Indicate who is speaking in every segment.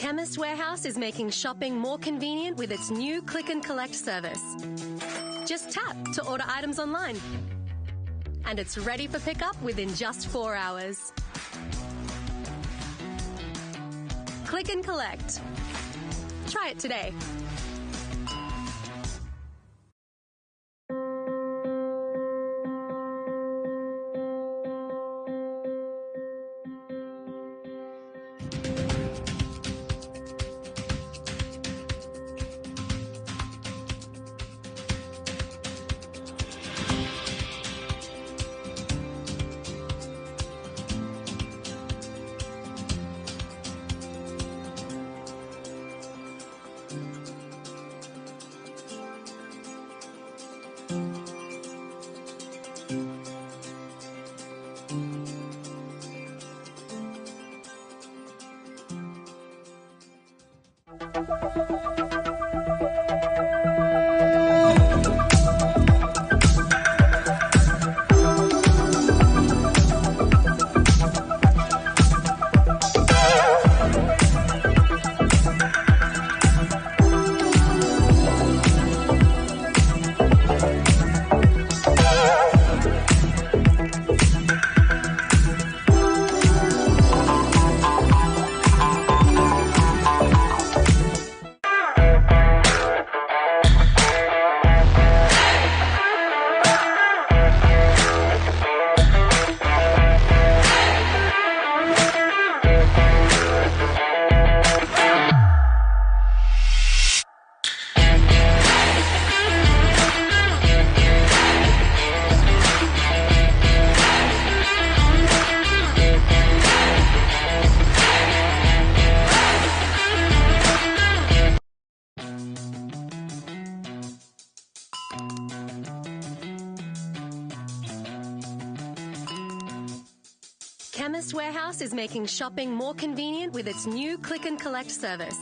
Speaker 1: Chemist Warehouse is making shopping more convenient with its new Click and Collect service. Just tap to order items online. And it's ready for pickup within just 4 hours. Click and Collect. Try it today. Chemist Warehouse is making shopping more convenient with its new Click and Collect service.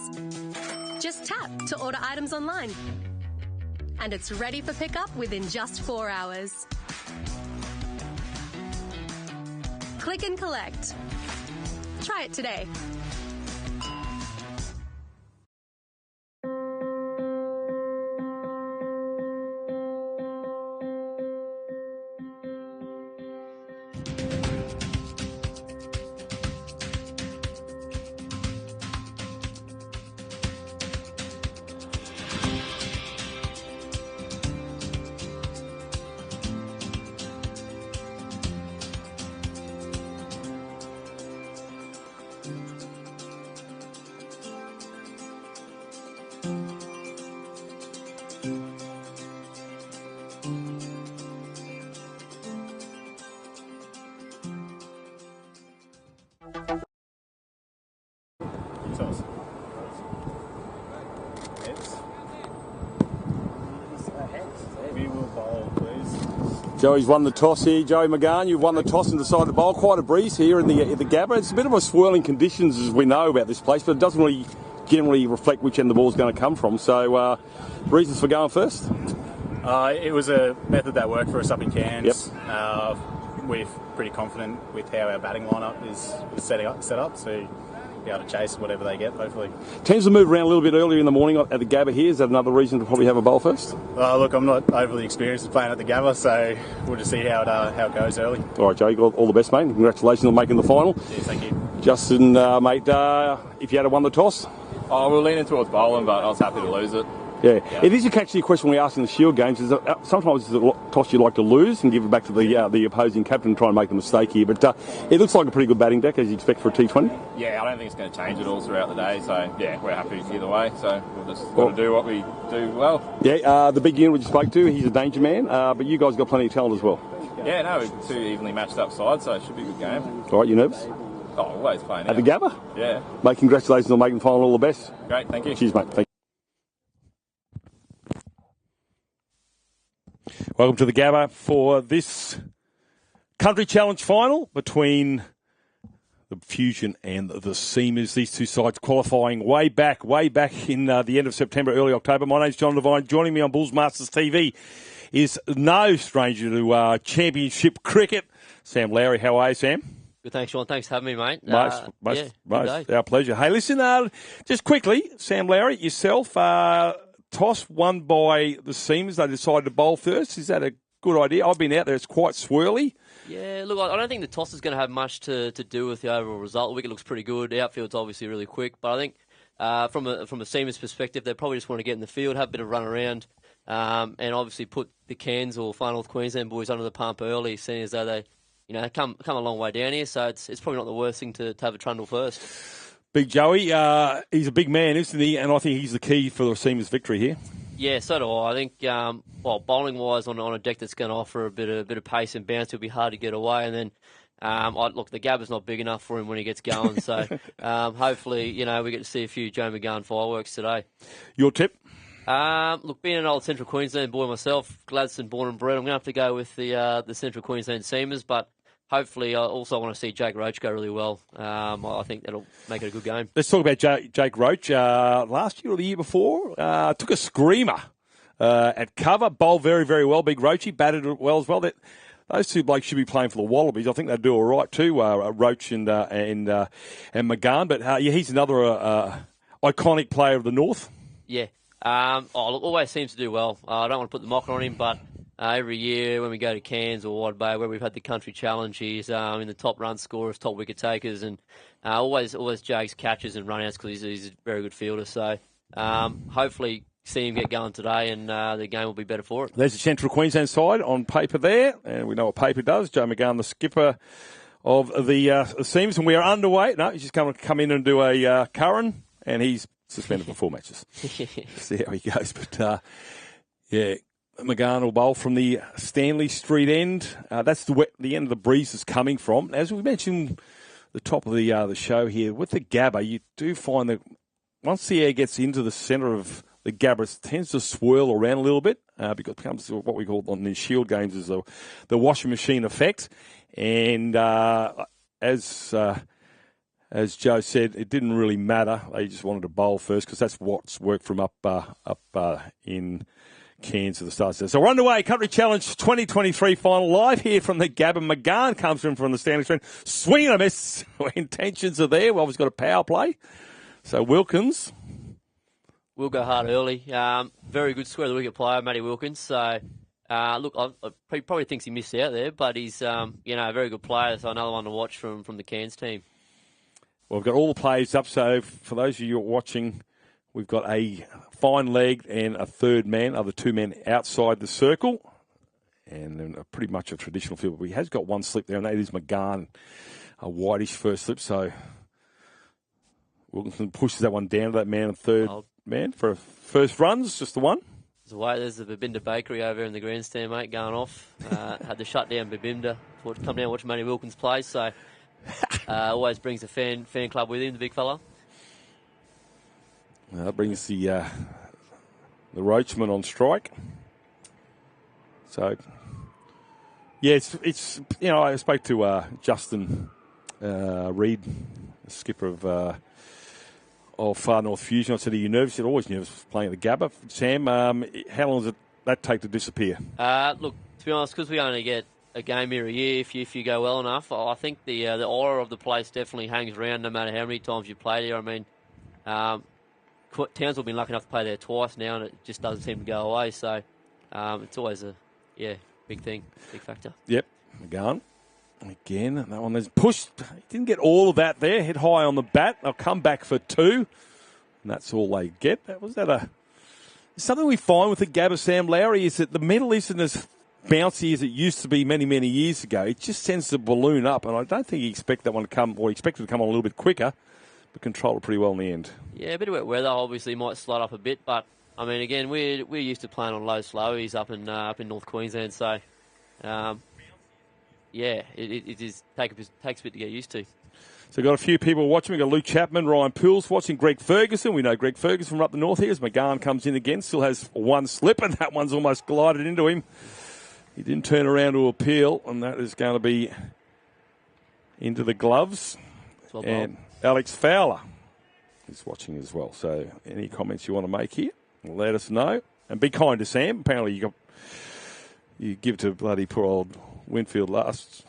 Speaker 1: Just tap to order items online. And it's ready for pickup within just 4 hours. Click and Collect. Try it today.
Speaker 2: Joey's won the toss here. Joey McGahn, you've won the toss and decided to bowl. Quite a breeze here in the Gabba. It's a bit of a swirling conditions as we know about this place, but it doesn't really generally reflect which end the ball's going to come from. So, reasons for going first?
Speaker 3: It was a method that worked for us up in Cairns.
Speaker 2: Yep.
Speaker 3: We're pretty confident with how our batting lineup is set up, so be able to chase whatever they get, hopefully.
Speaker 2: Teams will move around a little bit earlier in the morning at the Gabba here. Is that another reason to probably have a bowl first?
Speaker 3: Look, I'm not overly experienced with playing at the Gabba, so we'll just see how it goes early.
Speaker 2: All right, Joey, all the best, mate. Congratulations on making the final.
Speaker 3: Yeah, thank you.
Speaker 2: Justin, mate, if you had won the toss?
Speaker 4: Oh, we were leaning towards bowling, but I was happy to lose it.
Speaker 2: Yeah. It is actually a question we ask in the Shield games. Is sometimes it's a toss you like to lose and give it back to the opposing captain and try and make the mistake here. But it looks like a pretty good batting deck, as you expect for a T20.
Speaker 4: Yeah, I don't think it's going to change at all throughout the day. So, yeah, we're happy either way. So, we'll just got to do what we do well.
Speaker 2: Yeah, the big unit we just spoke to, he's a danger man. But you guys got plenty of talent as well.
Speaker 4: Yeah, no, we're two evenly matched up sides, so it should be a good game.
Speaker 2: All right, you nervous?
Speaker 4: Oh, always playing
Speaker 2: at the Gabba?
Speaker 4: Yeah.
Speaker 2: Mate, congratulations on making the final. All the best.
Speaker 4: Great, thank you.
Speaker 2: Cheers, mate. Thank you. Welcome to the Gabba for this Country Challenge final between the Fusion and the Seamers. These two sides qualifying way back in the end of September, early October. My name's John Devine. Joining me on Bulls Masters TV is no stranger to championship cricket, Sam Lowry. How are you, Sam?
Speaker 5: Good, thanks, Sean. Thanks for having me, mate.
Speaker 2: Most, our pleasure. Hey, listen, just quickly, Sam Lowry, yourself, toss won by the Seamers. They decided to bowl first. Is that a good idea? I've been out there. It's quite swirly.
Speaker 5: Yeah, look, I don't think the toss is going to have much to do with the overall result. The wicket looks pretty good. The outfield's obviously really quick, but I think from a Seamers perspective, they probably just want to get in the field, have a bit of run around, and obviously put the Cairns or Far North Queensland boys under the pump early, seeing as though they come a long way down here. So it's probably not the worst thing to have a trundle first.
Speaker 2: Big Joey, he's a big man, isn't he? And I think he's the key for the Seamers' victory here.
Speaker 5: Yeah, so do I. I think, bowling-wise, on a deck that's going to offer a bit of pace and bounce, it'll be hard to get away. And then, the Gabba's not big enough for him when he gets going. So hopefully, we get to see a few Joe McGann fireworks today.
Speaker 2: Your tip?
Speaker 5: Being an old Central Queensland boy myself, Gladstone born and bred, I'm going to have to go with the Central Queensland Seamers, but hopefully I also want to see Jake Roach go really well. I think that'll make it a good game.
Speaker 2: Let's talk about Jake Roach. Last year or the year before, took a screamer at cover, bowled very, very well. Big Roachy, batted well as well. Those two blokes should be playing for the Wallabies. I think they'd do all right too, Roach and McGann. But he's another iconic player of the North.
Speaker 5: Yeah. Always seems to do well. I don't want to put the mocker on him, but every year when we go to Cairns or Wide Bay, where we've had the country challenge, he's in the top run scorers, top wicket takers, and always Jake's catches and run outs because he's a very good fielder. So hopefully see him get going today, and the game will be better for it.
Speaker 2: There's the Central Queensland side on paper there, and we know what paper does. Joe McGann, the skipper of the Seamers, and we are underway. No, he's just going to come in and do a Curran, and he's suspended for 4 matches. See how he goes. But, McGann will bowl from the Stanley Street end. That's the end of the breeze is coming from. As we mentioned the top of the show here, with the Gabba, you do find that once the air gets into the centre of the Gabba, it tends to swirl around a little bit because it becomes what we call on the Shield games is the washing machine effect. And as Joe said, it didn't really matter. They just wanted to bowl first because that's what's worked from up in Cairns to the start. So we're underway. Country Challenge 2023 final live here from the Gabba. McGann comes from the Stanley Street. Swing and a miss. Intentions are there. Well, we've got a power play. So Wilkins.
Speaker 5: We'll go hard early. Very good square of the wicket player, Matty Wilkins. So, he probably thinks he missed out there, but he's a very good player. So another one to watch from the Cairns team.
Speaker 2: Well, we've got all the plays up, so for those of you watching, we've got a fine leg and a third man, other two men outside the circle, and then pretty much a traditional field. But he has got one slip there, and that is McGann, a whitish first slip. So Wilkinson pushes that one down to that man and third man for first runs, just the one.
Speaker 5: There's the Babinda Bakery over in the grandstand, mate, going off. Had to shut down Babinda to come down and watch Matty Wilkins play, so... always brings a fan club with him, the big fella.
Speaker 2: That brings the Roachman on strike. So, yeah, it's I spoke to Justin Reid, the skipper of Far North Fusion. I said, "Are you nervous?" He said, "Always nervous playing at the Gabba." Sam, how long does that take to disappear?
Speaker 5: Look, to be honest, because we only get a game here a year, if you go well enough, I think the aura of the place definitely hangs around no matter how many times you play there. I mean, Townsville have been lucky enough to play there twice now, and it just doesn't seem to go away. So it's always a big thing, big factor. Yep,
Speaker 2: McGann. Again, that one there's pushed. He didn't get all of that there. Hit high on the bat. They'll come back for 2, and that's all they get. Something we find with the Gabba, Sam Lowry, is that the metal isn't as bouncy as it used to be many, many years ago. It just tends to balloon up, and I don't think he expected that one to come, or expected to come on a little bit quicker, but controlled it pretty well in the end. Yeah,
Speaker 5: a bit of wet weather obviously might slide up a bit, but I mean, again, we're used to playing on low slowies up in North Queensland, so it takes a bit to get used to.
Speaker 2: So we've got a few people watching. We've got Luke Chapman, Ryan Pools watching, Greg Ferguson. We know Greg Ferguson from up the north here as McGann comes in again. Still has one slip, and that one's almost glided into him. He didn't turn around to appeal, and that is going to be into the gloves. And Alex Fowler is watching as well. So any comments you want to make here, let us know. And be kind to Sam. Apparently you give to bloody poor old Winfield last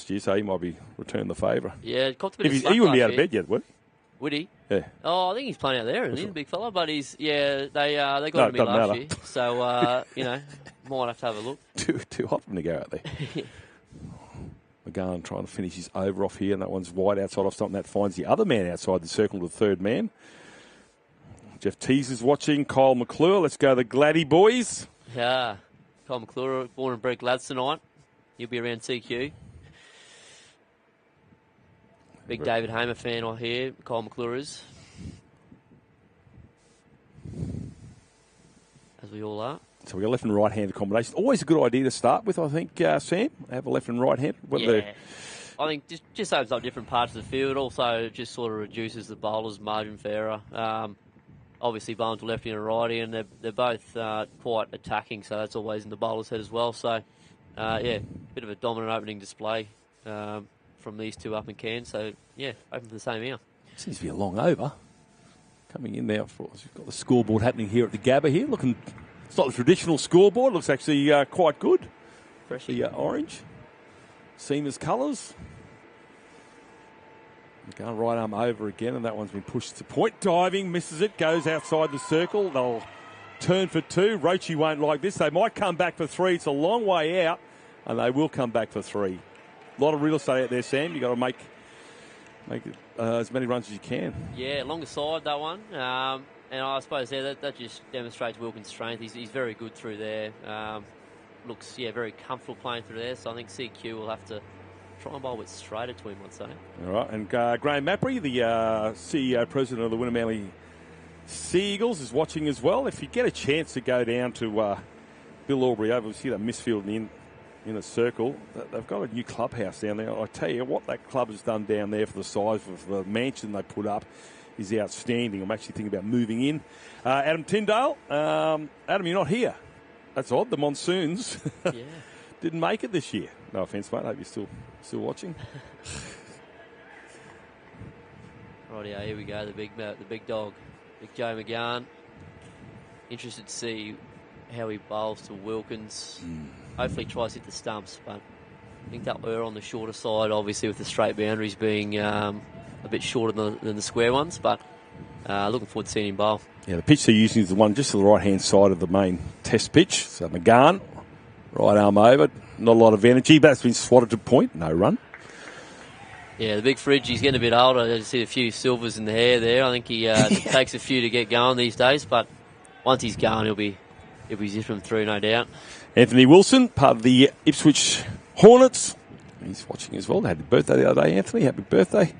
Speaker 2: year, so he might be returning the favour.
Speaker 5: Yeah, copped a bit of
Speaker 2: He
Speaker 5: slack
Speaker 2: wouldn't be
Speaker 5: last
Speaker 2: out of
Speaker 5: year.
Speaker 2: bed yet, would he?
Speaker 5: Would he?
Speaker 2: Yeah.
Speaker 5: Oh, I think he's playing out there, isn't he, the big fella? But they got
Speaker 2: No,
Speaker 5: him
Speaker 2: it
Speaker 5: in
Speaker 2: doesn't
Speaker 5: last
Speaker 2: matter.
Speaker 5: year, so might have to have a look.
Speaker 2: Too hot for him to go out there. McGahn trying to finish his over off here, and that one's wide outside off something that finds the other man outside the circle, the third man. Jeff Tease is watching. Kyle McClure. Let's go the Gladdy boys.
Speaker 5: Yeah, Kyle McClure, born and bred Glads tonight. He'll be around CQ. Big David Hamer fan I hear. Kyle McClure is. As we all are.
Speaker 2: So we've got left and right-handed combination. Always a good idea to start with, I think, Sam. Have a left and right-hand.
Speaker 5: I think just opens up different parts of the field. Also, just sort of reduces the bowler's margin for error. Obviously, bowling to lefty and a righty, and they're both quite attacking, so that's always in the bowler's head as well. So, bit of a dominant opening display from these two up in Cairns. So, open for the same here.
Speaker 2: Seems to be a long over. Coming in now for us. We've got the scoreboard happening here at the Gabba here. It's not the traditional scoreboard. It looks actually quite good.
Speaker 5: Fresh.
Speaker 2: The orange. Seamers colours. Going right arm over again, and that one's been pushed to point. Diving, misses it, goes outside the circle. They'll turn for two. Roche won't like this. They might come back for three. It's a long way out, and they will come back for three. A lot of real estate out there, Sam. You've got to make as many runs as you can.
Speaker 5: Yeah, longer side, that one. And I suppose that just demonstrates Wilkins' strength. He's very good through there. Looks, very comfortable playing through there. So I think CQ will have to try and bowl a bit straighter to him, I'd say. All
Speaker 2: right, and Graham Mappery, the CEO, president of the Winnamanly Sea Eagles, is watching as well. If you get a chance to go down to Bill Aubrey Oval, see that misfield in a circle, they've got a new clubhouse down there. I tell you what that club has done down there for the size of the mansion they put up is outstanding. I'm actually thinking about moving in. Adam Tyndale. Adam, you're not here. That's odd. The monsoons didn't make it this year. No offence, mate. I hope you're still watching.
Speaker 5: Rightio, here we go. The big dog, Big Joe McGahn. Interested to see how he bowls to Wilkins. Hopefully tries to hit the stumps, but I think they'll err on the shorter side, obviously with the straight boundaries being a bit shorter than the square ones, but looking forward to seeing him bowl. Yeah,
Speaker 2: the pitch they're using is the one just to the right-hand side of the main test pitch. So McGahn, right arm over, not a lot of energy, but it's been swatted to point, no run.
Speaker 5: Yeah, the big fridge, he's getting a bit older. I see a few silvers in the hair there. I think he takes a few to get going these days, but once he's going, he'll be zipping through, no doubt.
Speaker 2: Anthony Wilson, part of the Ipswich Hornets. He's watching as well. They had a birthday the other day, Anthony. Happy birthday.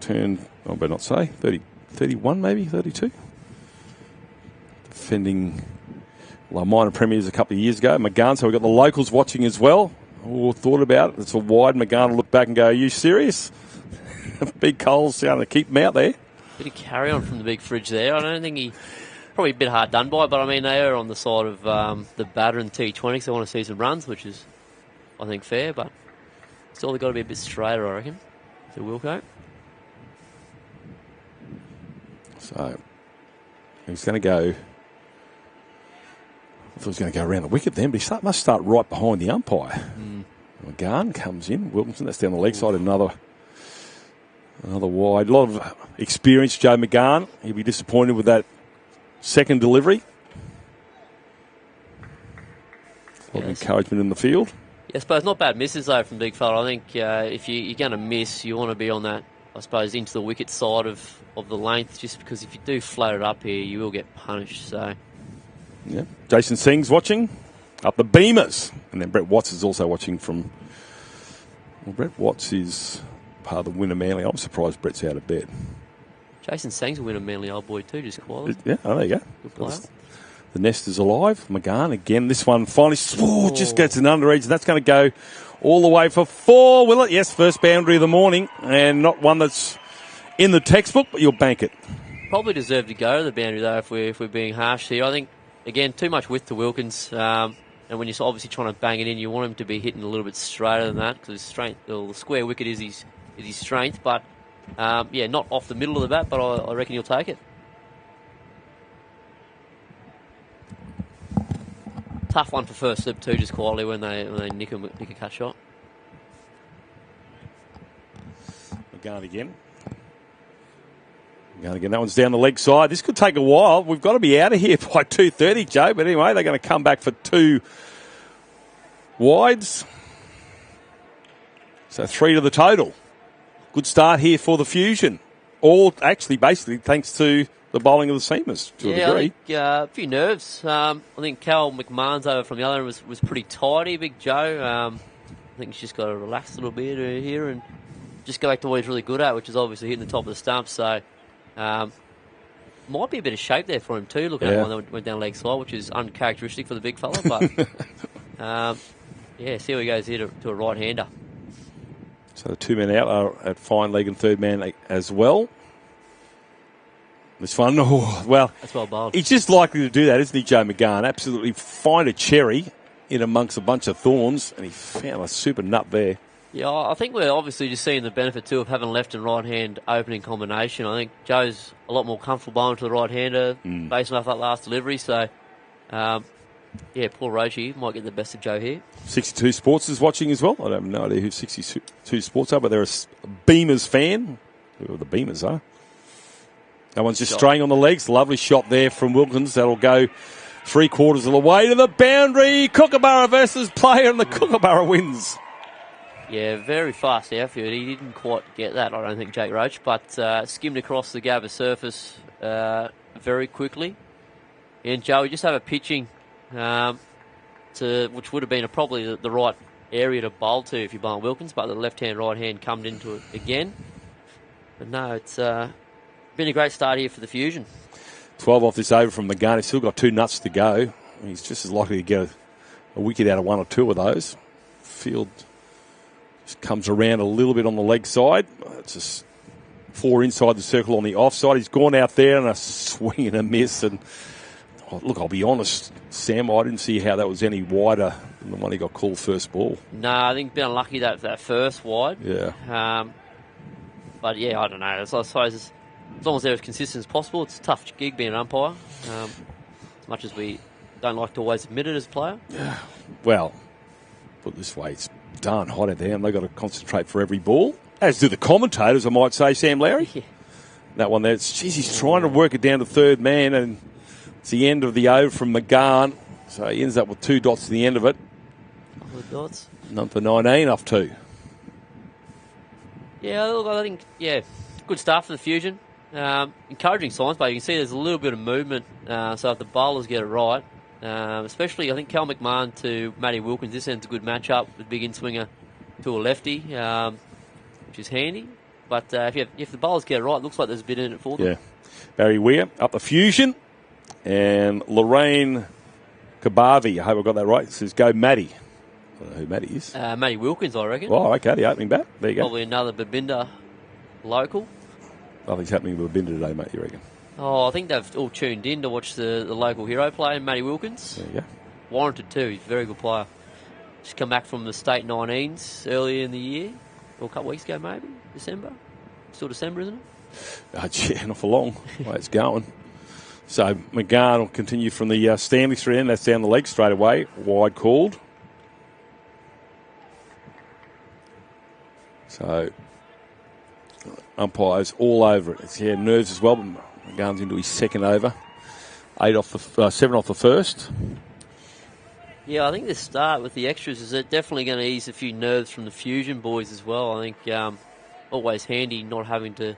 Speaker 2: Turned, I better not say, 31 maybe, 32. Defending minor premiers a couple of years ago. McGahn, so we've got the locals watching as well. All thought about it. It's a wide. McGahn will look back and go, are you serious? Big Cole's trying to keep him out there.
Speaker 5: Bit of carry on from the big fridge there. I don't think probably a bit hard done by, but I mean, they are on the side of the batter and T20, so they want to see some runs, which is, I think, fair, but still they've got to be a bit straighter, I reckon, to Wilco.
Speaker 2: So he's going to go. I thought he was going to go around the wicket then, but he must start right behind the umpire. McGahn comes in. Wilkinson, that's down the leg side. Another wide. A lot of experience, Joe McGahn. He'll be disappointed with that second delivery. A lot of encouragement in the field.
Speaker 5: Yeah, I suppose not bad misses, though, from big fella. I think if you're going to miss, you want to be on that, I suppose, into the wicket side of the length, just because if you do float it up here, you will get punished. So,
Speaker 2: yeah. Jason Singh's watching up the Beamers. And then Brett Watts is also watching from... Well, Brett Watts is part of the Winnamanly. I'm surprised Brett's out of bed.
Speaker 5: Jason Singh's a Winnamanly old boy too, just quietly.
Speaker 2: Yeah, there you go.
Speaker 5: Good player.
Speaker 2: The nest is alive. McGahn again. This one finally just gets an under edge. That's going to go all the way for 4, will it? Yes, first boundary of the morning. And not one that's in the textbook, but you'll bank it.
Speaker 5: Probably deserved to go to the boundary, though, if we're being harsh here. I think, again, too much width to Wilkins. And when you're obviously trying to bang it in, you want him to be hitting a little bit straighter than that, because his strength, the square wicket is his strength. But, not off the middle of the bat, but I reckon he'll take it. Tough one for first slip too, just quietly when they nick a cut shot.
Speaker 2: Going again. That one's down the leg side. This could take a while. We've got to be out of here by 2:30, Joe. But anyway, they're going to come back for 2 wides. So 3 to the total. Good start here for the Fusion. All actually, basically, thanks to the bowling of the seamers to a degree.
Speaker 5: I think, a few nerves. I think Cal McMahon's over from the other end was pretty tidy, Big Joe. I think he's just got to relax a little bit here and just go back to what he's really good at, which is obviously hitting the top of the stump. So, might be a bit of shape there for him too, looking at one that went down leg side, which is uncharacteristic for the big fella. But, see how he goes here to a right-hander.
Speaker 2: So the 2 men out are at fine leg and third man as well. This one,
Speaker 5: that's well bowled.
Speaker 2: He's just likely to do that, isn't he, Joe McGahn? Absolutely find a cherry in amongst a bunch of thorns, and he found a super nut there.
Speaker 5: Yeah, I think we're obviously just seeing the benefit too of having left and right hand opening combination. I think Joe's a lot more comfortable bowling to the right hander based off that last delivery. So, poor Roshi might get the best of Joe here. 62 Sports is watching as well. I don't have no idea who 62 Sports are, but they're a Beamers fan. Who the Beamers are? That one's just straying on the legs. Lovely shot there from Wilkins. That'll go 3/4 of the way to the boundary. Kookaburra versus player, and the Kookaburra wins. Yeah, very fast outfield. He didn't quite get that, I don't think, Jake Roach, but skimmed across the Gabba surface very quickly. And Joe, we just have a pitching which would have been probably the right area to bowl to if you're bowling Wilkins, but the left-hand, right-hand come into it again. But no, it's been a great start here for the Fusion. 12 off this over from McGahn. He's still got 2 nuts to go. He's just as likely to get a wicket out of 1 or 2 of those. Field just comes around a little bit on the leg side. It's just 4 inside the circle on the offside. He's gone out there and a swing and a miss. And look, I'll be honest, Sam, I didn't see how that was any wider than the one he got called first ball. No, I think been unlucky that first wide. Yeah. But yeah, I don't know. I suppose as long as they're as consistent as possible, it's a tough gig being an umpire. As much as we don't like to always admit it as a player. Yeah. Well, put it this way, it's darn hot out there, and they've got to concentrate for every ball. As do the commentators, I might say, Sam Lowry. Yeah. That one there, he's trying to work it down to third man, and it's the end of the over from McGahn. So he ends up with 2 dots to the end of it. Couple of dots. Number 19 off 2. Yeah, look, I think, good start for the Fusion. Encouraging signs, but you can see there's a little bit of movement. So if the bowlers get it right, especially I think Cal McMahon to Matty Wilkins, this end's a good matchup with big in-swinger to a lefty, which is handy. But if the bowlers get it right, it looks like there's a bit in it for them. Yeah. Barry Weir up the Fusion, and Lorraine Kabavi, I hope I got that right, it says go Matty. I don't know who Matty is. Matty Wilkins, I reckon. Oh, okay, the opening bat. There you go. Probably another Babinda local. Nothing's happening with Babinda today, mate, you reckon? Oh, I think they've all tuned in to watch the local hero play, Matty Wilkins. There you go. Warranted too, he's a very good player. Just come back from the state 19s earlier in the year, or a couple of weeks ago maybe, December. Still December, isn't it? Yeah, not for long. Way it's going. So McGahn will continue from the Stanley Street end. That's down the leg straight away. Wide called. So umpires all over it. It's nerves as well. But McGahn's into his second over. 7 off the first. Yeah, I think this start with the extras is definitely going to ease a few nerves from the Fusion boys as well. I think always handy not having to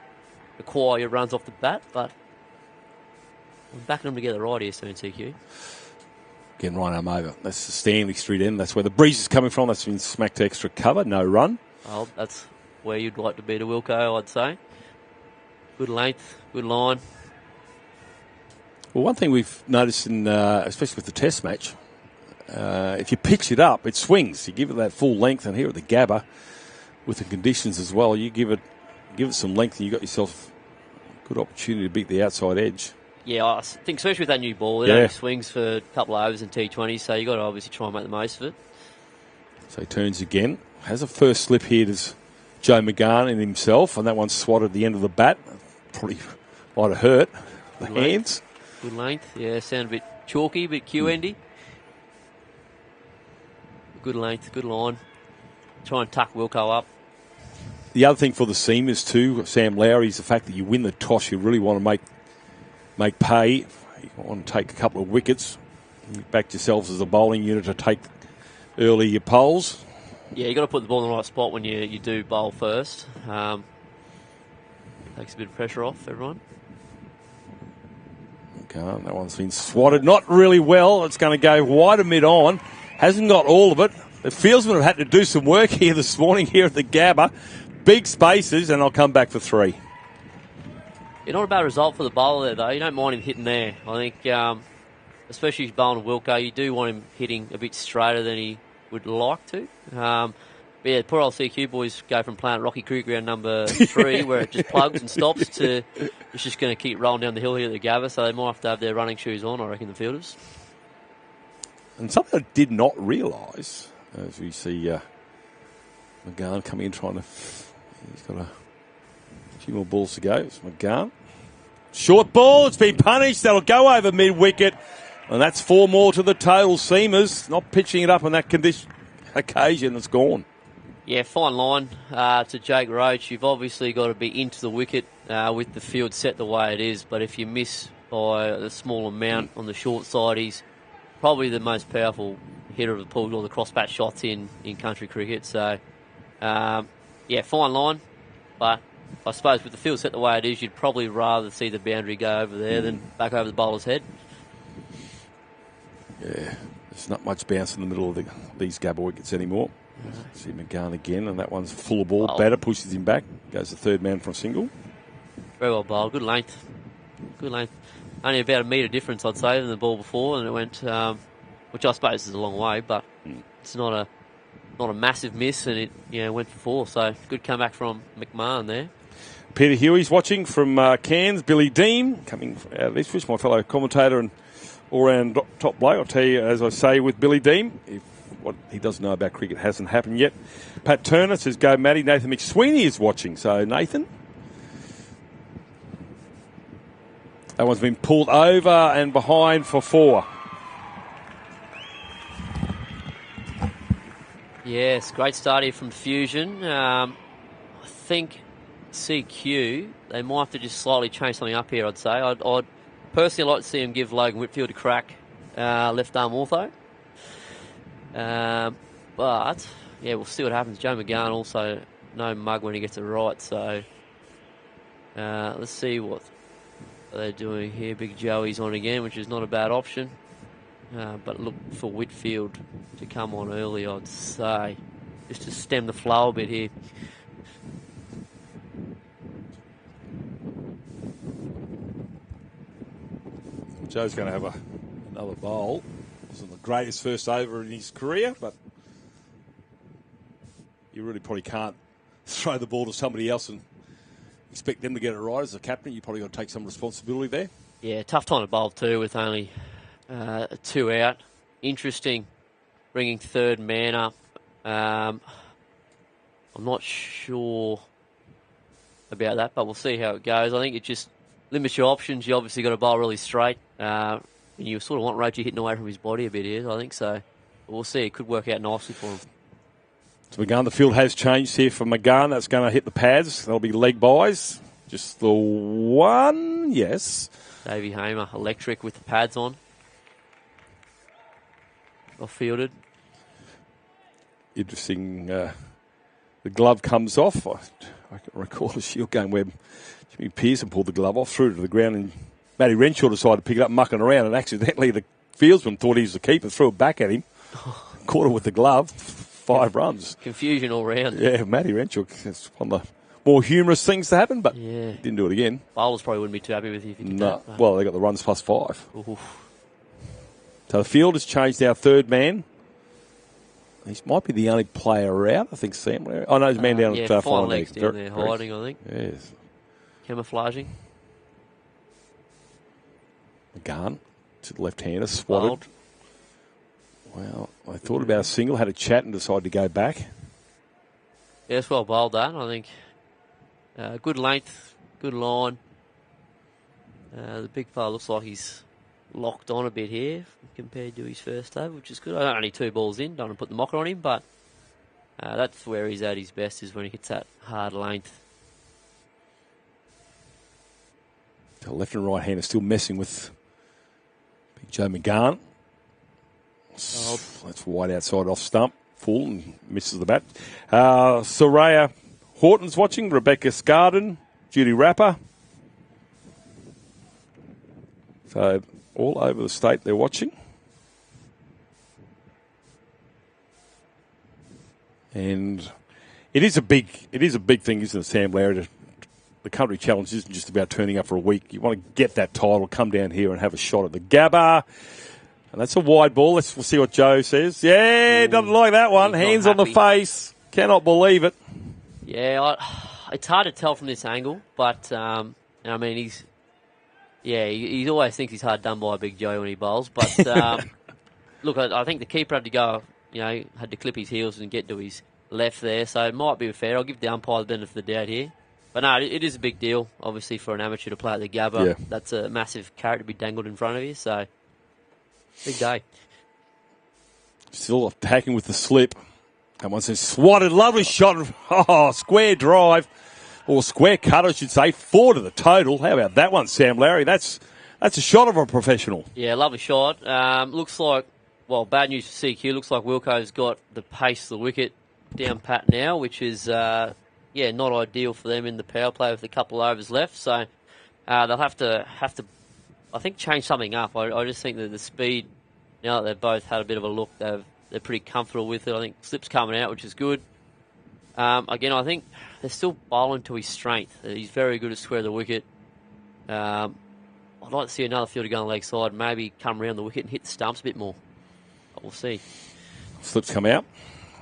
Speaker 5: acquire your runs off the bat, but I'm backing them together right here soon, TQ. Getting right arm over. That's the Stanley Street end. That's where the breeze is coming from. That's been smacked to extra cover. No run. Well, that's where you'd like to be to Wilco, I'd say. Good length, good line. Well, one thing we've noticed, especially with the test match, if you pitch it up, it swings. You give it that full length, and here at the Gabba, with the conditions as well, you give it some length, and you got yourself a good opportunity to beat the outside edge. Yeah, I think especially with that new ball, it only swings for a couple of overs in T20, so you got to obviously try and make the most of it. So he turns again. Has a first slip here to Joe McGahn and himself, and that one swatted at the end of the bat. Probably might have hurt the hands. Good length, yeah, sound a bit chalky, a bit Q-endy. Good length, good line. Try and tuck Wilco up.
Speaker 2: The other thing for the seamers too, Sam Lowry, is the fact that you win the toss. You really want to make pay. You want to take a couple of wickets. You backed yourselves as a bowling unit to take early your poles.
Speaker 5: Yeah, you got to put the ball in the right spot when you do bowl first. Takes a bit of pressure off everyone.
Speaker 2: Okay, that one's been swatted not really well. It's going to go wide and mid on. Hasn't got all of it. The fieldsmen have had to do some work here this morning here at the Gabba. Big spaces, and I'll come back for 3.
Speaker 5: Yeah, not a bad result for the bowler there, though. You don't mind him hitting there. I think, especially if he's bowling Wilco, you do want him hitting a bit straighter than he would like to. But yeah, poor old CQ boys go from playing Rocky Creek round number 3, where it just plugs and stops, to it's just going to keep rolling down the hill here at the Gabba, so they might have to have their running shoes on, I reckon, the fielders.
Speaker 2: And something I did not realise, as we see McGahn coming in trying to... He's got a few more balls to go. It's McGahn. Short ball, it's been punished. That'll go over mid-wicket. And that's 4 more to the total. Seamers not pitching it up on that occasion. It's gone.
Speaker 5: Yeah, fine line to Jake Roach. You've obviously got to be into the wicket with the field set the way it is. But if you miss by a small amount on the short side, he's probably the most powerful hitter of the pool, all the cross-bat shots in country cricket. So, yeah, fine line. But I suppose with the field set the way it is, you'd probably rather see the boundary go over there than back over the bowler's head.
Speaker 2: Yeah, there's not much bounce in the middle of these Gabba wickets anymore. See McGahn again, and that one's full of ball. Batter pushes him back. Goes the third man for a single.
Speaker 5: Very well bowled. Good length. Good length. Only about a metre difference, I'd say, than the ball before, and it went, which I suppose is a long way, but it's not a massive miss, and it went for 4. So good comeback from McMahon there.
Speaker 2: Peter Huey's watching from Cairns. Billy Dean coming out of Ipswich, my fellow commentator and all-round top bloke. I'll tell you, as I say, with Billy Dean, if what he doesn't know about cricket hasn't happened yet. Pat Turner says, go Matty. Nathan McSweeney is watching. So, Nathan. That one's been pulled over and behind for 4.
Speaker 5: Yes, great start here from Fusion. I think CQ, they might have to just slightly change something up here, I'd say. I'd personally like to see him give Logan Whitfield a crack, left arm ortho. But, yeah, we'll see what happens. Joe McGahn also no mug when he gets it right. So, let's see what they're doing here. Big Joey's on again, which is not a bad option. But look for Whitfield to come on early, I'd say, just to stem the flow a bit here.
Speaker 2: Joe's going to have another bowl. Wasn't the greatest first over in his career, but you really probably can't throw the ball to somebody else and expect them to get it right as a captain. You probably got to take some responsibility there.
Speaker 5: Yeah, tough time to bowl too with only 2 out. Interesting bringing third man up. I'm not sure about that, but we'll see how it goes. I think it just limits your options. You obviously got to bowl really straight. And you sort of want Roachy hitting away from his body a bit here, I think so. But we'll see. It could work out nicely for him.
Speaker 2: So McGahn, the field has changed here for McGahn. That's going to hit the pads. That'll be leg buys. Just the one, yes.
Speaker 5: Davey Hamer, electric with the pads on. Off fielded.
Speaker 2: Interesting. The glove comes off. I can recall a Shield game where Jimmy Pearson pulled the glove off, threw it to the ground, and Matty Renshaw decided to pick it up, mucking around, and accidentally the fieldsman thought he was the keeper, threw it back at him, caught it with the glove, 5 runs.
Speaker 5: Confusion all round.
Speaker 2: Yeah, Matty Renshaw, it's one of the more humorous things to happen, but
Speaker 5: yeah,
Speaker 2: didn't do it again.
Speaker 5: Bowlers probably wouldn't be too happy with you if you did
Speaker 2: No,
Speaker 5: that.
Speaker 2: well, they got the runs plus 5.
Speaker 5: Oof.
Speaker 2: So the field has changed our third man. He might be the only player out, I think, Sam. Oh, no, there's a man down
Speaker 5: yeah,
Speaker 2: at
Speaker 5: fine
Speaker 2: final
Speaker 5: legs down there, hiding, I think.
Speaker 2: Yes.
Speaker 5: Camouflaging.
Speaker 2: McGahn to the left-hander, swatted.
Speaker 5: Bowled.
Speaker 2: Well, I thought about a single, had a chat and decided to go back.
Speaker 5: Yeah, it's well bowled that, I think. Good length, good line. The big fella looks like he's locked on a bit here compared to his first over, which is good. I don't only 2 balls in, don't want to put the mocker on him, but that's where he's at his best, is when he hits that hard length.
Speaker 2: The left and right hand are still messing with Big Joe McGann. That's wide outside off stump. Full and misses the bat. Soraya Horton's watching. Rebecca Scarden. Judy Rapper. So all over the state they're watching. And it is a big thing, isn't it, Sam Larry? The Country Challenge isn't just about turning up for a week. You want to get that title, come down here and have a shot at the Gabba. And that's a wide ball. We'll see what Joe says. Yeah, doesn't like that one. Hands on the face. Cannot believe it.
Speaker 5: Yeah, it's hard to tell from this angle, but I mean, he always thinks he's hard done by Big Joe when he bowls. But look, I think the keeper had to go, had to clip his heels and get to his left there, so it might be fair. I'll give the umpire the benefit of the doubt here. But no, it is a big deal, obviously, for an amateur to play at the Gabba.
Speaker 2: Yeah.
Speaker 5: That's a massive carrot to be dangled in front of you, so big day.
Speaker 2: Still attacking with the slip. That one says swatted, lovely shot. Oh, square drive, or square cut, I should say. 4 to the total. How about that one, Sam Larry? That's a shot of a professional. Yeah,
Speaker 5: lovely shot. Looks like, bad news for CQ. Looks like Wilco's got the pace of the wicket down pat now, which is not ideal for them in the power play with a couple of overs left. So they'll have to, I think, change something up. I just think that the speed, now that they've both had a bit of a look, they're pretty comfortable with it. I think slip's coming out, which is good. Again, I think they're still bowling to his strength. He's very good at square the wicket. I'd like to see another fielder go on the leg side, maybe come around the wicket and hit the stumps a bit more. But we'll see.
Speaker 2: Slips come out.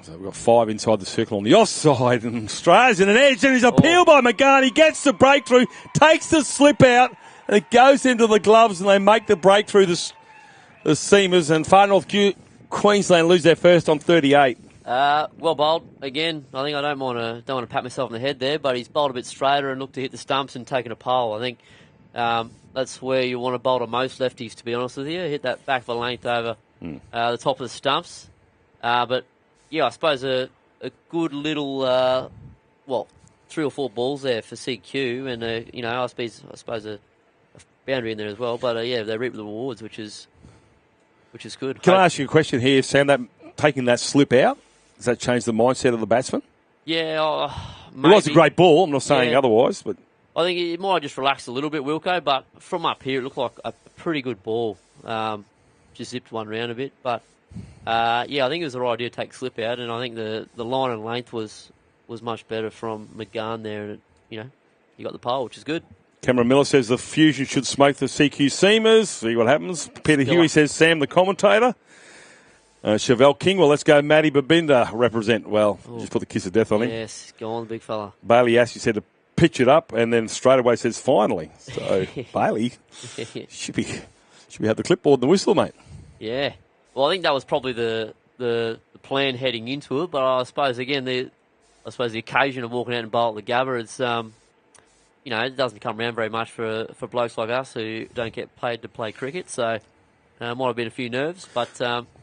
Speaker 2: So we've got 5 inside the circle on the offside, and Australia's in an edge, and he's appealed by McGann. He gets the breakthrough, takes the slip out, and it goes into the gloves, and they make the breakthrough, the seamers, and Far North Queensland lose their first on 38.
Speaker 5: Well bowled. Again, I think I don't want to pat myself on the head there, but he's bowled a bit straighter and looked to hit the stumps and taken a pole. I think that's where you want to bowl to most lefties, to be honest with you. Hit that back of a length over the top of the stumps. But yeah, I suppose a good little, 3 or 4 balls there for CQ, and I suppose a boundary in there as well. But they reap the rewards, which is good.
Speaker 2: Can I ask you a question here, Sam? That taking that slip out, does that change the mindset of the batsman?
Speaker 5: Yeah, maybe.
Speaker 2: It was a great ball. I'm not saying otherwise, but
Speaker 5: I think it might have just relaxed a little bit, Wilco. But from up here, it looked like a pretty good ball. Just zipped one round a bit, but. I think it was the right idea to take slip out, and I think the line and length was much better from McGann there, and you got the pole, which is good.
Speaker 2: Cameron Miller says the Fusion should smoke the CQ Seamers. See what happens. Peter Huey says Sam the commentator. Chevelle King, well, let's go Matty Babinda represent. Well, just put the kiss of death on him.
Speaker 5: Yes, go on, big fella.
Speaker 2: Bailey Ashley said to pitch it up, and then straight away says finally. So Bailey should be have the clipboard and the whistle, mate.
Speaker 5: Yeah. Well, I think that was probably the plan heading into it, but I suppose again the occasion of walking out and bowl at the Gabba, it's it doesn't come around very much for blokes like us who don't get paid to play cricket, so might have been a few nerves, but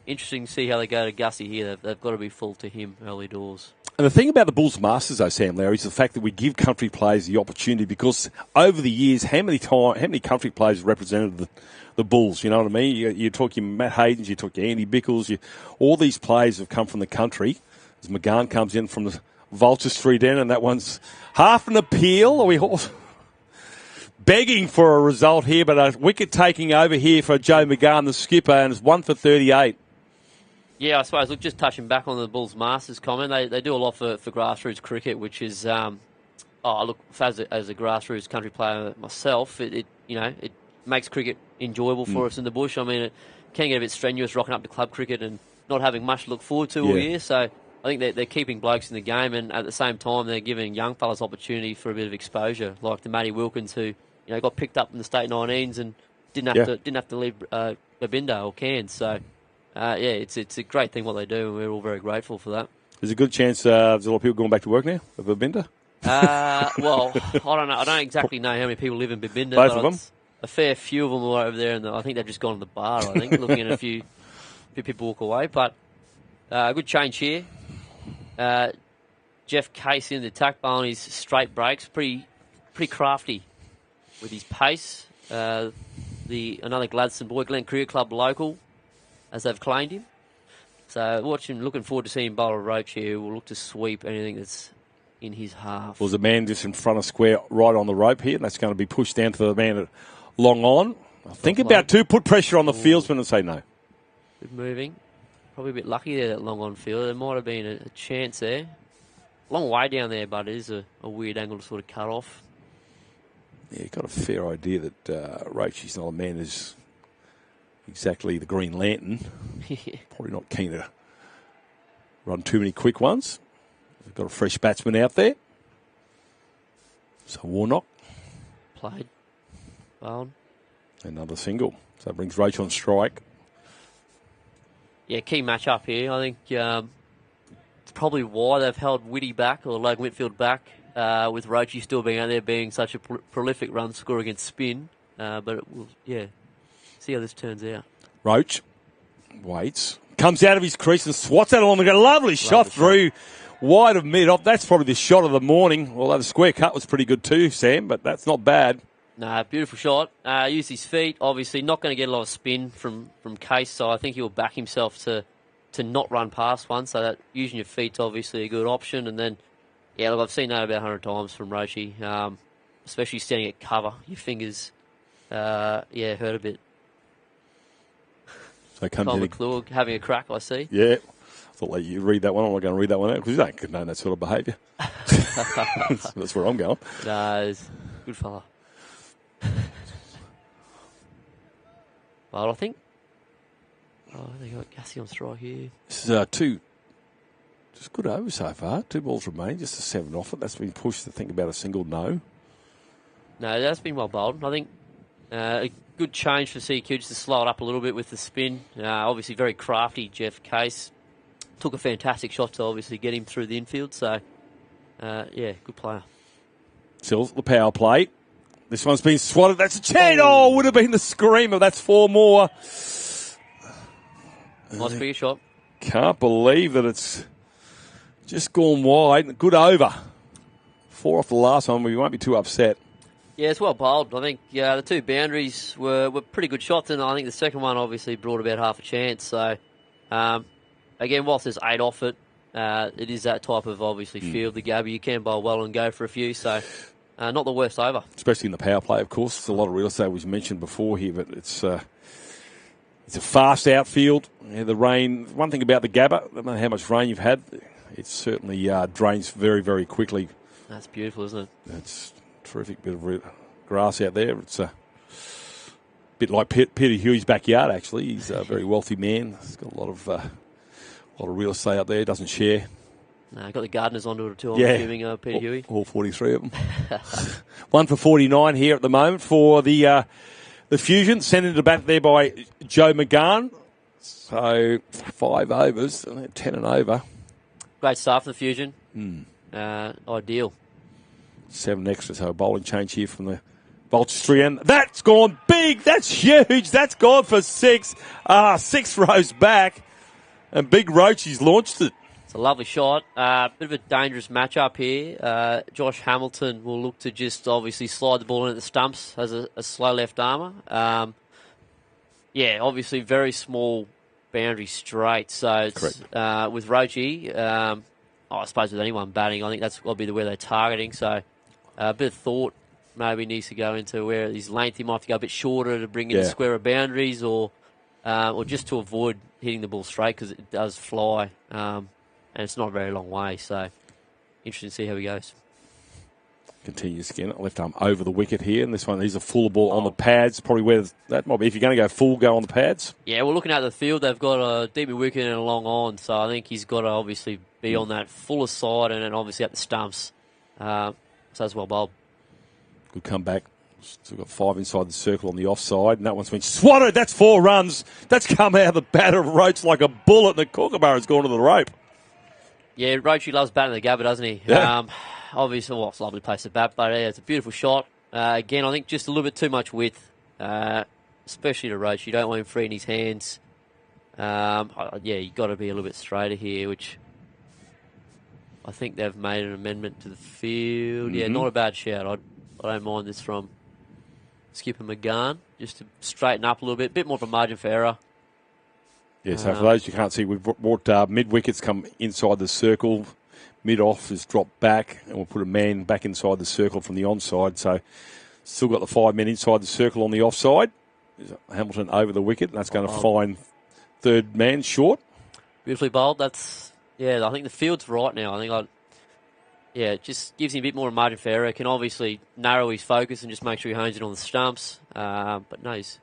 Speaker 5: interesting to see how they go to Gussie here. They've got to be full to him early doors. And
Speaker 2: the thing about the Bulls Masters, though, Sam Larry, is the fact that we give country players the opportunity, because over the years, how many country players represented the Bulls, you know what I mean? You talk your Matt Haydens, you talk your Andy Bickles, all these players have come from the country. As McGann comes in from the Vulture Street end, and that one's half an appeal. Are we all begging for a result here, but a wicket taking over here for Joe McGann, the skipper, and it's 1 for 38.
Speaker 5: Yeah, I suppose, look, just touching back on the Bulls Masters comment, they do a lot for grassroots cricket, which is, as a grassroots country player myself, it makes cricket enjoyable for us in the bush. I mean, it can get a bit strenuous rocking up to club cricket and not having much to look forward to all year. So I think they're keeping blokes in the game, and at the same time they're giving young fellas opportunity for a bit of exposure, like the Matty Wilkins who got picked up in the state 19s and didn't have to leave Babinda or Cairns. So it's a great thing what they do, and we're all very grateful for that.
Speaker 2: There's a good chance there's a lot of people going back to work now with Babinda.
Speaker 5: I don't know. I don't exactly know how many people live in Babinda.
Speaker 2: Both of them.
Speaker 5: a fair few of them are over there, and I think they've just gone to the bar, I think, looking at a few people walk away. But good change here. Jeff Case in the attack bar on his straight breaks. Pretty crafty with his pace. Another Gladstone boy, Glen Cricket Club local, as they've claimed him. So looking forward to seeing Bowler Roach here, who will look to sweep anything that's in his half.
Speaker 2: Well, there's a man just in front of square right on the rope here, and that's going to be pushed down to the man at long on. Think about two, put pressure on the fieldsman and say no.
Speaker 5: Good moving. Probably a bit lucky there, that long on field. There might have been a chance there. Long way down there, but it is a weird angle to sort of cut off.
Speaker 2: Yeah, you've got a fair idea that Roachie's not a man who's exactly the Green Lantern. Probably not keen to run too many quick ones. We've got a fresh batsman out there. So Warnock.
Speaker 5: Played. Well.
Speaker 2: Another single. So it brings Roach on strike.
Speaker 5: Yeah, key match up here. I think it's probably why they've held Whitty back, or Logan Whitfield back, with Roachie still being out there being such a prolific run scorer against spin. But see how this turns out.
Speaker 2: Roach waits, comes out of his crease and swats that along. They've got a lovely shot through wide of mid-off. That's probably the shot of the morning, although the square cut was pretty good too, Sam, but that's not bad.
Speaker 5: No, beautiful shot. Used his feet. Obviously not going to get a lot of spin from Case, so I think he'll back himself to not run past one, so that using your feet's obviously a good option. And then, yeah, look, I've seen that about 100 times from Roachie, especially standing at cover. Your fingers, hurt a bit.
Speaker 2: So Tom
Speaker 5: McClure having a crack, I see.
Speaker 2: Yeah. I thought you read that one. I'm not going to read that one out because you don't condone that sort of behaviour. That's where I'm going.
Speaker 5: No, he's a good fella. Well, I think they got Gassi on strike here.
Speaker 2: This is two just good overs so far. 2 balls remain, just a 7 off it. That's been pushed to think about a single no.
Speaker 5: No, that's been well bowled. I think a good change for CQ just to slow it up a little bit with the spin. Obviously very crafty, Jeff Case. Took a fantastic shot to obviously get him through the infield. So, good player.
Speaker 2: Sills, the power play. This one's been swatted. That's a chance. Oh, would have been the screamer. That's 4 more.
Speaker 5: Nice bigger shot.
Speaker 2: Can't believe that it's just gone wide. Good over. 4 off the last one. We won't be too upset.
Speaker 5: Yeah, it's well bowled. I think the 2 boundaries were pretty good shots, and I think the second one obviously brought about half a chance. So, again, whilst there's 8 off it, it is that type of obviously field, the Gabby. You can bowl well and go for a few, so not the worst over. Especially
Speaker 2: in the power play, of course. There's a lot of real estate was mentioned before here, but it's a fast outfield. Yeah, the rain, one thing about the Gabba, no matter how much rain you've had, it certainly drains very, very quickly.
Speaker 5: That's beautiful, isn't it?
Speaker 2: It's a terrific bit of grass out there. It's a bit like Peter Huey's backyard, actually. He's a very wealthy man. He's got a lot of real estate up there. Doesn't share.
Speaker 5: No, got the gardeners onto it too. I'm assuming Peter Huey.
Speaker 2: All 43 of them. 1 for 49 here at the moment for the Fusion. Sent into bat there by Joe McGahn. So 5 overs, 10 and over.
Speaker 5: Great start for the Fusion. Ideal.
Speaker 2: 7 extra, so a bowling change here from the Multistreaming. That's gone big. That's huge. That's gone for 6. 6 rows back. And Big Roachie's launched it.
Speaker 5: It's a lovely shot. Bit of a dangerous matchup here. Josh Hamilton will look to just obviously slide the ball in at the stumps as a slow left armour. Obviously very small boundary straight. So it's, with Roachie, I suppose with anyone batting, I think that's got to be the way they're targeting. So a bit of thought maybe needs to go into where his length, he might have to go a bit shorter to bring in the square of boundaries or just to avoid hitting the ball straight because it does fly and it's not a very long way. So interesting to see how he goes.
Speaker 2: Continues again, left arm over the wicket here, and this one is a full ball on the pads. Probably where that might be. If you're going to go full, go on the pads. Yeah,
Speaker 5: we're looking at the field. They've got a deep wicket and a long on, so I think he's got to obviously be on that fuller side and then obviously at the stumps. So that's well bowled.
Speaker 2: Good comeback. Still got 5 inside the circle on the offside, and that one's been swatted. That's 4 runs. That's come out of the batter of Roach like a bullet, and the Kookaburra's gone to the rope.
Speaker 5: Yeah, Roachie loves batting the Gabba, doesn't he?
Speaker 2: Yeah.
Speaker 5: Obviously, it's a lovely place to bat, but it's a beautiful shot. Again, I think just a little bit too much width. especially to Roach. You don't want him free in his hands. You've got to be a little bit straighter here, which I think they've made an amendment to the field. Mm-hmm. Yeah, not a bad shout. I don't mind this from Skipper McGahn, just to straighten up a little bit more of a margin for error.
Speaker 2: Yeah, so for those you can't see, we've brought mid-wickets come inside the circle. Mid-off has dropped back, and we'll put a man back inside the circle from the onside. So still got the 5 men inside the circle on the offside. Hamilton over the wicket, and that's going to find third man short.
Speaker 5: Beautifully bowled. I think the field's right now. It just gives him a bit more margin for error. Can obviously narrow his focus and just make sure he hones it on the stumps. But no, it's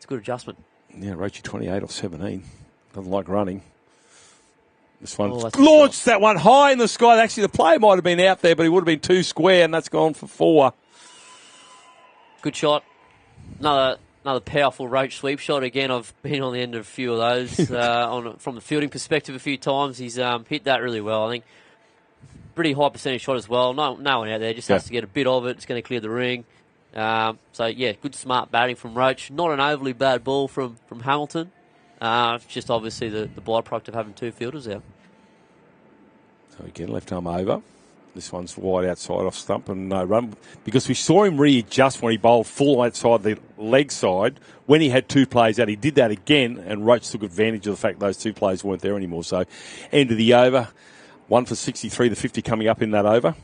Speaker 5: a good adjustment.
Speaker 2: Yeah, Roachy 28 off 17. Doesn't like running. This one launched that one high in the sky. Actually, the player might have been out there, but he would have been too square, and that's gone for 4.
Speaker 5: Good shot. Another powerful Roach sweep shot. Again, I've been on the end of a few of those from the fielding perspective a fefew times. He's hit that really well. I think pretty high percentage shot as well. No one out there. Just has to get a bit of it. It's going to clear the ring. Good smart batting from Roach. Not an overly bad ball from Hamilton. Just obviously the byproduct of having 2 fielders out.
Speaker 2: So again, left arm over. This one's wide outside off stump and no run. Because we saw him readjust when he bowled full outside the leg side. When he had 2 players out, he did that again, and Roach took advantage of the fact those 2 players weren't there anymore. So end of the over. 1 for 63, the 50 coming up in that over.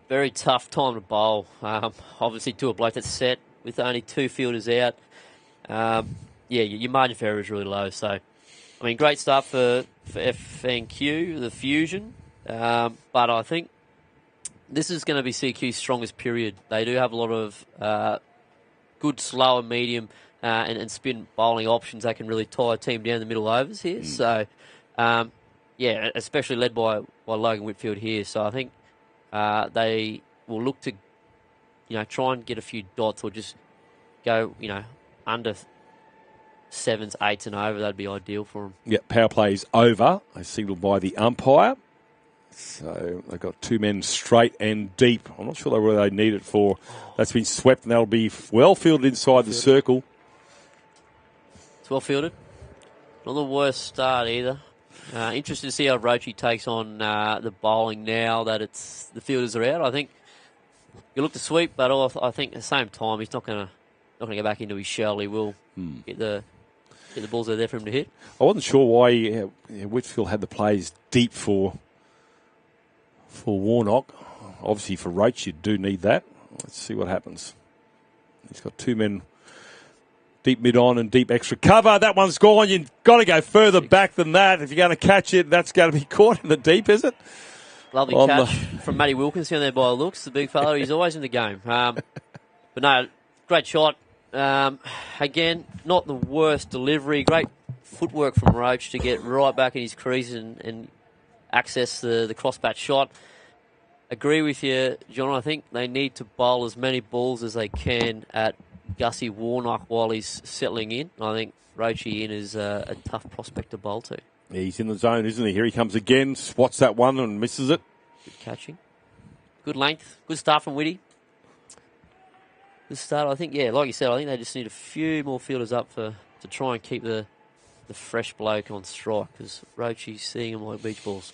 Speaker 5: Very tough time to bowl. Obviously to a bloke that's set with only 2 fielders out. Your margin for error is really low. So, great start for FNQ, the Fusion. But I think this is going to be CQ's strongest period. They do have a lot of good slow and medium and spin bowling options that can really tie a team down the middle overs here. So, especially led by Logan Whitfield here. So I think they will look to, try and get a few dots or just go, under 7s, 8s and over. That'd be ideal for them.
Speaker 2: Yeah, power play is over. They signalled by the umpire. So they've got 2 men straight and deep. I'm not sure where they need it for. That's been swept, and that'll be well fielded inside the circle.
Speaker 5: It's well fielded. Not the worst start either. Interested to see how Roachy takes on the bowling now that the fielders are out. I think you look to sweep, but I think at the same time he's not going to go back into his shell. He will get the balls that are there for him to hit.
Speaker 2: I wasn't sure why Whitfield had the plays deep for Warnock. Obviously for Roach you do need that. Let's see what happens. He's got 2 men deep mid-on and deep extra cover. That one's gone. You've got to go further back than that. If you're going to catch it, that's going to be caught in the deep, is it?
Speaker 5: Lovely catch from Matty Wilkins down there by the looks. The big fellow, he's always in the game. But no, great shot. Again, not the worst delivery. Great footwork from Roach to get right back in his crease and access the cross-bat shot. Agree with you, John. I think they need to bowl as many balls as they can at Gussie Warnock while he's settling in. I think Roachy in is a tough prospect to bowl to.
Speaker 2: Yeah, he's in the zone, isn't he? Here he comes again, swats that one and misses it.
Speaker 5: Good catching. Good length. Good start from Whitty. Good start. I think, like you said, I think they just need a few more fielders up to try and keep the fresh bloke on strike because Roachy's seeing him like beach balls.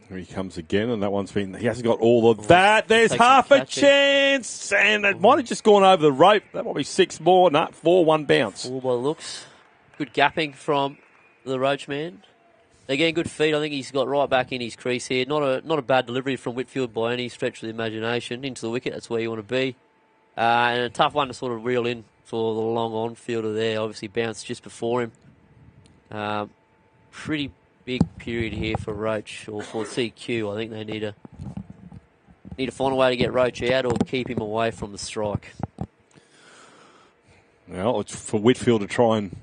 Speaker 2: Here he comes again, and that one's been... He hasn't got all of that. There's half a chance, and it might have just gone over the rope. That might be 6 more. No, 4, 1 bounce.
Speaker 5: 4 by the looks. Good gapping from the Roach man. Again, good feed. I think he's got right back in his crease here. Not a bad delivery from Whitfield by any stretch of the imagination. Into the wicket, that's where you want to be. And a tough one to sort of reel in for the long on fielder there. Obviously bounced just before him. Pretty big period here for Roach or for CQ. I think they need to find a way to get Roach out or keep him away from the strike.
Speaker 2: Well, it's for Whitfield to try and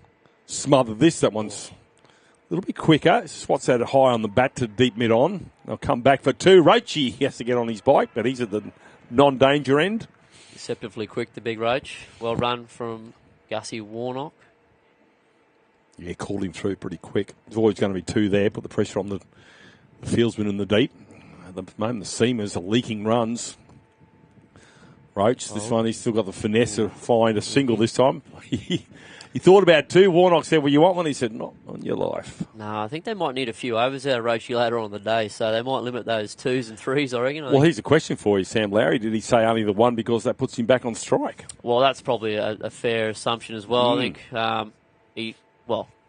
Speaker 2: smother this. That one's a little bit quicker. Swats out high on the bat to deep mid on. They'll come back for 2. Roachy, he has to get on his bike, but he's at the non-danger end.
Speaker 5: Deceptively quick, the big Roach. Well run from Gussie Warnock.
Speaker 2: Yeah, called him through pretty quick. There's always going to be 2 there. Put the pressure on the fieldsman in the deep. At the moment, the seamers are leaking runs. Roach, this one, he's still got the finesse to find a single this time. He thought about two. Warnock said, well, you want one? He said, not on your life.
Speaker 5: No, I think they might need a few overs out of Roachy later on in the day, so they might limit those 2s and 3s, I reckon.
Speaker 2: Well, here's a question for you, Sam Lowry. Did he say only the one because that puts him back on strike?
Speaker 5: Well, that's probably a fair assumption as well. I think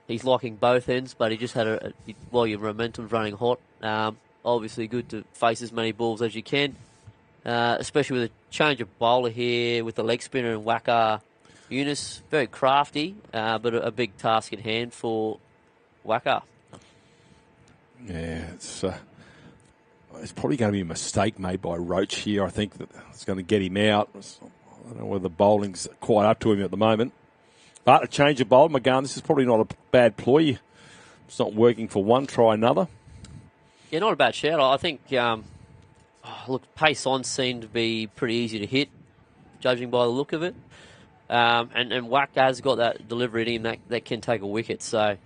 Speaker 5: he's liking both ends, but he just had your momentum's running hot. Obviously good to face as many balls as you can, especially with a change of bowler here with the leg spinner and Wacker. Eunice, very crafty, but a big task at hand for Wacker.
Speaker 2: Yeah, it's probably going to be a mistake made by Roach here. I think that it's going to get him out. I don't know whether the bowling's quite up to him at the moment. But a change of bowl, McGann, this is probably not a bad ploy. It's not working for one, try another.
Speaker 5: Yeah, not a bad shout. I think, pace on seemed to be pretty easy to hit, judging by the look of it. And Wack has got that delivery in him that can take a wicket. So,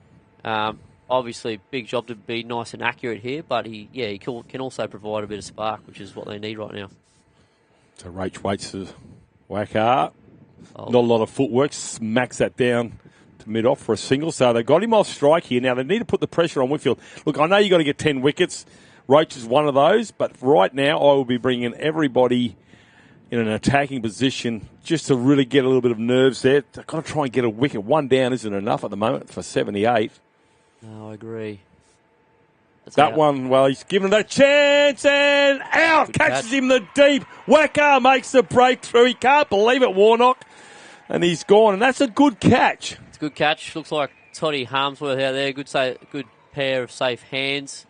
Speaker 5: obviously, big job to be nice and accurate here, but he can also provide a bit of spark, which is what they need right now.
Speaker 2: So Roach waits for Wacker. Not a lot of footwork. Smacks that down to mid-off for a single. So they've got him off strike here. Now they need to put the pressure on Whitfield. Look, I know you've got to get 10 wickets. Roach is one of those. But right now I will be bringing everybody in an attacking position just to really get a little bit of nerves there. They've got to try and get a wicket. One down isn't enough at the moment for 78.
Speaker 5: No, I agree.
Speaker 2: That one, well, he's given it a chance and out.
Speaker 5: Good
Speaker 2: catches
Speaker 5: catch.
Speaker 2: him the deep. Wacker makes the breakthrough. He can't believe it, Warnock. And he's gone. And that's a good catch.
Speaker 5: It's a good catch. Looks like Toddy Harmsworth out there. Good pair of safe hands.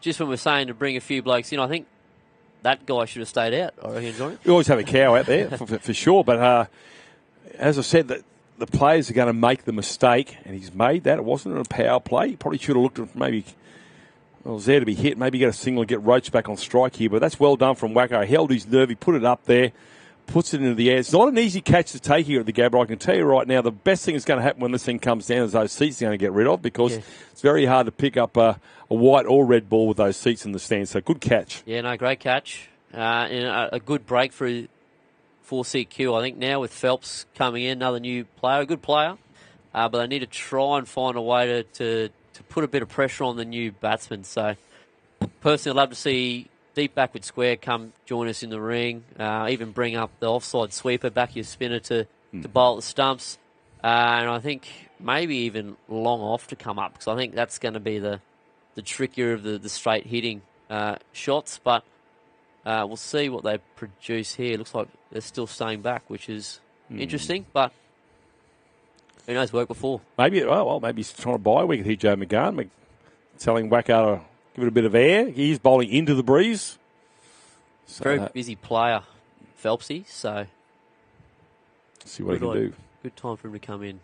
Speaker 5: Just when we're saying to bring a few blokes in, I think that guy should have stayed out. I reckon, Johnny.
Speaker 2: We always have a cow out there, for sure. But as I said, the players are going to make the mistake, and he's made that. It wasn't a power play. He probably should have looked at maybe, well, it was there to be hit. Maybe get a single and get Roach back on strike here. But that's well done from Wacker. He held his nerve. He put it up there, puts it into the air. It's not an easy catch to take here at the Gabba. I can tell you right now, the best thing that's going to happen when this thing comes down is those seats are going to get rid of, because it's very hard to pick up a white or red ball with those seats in the stands. So good catch.
Speaker 5: Yeah, no, great catch. And a good breakthrough for CQ. I think now with Phelps coming in, another new player, a good player, but they need to try and find a way to put a bit of pressure on the new batsman. So personally, I'd love to see deep backward square come join us in the ring, even bring up the offside sweeper, back your spinner to bowl at the stumps, and I think maybe even long off to come up, because I think that's going to be the trickier of the straight hitting shots, but we'll see what they produce here. Looks like they're still staying back, which is interesting, but who knows, worked before.
Speaker 2: Maybe he's trying to buy a wicket here, Joe McGann. Telling Wacker to give it a bit of air. He's bowling into the breeze. So
Speaker 5: very busy player, Phelpsy, so
Speaker 2: see what he can do.
Speaker 5: Good time for him to come in.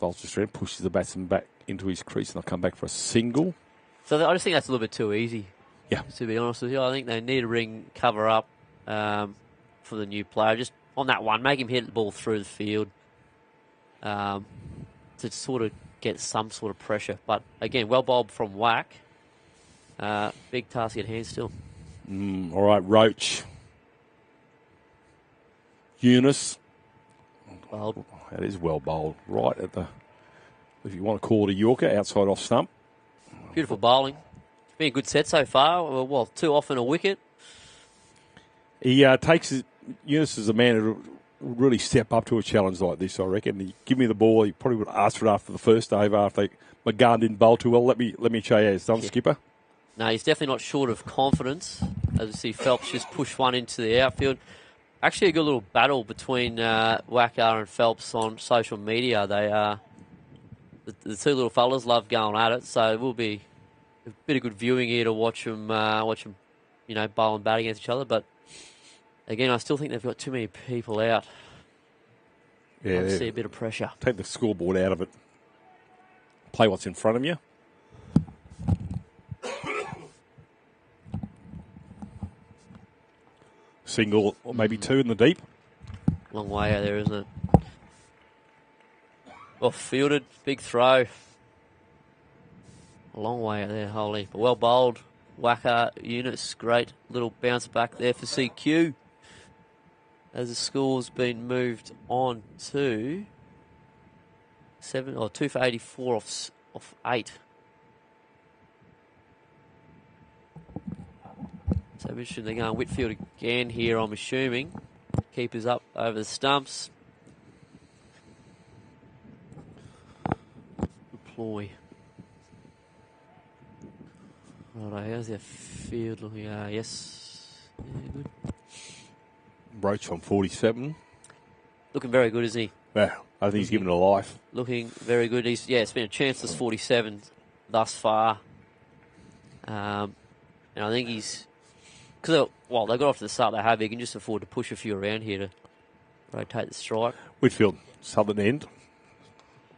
Speaker 2: Multistreaming pushes the batsman back into his crease, and they'll come back for a single.
Speaker 5: So I just think that's a little bit too easy.
Speaker 2: Yeah.
Speaker 5: To be honest with you, I think they need to ring cover up for the new player. Just on that one, make him hit the ball through the field to sort of get some sort of pressure. But again, well bowled from Wack. Big task at hand still.
Speaker 2: All right, Roach. Eunice.
Speaker 5: Bowled.
Speaker 2: That is well bowled. Right at the, if you want to call it a Yorker, outside off stump.
Speaker 5: Beautiful bowling. Been a good set so far. Well, too often a wicket.
Speaker 2: He Eunice is a man who would really step up to a challenge like this, I reckon. He give me the ball. He probably would ask for it after the first over, after McGann didn't bowl too well. Let me show you how it's done, Skipper.
Speaker 5: No, he's definitely not short of confidence. As you see, Phelps just pushed one into the outfield. Actually, a good little battle between Wacker and Phelps on social media. They the two little fellas love going at it, so it will be a bit of good viewing here to watch them, bowl and bat against each other. But again, I still think they've got too many people out.
Speaker 2: Yeah,
Speaker 5: I see a bit of pressure.
Speaker 2: Take the scoreboard out of it. Play what's in front of you. Single, or maybe two in the deep.
Speaker 5: Long way out there, isn't it? Off fielded, big throw. A long way out there, holy. But well bowled. Wacker, Eunice, great little bounce back there for CQ. as the score's been moved on to 2 for 84 off 8. So interesting, they're going Whitfield again here, I'm assuming. Keepers up over the stumps. Ploy. Righto, how's their field looking? Yes. Yeah, good.
Speaker 2: Roach on 47.
Speaker 5: Looking very good, isn't he?
Speaker 2: Yeah, I think he's given it a life.
Speaker 5: Looking very good. It's been a chanceless 47 thus far. And I think he's... Because, they got off to the start they have. He can just afford to push a few around here to rotate the strike.
Speaker 2: Whitfield, southern end.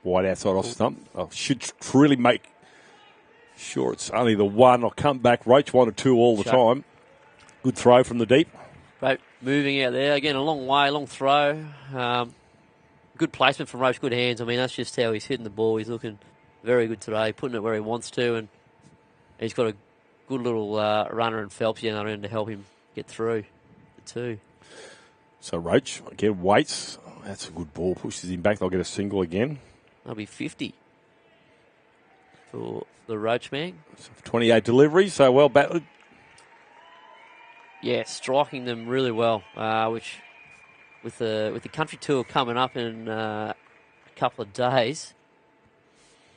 Speaker 2: Wide outside off stump. I should really make sure it's only the one. I'll come back. Roach 1 or 2 all the time. Good throw from the deep.
Speaker 5: Great moving out there. Again, a long way, long throw. Good placement from Roach, good hands. I mean, that's just how he's hitting the ball. He's looking very good today, putting it where he wants to, and he's got a good little runner and Phelps down the other end to help him get through the 2.
Speaker 2: So Roach, again, waits. That's a good ball. Pushes him back. They'll get a single again.
Speaker 5: That'll be 50 for the Roach man.
Speaker 2: So 28 deliveries, so well battled.
Speaker 5: Yeah, striking them really well, which with the country tour coming up in a couple of days,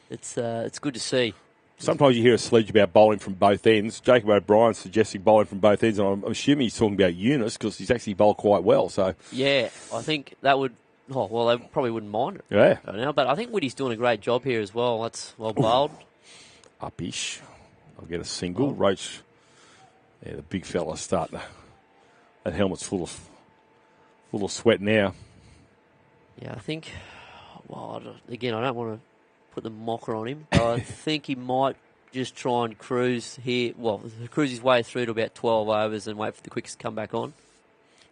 Speaker 5: it's good to see.
Speaker 2: Sometimes you hear a sledge about bowling from both ends. Jacob O'Brien suggesting bowling from both ends, and I'm assuming he's talking about Eunice because he's actually bowled quite well. So
Speaker 5: yeah, I think that would. Oh, well, they probably wouldn't mind it.
Speaker 2: Yeah.
Speaker 5: Right now, but I think Woody's doing a great job here as well. That's well bowled.
Speaker 2: Up-ish. I'll get a single. Roach. Yeah, the big fella's starting to... That helmet's full of sweat now.
Speaker 5: Yeah, I think... Well, again, I don't want to put the mocker on him. But I think he might just try and cruise here. Well, cruise his way through to about 12 overs and wait for the quickest to come back on.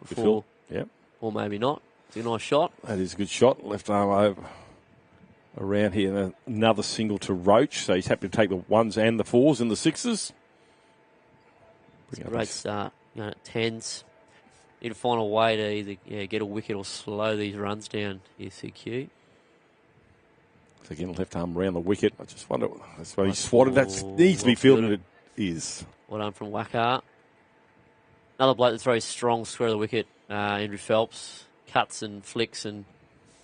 Speaker 5: Before,
Speaker 2: yep.
Speaker 5: Or maybe not. It's a nice shot.
Speaker 2: That is a good shot. Left arm over around here. And another single to Roach. So he's happy to take the 1s and the 4s and the 6s.
Speaker 5: It's a great start. At 10s. Need to find a way to either get a wicket or slow these runs down here, CQ.
Speaker 2: So again, left arm around the wicket. I just wonder, that's why he swatted. That needs to be fielded. It is.
Speaker 5: Well done from Wacker. Another bloke that throws strong square of the wicket, Andrew Phelps. Cuts and flicks and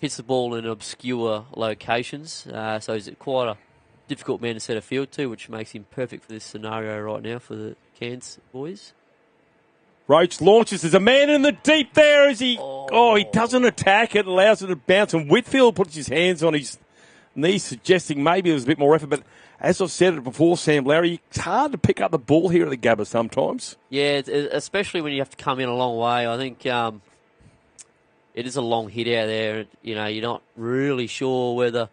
Speaker 5: hits the ball in obscure locations. So he's quite a difficult man to set a field to, which makes him perfect for this scenario right now for the Cairns boys.
Speaker 2: Roach launches. There's a man in the deep there. Is he? Oh, he doesn't attack it. Allows it to bounce. And Whitfield puts his hands on his knees, suggesting maybe there was a bit more effort. But as I've said it before, Sam Larry, it's hard to pick up the ball here at the Gabba sometimes.
Speaker 5: Yeah, especially when you have to come in a long way. I think it is a long hit out there. You know, you're not really sure whether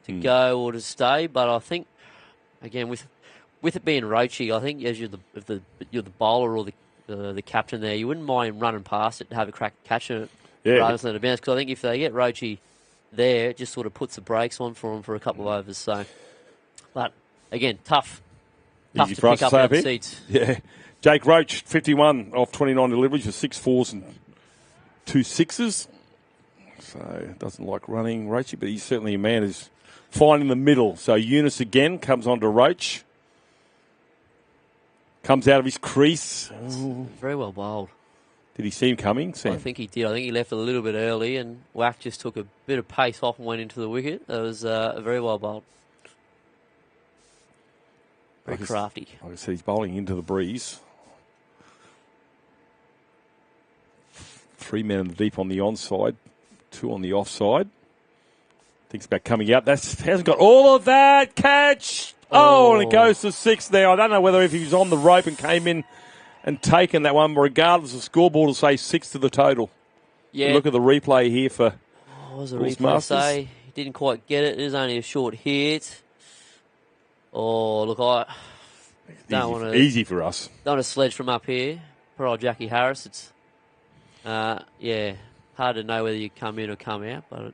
Speaker 5: to go or to stay. But I think, again, with it being Roachy, I think as you're the bowler or the captain there, you wouldn't mind running past it to have a crack at catching it rather than a bounce. Because I think if they get Roachy there, it just sort of puts the brakes on for them for a couple of overs. So, but again, tough to pick up out the seats.
Speaker 2: Yeah, Jake Roach, 51 off 29 deliveries with 6 4s and 2 6s. So doesn't like running Roachy, but he's certainly a man who's fine in the middle. So Eunice again comes on to Roach. Comes out of his crease.
Speaker 5: Very well bowled.
Speaker 2: Did he see him coming, Sam?
Speaker 5: I think he did. I think he left a little bit early, and Wack just took a bit of pace off and went into the wicket. That was very well bowled. Very crafty.
Speaker 2: Like I said, he's bowling into the breeze. 3 men in the deep on the onside, 2 on the offside. Thinks about coming out. That hasn't got all of that. Catch! Oh, and it goes to 6 there. I don't know whether if he was on the rope and came in and taken that one, but regardless, the scoreboard will say 6 to the total.
Speaker 5: Yeah.
Speaker 2: Look at the replay here for
Speaker 5: what was the replay say? He didn't quite get it. It was only a short hit. Oh, look, I don't want to...
Speaker 2: Easy for us.
Speaker 5: Don't want to sledge from up here. Poor old Jackie Harris. It's, hard to know whether you come in or come out, but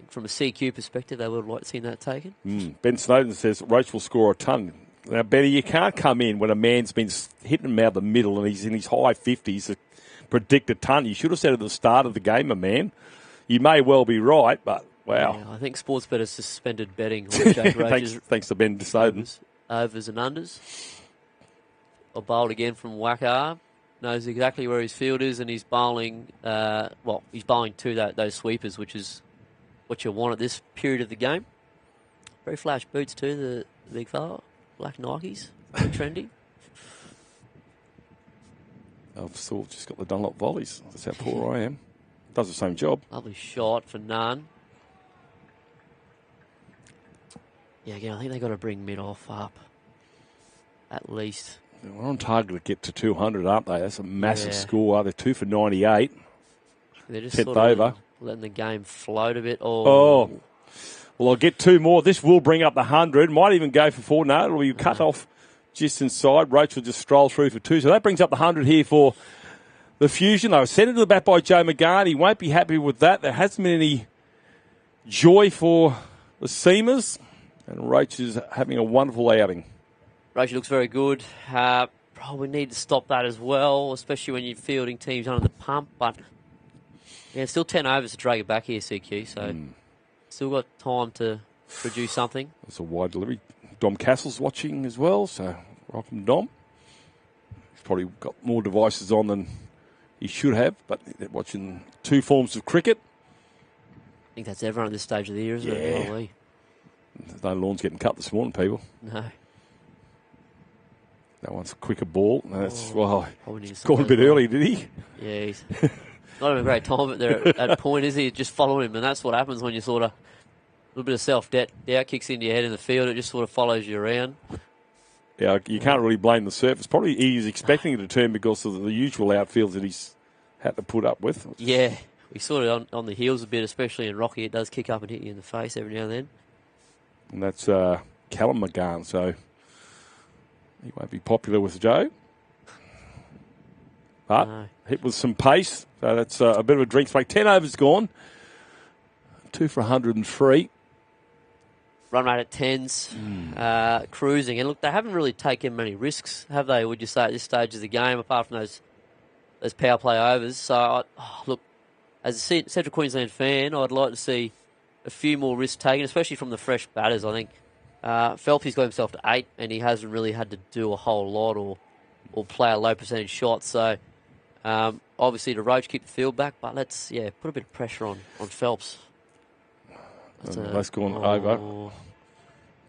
Speaker 5: from a CQ perspective, they would have liked to see that taken.
Speaker 2: Ben Snowden says Roach will score a ton. Now, Benny, you can't come in when a man's been hitting him out the middle and he's in his high 50s. predict a ton. You should have said at the start of the game, my man. You may well be right, but wow.
Speaker 5: Yeah, I think Sportsbet has suspended betting on Jake Roach's
Speaker 2: thanks to Ben DeSoden.
Speaker 5: Overs and unders. A bowled again from Wacker. Knows exactly where his field is, and he's bowling. He's bowling to those sweepers, which is what you want at this period of the game. Very flash boots too. The big fella, black Nikes, very trendy.
Speaker 2: I've just got the Dunlop volleys. That's how poor I am. Does the same job.
Speaker 5: Lovely shot for none. Yeah, again, I think they've got to bring mid-off up at least.
Speaker 2: We're on target to get to 200, aren't they? That's a massive score. They're 2 for 98.
Speaker 5: They're just
Speaker 2: 10th
Speaker 5: sort of
Speaker 2: over.
Speaker 5: letting the game float a bit.
Speaker 2: Well, I'll get 2 more. This will bring up the 100. Might even go for 4. No, it'll be cut off just inside. Roach will just stroll through for 2. So that brings up the 100 here for the Fusion. They were sent into the bat by Joe McGahn. He won't be happy with that. There hasn't been any joy for the Seamers. And Roach is having a wonderful outing.
Speaker 5: Roach looks very good. Probably need to stop that as well, especially when you're fielding teams under the pump. But yeah, still 10 overs to drag it back here, CQ. So still got time to produce something.
Speaker 2: It's a wide delivery. Dom Castle's watching as well, so welcome, Dom. He's probably got more devices on than he should have, but they're watching 2 forms of cricket.
Speaker 5: I think that's everyone at this stage of the year, isn't it? Probably.
Speaker 2: No lawns getting cut this morning, people.
Speaker 5: No.
Speaker 2: That one's a quicker ball. That's gone
Speaker 5: a
Speaker 2: bit early, did he?
Speaker 5: Yeah, he's not having a great time but they're at point, is he? Just following him, and that's what happens when you sort of a little bit of self-doubt kicks into your head in the field. It just sort of follows you around.
Speaker 2: Yeah, you can't really blame the surface. Probably he's expecting it to turn because of the usual outfields that he's had to put up with.
Speaker 5: Yeah, he's sort of on the heels a bit, especially in Rocky. It does kick up and hit you in the face every now and then.
Speaker 2: And that's Callum McGahn, so he won't be popular with Joe. But hit with some pace, so that's a bit of a drink break. 10 overs gone. 2 for 103.
Speaker 5: Run rate at 10s, cruising. And look, they haven't really taken many risks, have they, would you say, at this stage of the game, apart from those power play overs. So, look, as a Central Queensland fan, I'd like to see a few more risks taken, especially from the fresh batters. I think Phelps got himself to 8, and he hasn't really had to do a whole lot or play a low percentage shot. So, obviously, the Roach keep the field back, but let's put a bit of pressure on Phelps.
Speaker 2: That's gone over.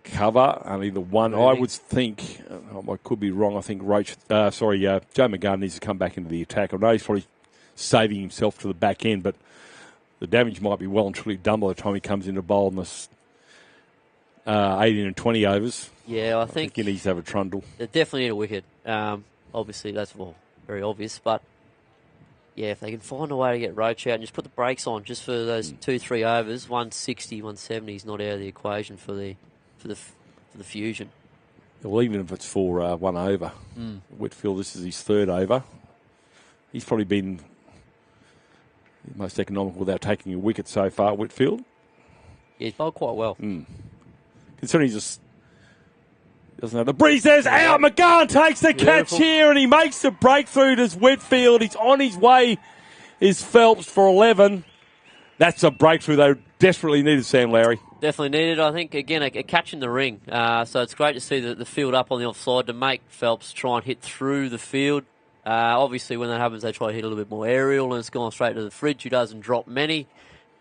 Speaker 2: Cover, only the one. Really? I would think, I could be wrong, I think Joe McGahn needs to come back into the attack. I know he's probably saving himself to the back end, but the damage might be well and truly done by the time he comes into bowl in this 18 and 20 overs.
Speaker 5: Yeah, I think
Speaker 2: he needs to have a trundle.
Speaker 5: They definitely need a wicket. Obviously, that's very obvious, but yeah, if they can find a way to get Roach out and just put the brakes on just for those 2-3 overs, 160, 170 is not out of the equation for the Fusion.
Speaker 2: Well, even if it's for 1 over, Whitfield, this is his 3rd over. He's probably been the most economical without taking a wicket so far, Whitfield.
Speaker 5: Yeah, he's bowled quite well.
Speaker 2: Considering he just doesn't have the breeze. There's out. McGahn takes the catch here and he makes the breakthrough to Whitfield. He's on his way. Is Phelps for 11. That's a breakthrough they desperately needed, Sam Lowry.
Speaker 5: Definitely needed. I think, again, a catch in the ring. So it's great to see the field up on the offside to make Phelps try and hit through the field. Obviously, when that happens, they try to hit a little bit more aerial, and it's gone straight to the fridge, who doesn't drop many.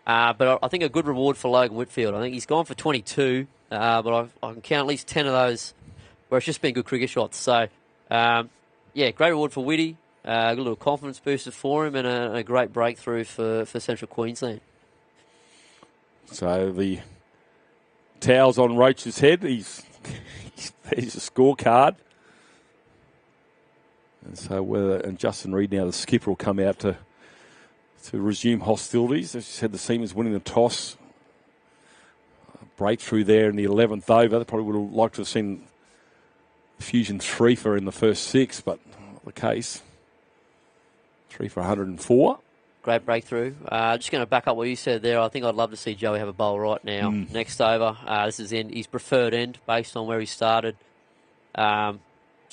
Speaker 5: But I think a good reward for Logan Whitfield. I think he's gone for 22, but I can count at least 10 of those where it's just been good cricket shots. So, great reward for Whitty. A little confidence booster for him, and a great breakthrough for Central Queensland.
Speaker 2: So the towel's on Roach's head. There's a scorecard. And so Justin Reid, now the skipper, will come out to resume hostilities. As you said, the Seamers winning the toss. A breakthrough there in the 11th over. They probably would have liked to have seen Fusion 3 for in the first 6, but not the case. 3 for 104.
Speaker 5: Great breakthrough. Just going to back up what you said there. I think I'd love to see Joey have a bowl right now. Next over, this is his preferred end based on where he started.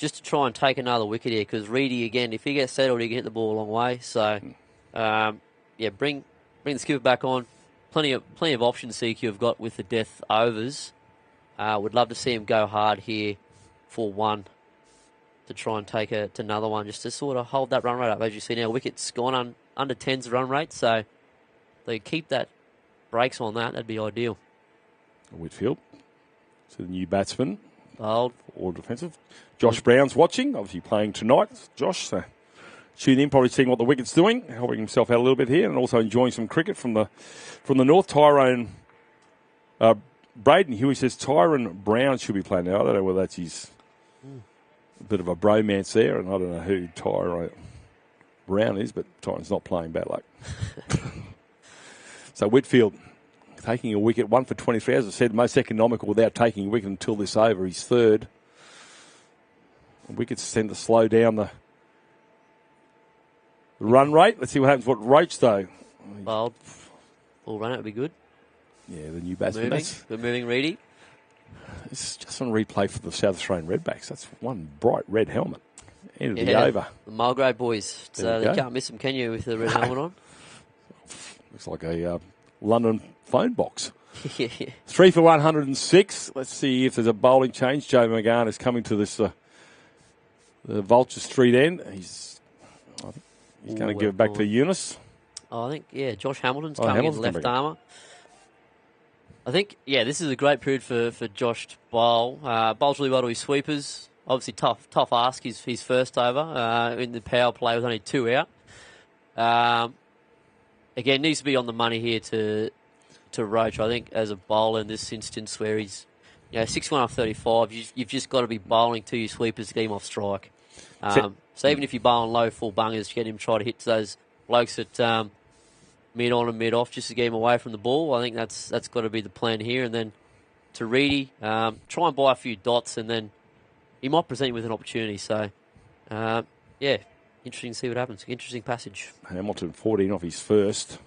Speaker 5: just to try and take another wicket here, because Reedy, again, if he gets settled, he can hit the ball a long way. So, bring the skipper back on. Plenty of options CQ have got with the death overs. Would love to see him go hard here for one to try and take it to another one, just to sort of hold that run rate up. As you see now, wicket's gone under 10's run rate, so they keep that brakes on that. That'd be ideal.
Speaker 2: Whitfield, to the new batsman.
Speaker 5: Bold.
Speaker 2: Or defensive. Josh Brown's watching, obviously playing tonight. Josh, so tune in, probably seeing what the wicket's doing, helping himself out a little bit here, and also enjoying some cricket from the north. Tyrone Braden Huey says Tyrone Brown should be playing now. I don't know whether that's his bit of a bromance there, and I don't know who Tyrone Brown is, but Tyrone's not playing, bad luck. So Whitfield taking a wicket, 1 for 23. As I said, most economical without taking a wicket until this over. He's third. Wickets tend to slow down the run rate. Let's see what happens. What Roach, though?
Speaker 5: Bold. Full run, it would be good.
Speaker 2: Yeah, the new batsman.
Speaker 5: We're moving Reedy.
Speaker 2: This is just on replay for the South Australian Redbacks. That's one bright red helmet. End of the over.
Speaker 5: The Mulgrave boys. So you can't miss them, can you, with the red helmet on?
Speaker 2: Looks like a London phone box.
Speaker 5: Yeah.
Speaker 2: 3 for 106. Let's see if there's a bowling change. Joe McGahn is coming to this the Vulture Street end. He's going to give it back to Eunice.
Speaker 5: Oh, I think, Josh Hamilton's coming in left armour. I think, this is a great period for Josh to bowl. Bowls really well to his sweepers. Obviously tough ask his first over in the power play with only 2 out. Again, needs to be on the money here to Roach, I think, as a bowler in this instance where he's 6-1 off 35. You've just got to be bowling to your sweepers to get him off strike. So even if you're bowling low full bungers, to get him try to hit those blokes at mid on and mid off just to get him away from the ball. I think that's got to be the plan here. And then to Reedy, try and buy a few dots, and then he might present you with an opportunity. So, interesting to see what happens. Interesting passage.
Speaker 2: Hamilton 14 off his first.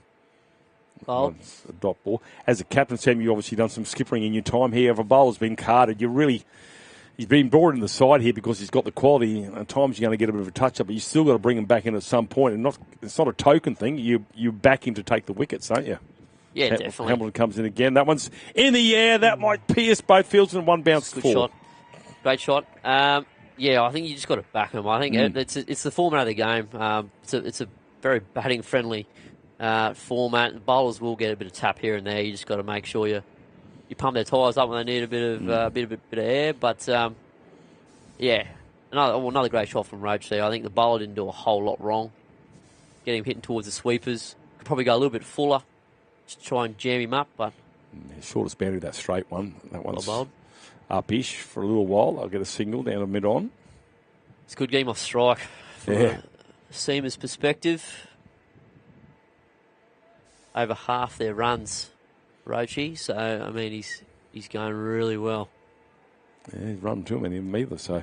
Speaker 5: Bold.
Speaker 2: A dot ball. As a captain, Sam, you've obviously done some skippering in your time here. If a bowler's been carded, he's been brought in the side here because he's got the quality. At times you're going to get a bit of a touch-up, but you still got to bring him back in at some point. And it's not a token thing. You back him to take the wickets, don't you?
Speaker 5: Yeah, definitely.
Speaker 2: Hamilton comes in again. That one's in the air. That might pierce both fields, and one bounce
Speaker 5: Good
Speaker 2: four.
Speaker 5: shot. Great shot. I think you just got to back him. I think it's the format of the game. It's a very batting-friendly format. The bowlers will get a bit of tap here and there. You just got to make sure you pump their tyres up when they need a bit of air. But another great shot from Roach there. I think the bowler didn't do a whole lot wrong. Getting him hitting towards the sweepers. Could probably go a little bit fuller to try and jam him up. But
Speaker 2: shortest boundary, that straight one. That one's
Speaker 5: well,
Speaker 2: up-ish for a little while. I'll get a single down to mid-on.
Speaker 5: It's a good game off strike from a seamer's perspective. Over half their runs, Roachy. So, I mean, he's going really well.
Speaker 2: Yeah, he's run too many of them either, so.
Speaker 5: Oh,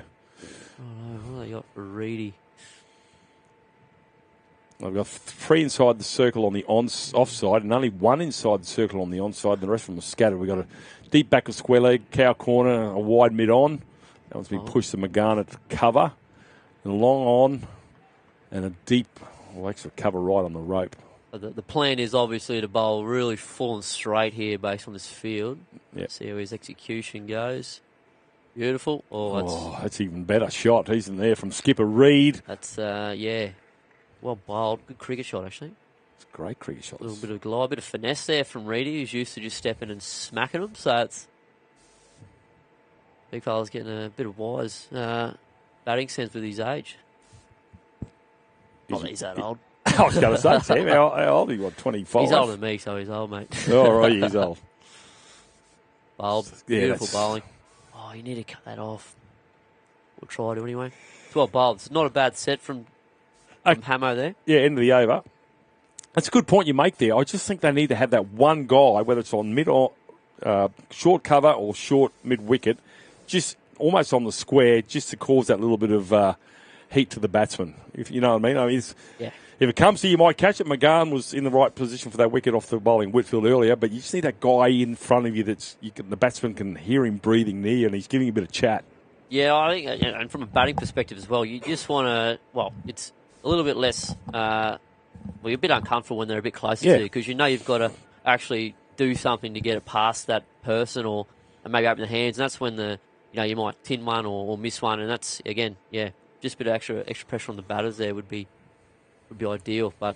Speaker 5: no. What have they got for Reedy?
Speaker 2: I've got 3 inside the circle on the offside and only 1 inside the circle on the onside. The rest of them are scattered. We've got a deep back of square leg, cow corner, a wide mid-on. That one's been pushed to Magana to cover. And long on and a deep, extra cover right on the rope.
Speaker 5: The plan is obviously to bowl really full and straight here based on this field.
Speaker 2: Yep.
Speaker 5: See how his execution goes. Beautiful.
Speaker 2: That's even better shot. He's in there from skipper Reid.
Speaker 5: That's, well bowled. Good cricket shot, actually.
Speaker 2: It's a great cricket shot.
Speaker 5: A little bit of glide, a bit of finesse there from Reedy, who's used to just stepping and smacking them. So it's big fella's getting a bit of wise batting sense with his age. Not that he's that old.
Speaker 2: I was going to say, Sam, how old are you? What, 25?
Speaker 5: He's older than me, so he's old, mate.
Speaker 2: Oh, right, he's old.
Speaker 5: Bowled. Beautiful bowling. Oh, you need to cut that off. We'll try to anyway. 12 bowled. It's not a bad set from Hamo there.
Speaker 2: Yeah, end of the over. That's a good point you make there. I just think they need to have that one guy, whether it's on mid or short cover or short mid-wicket, just almost on the square, just to cause that little bit of heat to the batsman. If you know what I mean. If it comes to you, might catch it. McGahn was in the right position for that wicket off the bowling Whitfield earlier, but you just need that guy in front of you the batsman can hear him breathing near, and he's giving a bit of chat.
Speaker 5: Yeah, I think, and from a batting perspective as well, you just want to, well, it's a little bit less, well, you're a bit uncomfortable when they're a bit closer to you because you know you've got to actually do something to get it past that person or maybe open the hands, and that's when you might tin one or miss one, and that's, again, just a bit of extra pressure on the batters there would be ideal. But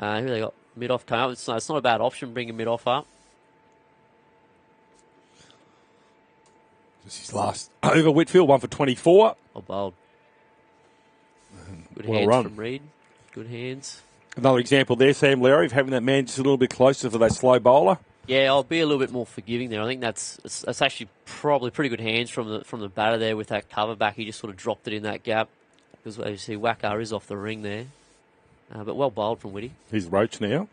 Speaker 5: here they got mid-off coming up. It's not a bad option bringing mid-off up.
Speaker 2: This is his last over. Whitfield, 1 for 24.
Speaker 5: Oh, bold. Good
Speaker 2: Well
Speaker 5: hands
Speaker 2: run.
Speaker 5: from Reed. Good hands.
Speaker 2: Another example there, Sam Larry, of having that man just a little bit closer for that slow bowler.
Speaker 5: Yeah, I'll be a little bit more forgiving there. I think that's actually probably pretty good hands from the batter there with that cover back. He just sort of dropped it in that gap because as you see, Wacker is off the ring there. But well bowled from Whitty.
Speaker 2: Here's Roach now.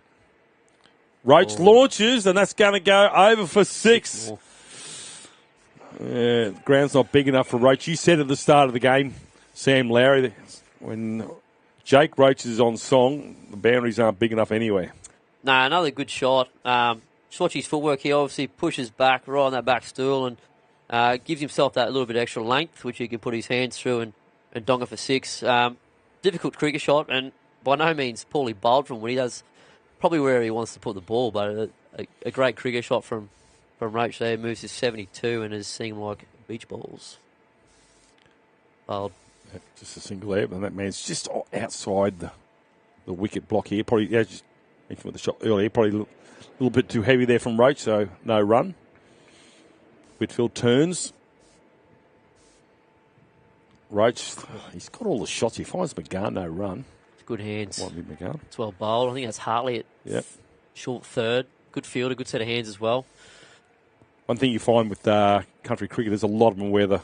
Speaker 2: Roach launches, and that's going to go over for 6. Ground's not big enough for Roach. You said at the start of the game, Sam Larry, when Jake Roach is on song, the boundaries aren't big enough anywhere.
Speaker 5: No, another good shot. Just watch his footwork. He obviously pushes back right on that back stool and gives himself that little bit extra length, which he can put his hands through and dong it for 6. Difficult cricket shot, and by no means poorly bowled from Whitty. That's probably where he wants to put the ball, but a great cricket shot from Roach there. Moves to 72 and is seeing like beach balls. Bowled.
Speaker 2: Yeah, just a single air, and that man's just outside the wicket block here. Probably, just mentioned with the shot earlier, probably a little bit too heavy there from Roach, so no run. Whitfield turns. Roach, he's got all the shots. He finds McGann, no run.
Speaker 5: Good hands.
Speaker 2: Might be McGann.
Speaker 5: It's well bowled. I think that's Hartley at short third. Good fielder, good set of hands as well.
Speaker 2: One thing you find with country cricket is a lot of them wear the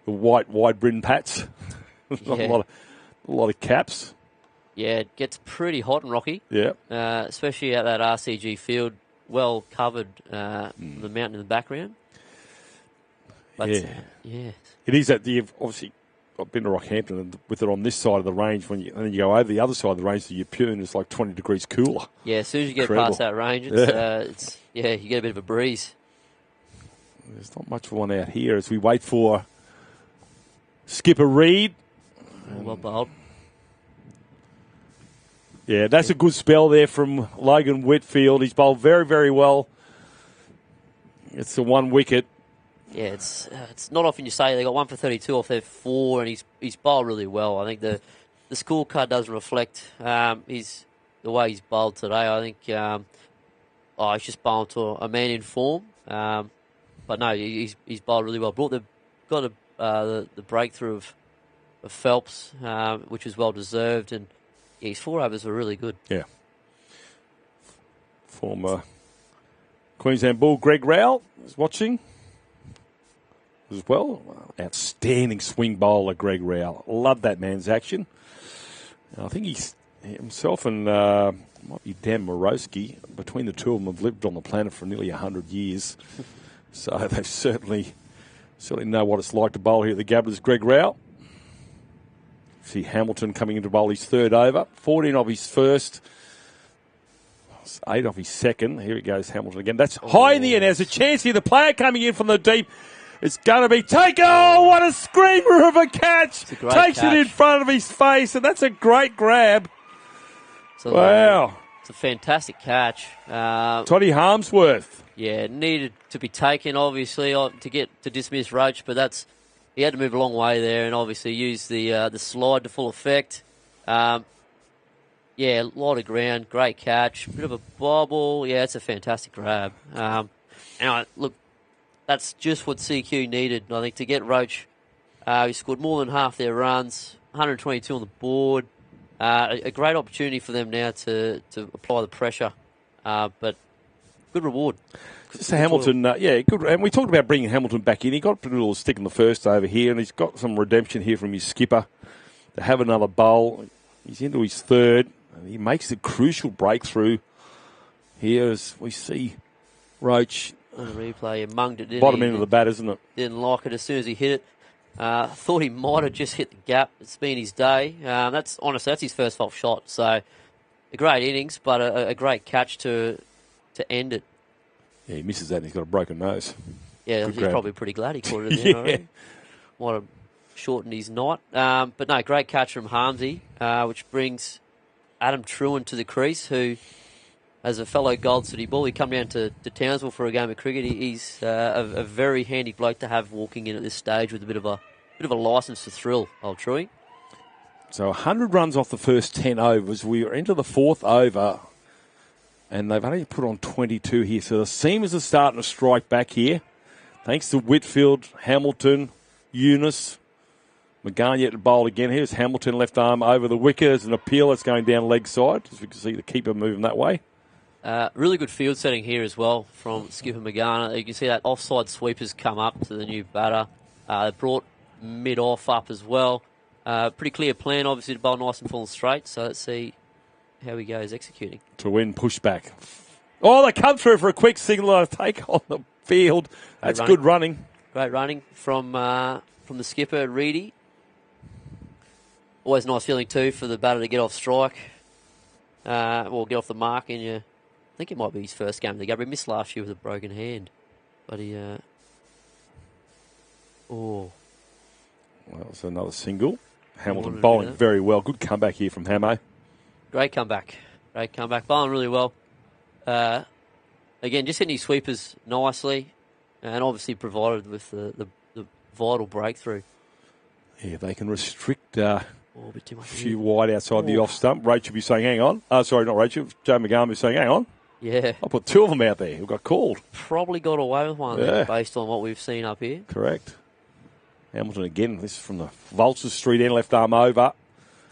Speaker 2: white wide brim pats. a lot of caps.
Speaker 5: Yeah, it gets pretty hot and rocky.
Speaker 2: Yeah.
Speaker 5: Especially at that RCG field, well covered, the mountain in the background. But, yeah.
Speaker 2: It is that you've obviously I've been to Rockhampton and with it on this side of the range, and then you go over the other side of the range to Yeppoon, it's like 20 degrees cooler.
Speaker 5: Yeah, as soon as you get past that range, it's you get a bit of a breeze.
Speaker 2: There's not much of one out here as we wait for Skipper Reed.
Speaker 5: Well bowled.
Speaker 2: Yeah, that's a good spell there from Logan Whitfield. He's bowled very, very well. It's the 1 wicket.
Speaker 5: Yeah, it's not often you say they got 1 for 32 off their 4, and he's bowled really well. I think the scorecard doesn't reflect the way he's bowled today. I think he's just bowled to a man in form. But no, he's bowled really well. Got the breakthrough of Phelps, which was well deserved, and his 4 overs were really good.
Speaker 2: Yeah. Former Queensland Bull Greg Rowell is watching as well. Outstanding swing bowler, Greg Rowell. Love that man's action. And I think he's himself and might be Dan Morosky. Between the two of them have lived on the planet for nearly 100 years. So they certainly know what it's like to bowl here at the Gabbers. Greg Rowell. See Hamilton coming in to bowl his 3rd over. 14 of his first. 8 of his second. Here he goes, Hamilton again. That's high in the end. There's a chance here. The player coming in from the deep. It's going to be taken. Oh, what a screamer of a catch. Takes it in front of his face, and that's a great grab. Wow.
Speaker 5: It's a fantastic catch.
Speaker 2: Toddy Harmsworth.
Speaker 5: Yeah, needed to be taken, obviously, to dismiss Roach, but he had to move a long way there and obviously use the slide to full effect. A lot of ground, great catch, bit of a bobble. Yeah, it's a fantastic grab. Look, that's just what CQ needed, I think, to get Roach. He scored more than half their runs, 122 on the board. A great opportunity for them now to apply the pressure, but good reward.
Speaker 2: So Hamilton, good. And we talked about bringing Hamilton back in. He got a little stick in the first over here, and he's got some redemption here from his skipper to have another bowl. He's into his 3rd. And he makes the crucial breakthrough here as we see Roach.
Speaker 5: On the replay, he munged it.
Speaker 2: Bottom end of the bat, isn't it?
Speaker 5: Didn't like it as soon as he hit it. Thought he might have just hit the gap. It's been his day. That's his first off shot. So a great innings, but a great catch to end it.
Speaker 2: Yeah, he misses that and he's got a broken nose.
Speaker 5: Yeah, he's probably pretty glad he caught it in there. might have shortened his night. But no, great catch from Harmsy, which brings Adam Truan to the crease, who, as a fellow Gold City Bull, he come down to Townsville for a game of cricket. He's a very handy bloke to have walking in at this stage with a bit of a licence to thrill, old Truey.
Speaker 2: So 100 runs off the first 10 overs. We are into the fourth over, and they've only put on 22 here. So the seamers are starting to strike back here. Thanks to Whitfield, Hamilton, Eunice. McGahn yet to bowl again. Here's Hamilton, left arm over the wicket. There's an appeal that's going down leg side. As we can see the keeper moving that way.
Speaker 5: Really good field setting here as well from skipper McGahn. You can see that offside sweepers come up to the new batter. They brought mid-off up as well. Pretty clear plan, obviously, to bowl nice and full and straight. So let's see how he goes executing. To
Speaker 2: win pushback. Oh, they come through for a quick signal take on the field. That's good running.
Speaker 5: Great running from the skipper, Reedy. Always a nice feeling, too, for the batter to get off strike. Or get off the mark. And I think it might be his first game of the game. He missed last year with a broken hand. But he...
Speaker 2: Well, it's another single. Hamilton bowling very well. Good comeback here from Hamo.
Speaker 5: Great comeback. Bowling really well. Again, just hitting his sweepers nicely and obviously provided with the vital breakthrough.
Speaker 2: Yeah, they can restrict a few wide outside the off stump. Rachel will be saying, hang on. Sorry, not Rachel. Joe McGahn will be saying, hang on.
Speaker 5: Yeah.
Speaker 2: I put two of them out there who got called.
Speaker 5: Probably got away with one there, based on what we've seen up here.
Speaker 2: Correct. Hamilton again. This is from the Vulture Street end, left arm over.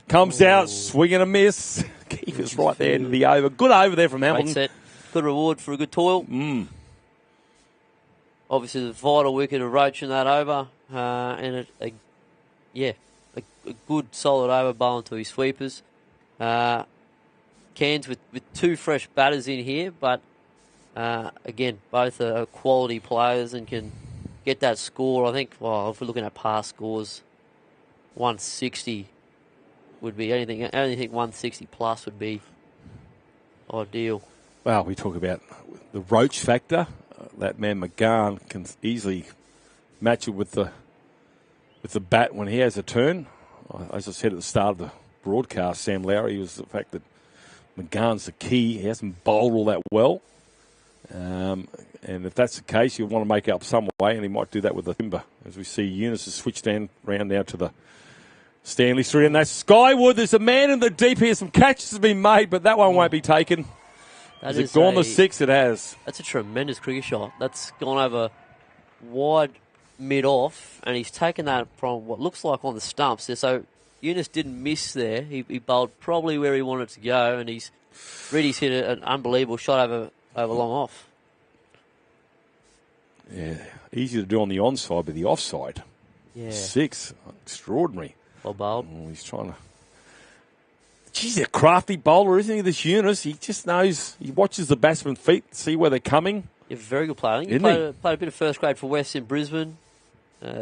Speaker 2: Comes out, swing and a miss. Keeper's right there into the over. Good over there from Hamilton.
Speaker 5: Great set. Good reward for a good toil. Obviously, the vital wicket of Roach in that over. And a good solid over bowling to his sweepers. Cairns with two fresh batters in here, but again, both are quality players and can get that score. I think, if we're looking at past scores, 160 would be anything 160 plus would be ideal.
Speaker 2: Well, we talk about the Roach factor. That man McGahn can easily match it with the bat when he has a turn. As I said at the start of the broadcast, Sam Lowry, was the fact that McGahn's the key. He hasn't bowled all that well. And if that's the case, you'll want to make up some way, and he might do that with the timber. As we see, Eunice has switched round now to the Stanley Street, and that's Skywood. There's a man in the deep here. Some catches have been made, but that one won't be taken. Has it gone the six? It has.
Speaker 5: That's a tremendous cricket shot. That's gone over wide mid-off, and he's taken that from what looks like on the stumps there. So Eunice didn't miss there. He bowled probably where he wanted to go, and he's hit an unbelievable shot over long off.
Speaker 2: Yeah, easy to do on the onside, but the offside.
Speaker 5: Yeah.
Speaker 2: 6. Extraordinary.
Speaker 5: Well bowled.
Speaker 2: Oh, he's trying to... Geez, a crafty bowler, isn't he, this Eunice? He just knows, he watches the batsman's feet, see where they're coming.
Speaker 5: Yeah, very good player. I think he played a bit of first grade for West in Brisbane.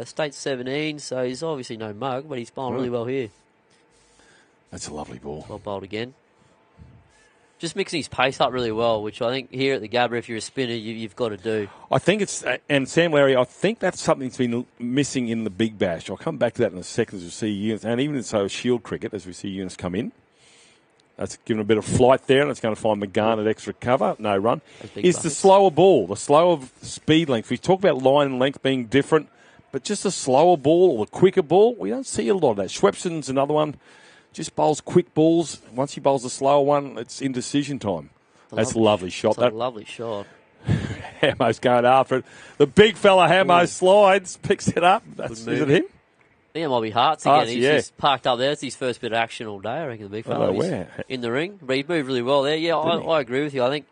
Speaker 5: State 17, so he's obviously no mug, but he's bowling really well here.
Speaker 2: That's a lovely ball.
Speaker 5: Well bowled again. Just mixing his pace up really well, which I think here at the Gabba, if you're a spinner, you've got to do.
Speaker 2: I think it's, and Sam Larry, I think that's something that's been missing in the Big Bash. I'll come back to that in a second as we see Eunice, and even in Shield cricket, as we see Eunice come in. That's given a bit of flight there, and it's going to find McGahn at extra cover. No run. Is the slower ball, the slower speed length. We talk about line and length being different, but just a slower ball or a quicker ball, we don't see a lot of that. Schwepson's another one. Just bowls quick balls. Once he bowls a slower one, it's indecision time. That's a lovely shot.
Speaker 5: That's a lovely shot.
Speaker 2: Hamo's going after it. The big fella Hamo slides, picks it up. Is it him?
Speaker 5: I think it might be Hearts again. He's he's parked up there. It's his first bit of action all day, I reckon, the big fella.
Speaker 2: Where?
Speaker 5: In the ring. But he moved really well there. Yeah, I agree with you. I think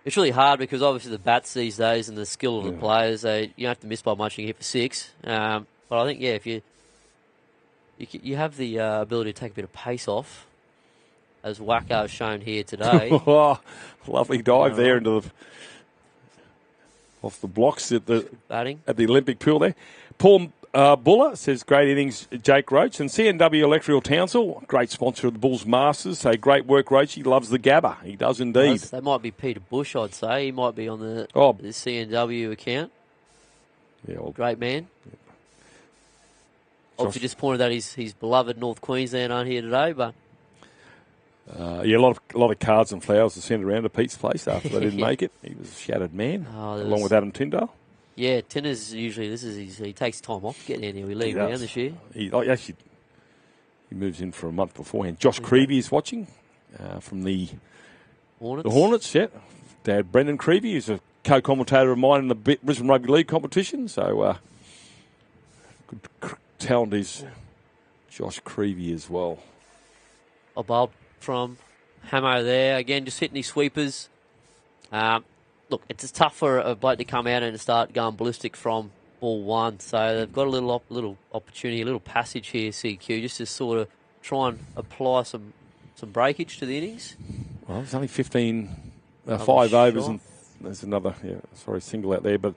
Speaker 5: it's really hard because obviously the bats these days and the skill of the players, you don't have to miss by much and you hit for 6. But I think, if you have the ability to take a bit of pace off, as Wacko's shown here today.
Speaker 2: Lovely dive there into off the blocks at the Olympic pool there. Paul Buller says, great innings, Jake Roach. And CNW Electrical Townsville, great sponsor of the Bulls Masters, say, great work, Roach. He loves the Gabba. He does indeed.
Speaker 5: That might be Peter Bush, I'd say. He might be on the CNW account.
Speaker 2: Yeah,
Speaker 5: great man. Obviously disappointed that his beloved North Queensland aren't here today, but
Speaker 2: a lot of cards and flowers were sent around to Pete's place after they didn't make it. He was a shattered man, along with Adam Tyndale.
Speaker 5: Yeah, Tinner's usually he takes time off to get in here. We leave around this year.
Speaker 2: He moves in for a month beforehand. Josh Creevy is watching from the Hornets. Yeah, Dad Brendan Creevy is a co-commentator of mine in the Brisbane Rugby League competition. So good talent is Josh Creevy as well.
Speaker 5: A bob from Hamo there again, just hitting his sweepers. Look, it's tough for a bloke to come out and start going ballistic from ball one. So they've got a little opportunity, a little passage here, CQ, just to sort of try and apply some breakage to the innings.
Speaker 2: Well, it's only 5 overs, and there's another single out there. But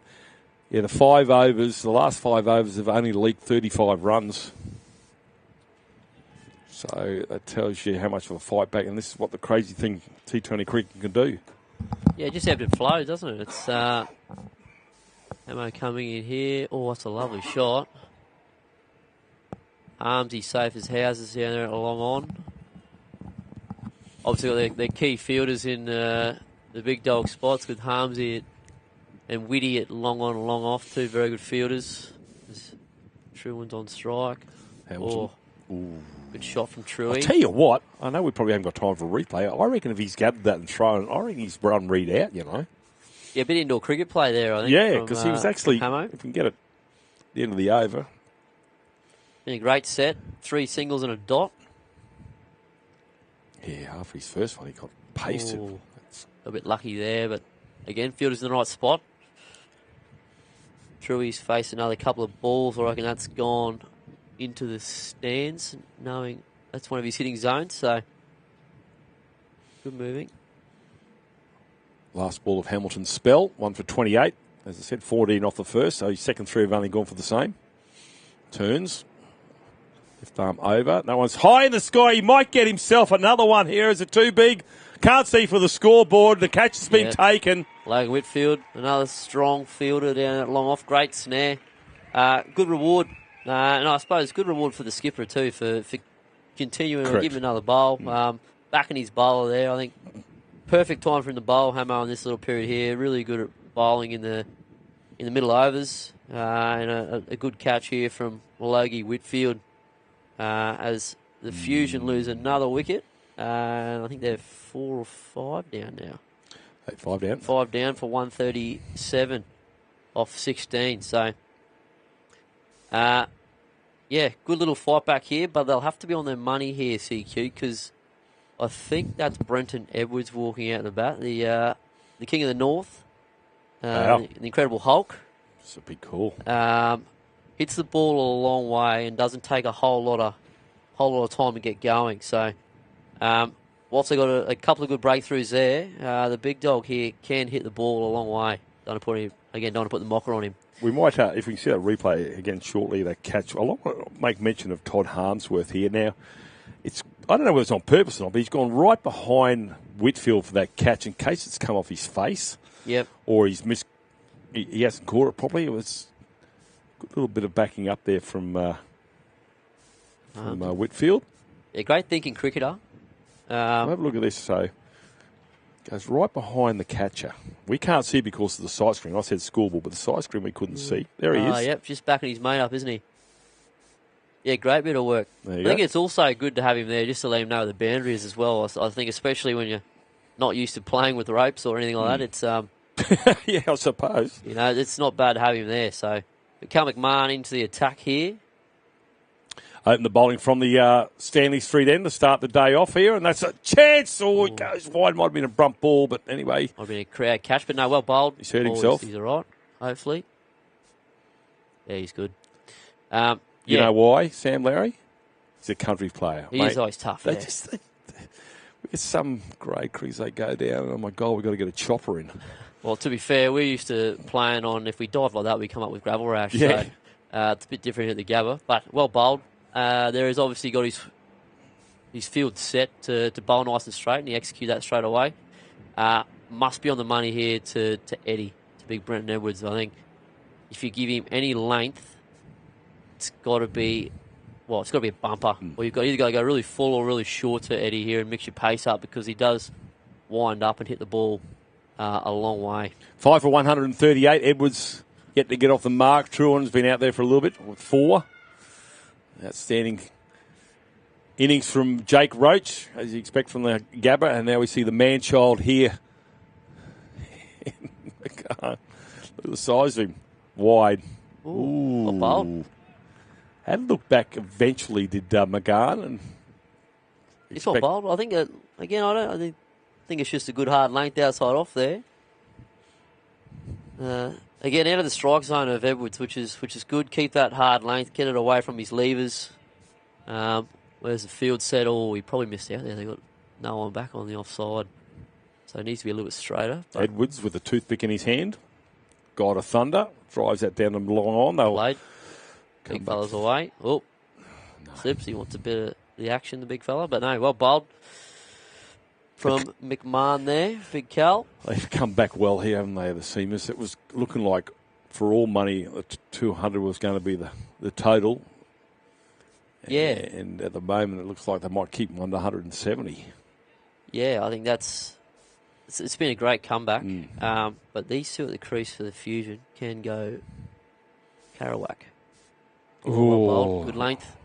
Speaker 2: the 5 overs, the last 5 overs have only leaked 35 runs. So that tells you how much of a fight back, and this is what the crazy thing T20 cricket can do.
Speaker 5: Yeah, just ebbs and flows, doesn't it? It's Hamo coming in here. Oh, that's a lovely shot. Armsy safe as houses down there at long on. Obviously, got their key fielders in the big dog spots with Harmsy and Whitty at long on and long off. 2 very good fielders. Truan's on strike.
Speaker 2: Hamilton.
Speaker 5: Good shot from Truey.
Speaker 2: I'll tell you what, I know we probably haven't got time for a replay. I reckon if he's gathered that and thrown, I reckon he's run Reed out,
Speaker 5: Yeah, a bit indoor cricket play there, I think.
Speaker 2: Yeah, because he was actually,
Speaker 5: Hamo.
Speaker 2: if we can get it at the end of the over.
Speaker 5: Been a great set. 3 singles and a dot.
Speaker 2: Yeah, after his first one, he got pasted.
Speaker 5: A bit lucky there, but again, fielder's in the right spot. Truey's faced another couple of balls. I reckon that's gone into the stands, knowing that's one of his hitting zones, so good moving.
Speaker 2: Last ball of Hamilton's spell, 1 for 28. As I said, 14 off the first, so his second 3 have only gone for the same. Turns. Left arm over. No one's high in the sky. He might get himself another one here. Is it too big? Can't see for the scoreboard. The catch has been taken.
Speaker 5: Logan Whitfield, another strong fielder down at long off. Great snare. Good reward. And I suppose good reward for the skipper too for continuing to give him another bowl. Backing his bowler there, I think perfect time for him to bowl Hamo in this little period here. Really good at bowling in the middle overs, and a good catch here from Logie Whitfield as the Fusion lose another wicket. I think they're 4 or 5 down now.
Speaker 2: 5 down.
Speaker 5: 5 down for 137 off 16. So. Good little fight back here, but they'll have to be on their money here, CQ, because I think that's Brenton Edwards walking out the bat, the King of the North, the Incredible Hulk.
Speaker 2: It's a big call.
Speaker 5: Hits the ball a long way and doesn't take a whole lot of time to get going. So, whilst they got a couple of good breakthroughs there, the big dog here can hit the ball a long way. Don't want to put the mocker on him.
Speaker 2: We might, if we can see that replay again shortly, that catch. I want to make mention of Todd Harmsworth here. Now, I don't know whether it's on purpose or not, but he's gone right behind Whitfield for that catch in case it's come off his face.
Speaker 5: Yep.
Speaker 2: Or he hasn't caught it properly. It was a little bit of backing up there from Whitfield.
Speaker 5: Yeah, great thinking cricketer.
Speaker 2: Have a look at this. So, goes right behind the catcher. We can't see because of the side screen. I said school ball, but the side screen we couldn't see. There he is.
Speaker 5: Yep, just backing his mate up, isn't he? Yeah, great bit of work.
Speaker 2: I
Speaker 5: think it's also good to have him there just to let him know the boundaries as well. I think especially when you're not used to playing with ropes or anything like that, it's
Speaker 2: yeah, I suppose.
Speaker 5: It's not bad to have him there. So, Cal McMahon into the attack here.
Speaker 2: Open the bowling from the Stanley Street end to start the day off here, and that's a chance. It goes wide. Might have been a brump ball, but anyway.
Speaker 5: Might have been a crowd catch, but no, well bowled.
Speaker 2: He's hurt himself.
Speaker 5: He's all right, hopefully. Yeah, he's good.
Speaker 2: You know why, Sam Lowry? He's a country player.
Speaker 5: He is always tough.
Speaker 2: We get some grade crews, they go down, and oh my God, we've got to get a chopper in.
Speaker 5: Well, to be fair, we used to plan on, if we dive like that, we come up with gravel rash.
Speaker 2: Yeah.
Speaker 5: So it's a bit different at the Gabba, but well bowled. There has obviously got his field set to bowl nice and straight, and he execute that straight away. Must be on the money here to Eddie, to big Brenton Edwards. I think if you give him any length, it's got to be well, it's got to be a bumper. Or you've got either got to go really full or really short to Eddie here and mix your pace up because he does wind up and hit the ball a long way.
Speaker 2: 5 for 138. Edwards yet to get off the mark. Truan's been out there for a little bit with 4. Outstanding innings from Jake Roach, as you expect from the Gabba. And now we see the man-child here. Look at the size of him. Wide.
Speaker 5: Ooh. Not bold.
Speaker 2: Had to look back eventually, did McGahn. And
Speaker 5: it's not bold. I think, again, I think it's just a good hard length outside off there. Again, out of the strike zone of Edwards, which is good. Keep that hard length. Get it away from his levers. Where's the field set? Oh, he probably missed out there. They got no one back on the offside. So it needs to be a little bit straighter.
Speaker 2: Edwards with a toothpick in his hand. God of Thunder. Drives that down the long on.
Speaker 5: Late. Big fella's away. Oh, no. Slips. He wants a bit of the action, the big fella. But no, well bowled from McMahon there. Big Cal.
Speaker 2: They've come back well here, haven't they, the Seamers? It was looking like, for all money, the 200 was going to be the total.
Speaker 5: Yeah.
Speaker 2: And at the moment, it looks like they might keep them under 170.
Speaker 5: Yeah, I think it's been a great comeback. But these two at the crease for the Fusion can go Kerouac.
Speaker 2: Oh.
Speaker 5: Good length.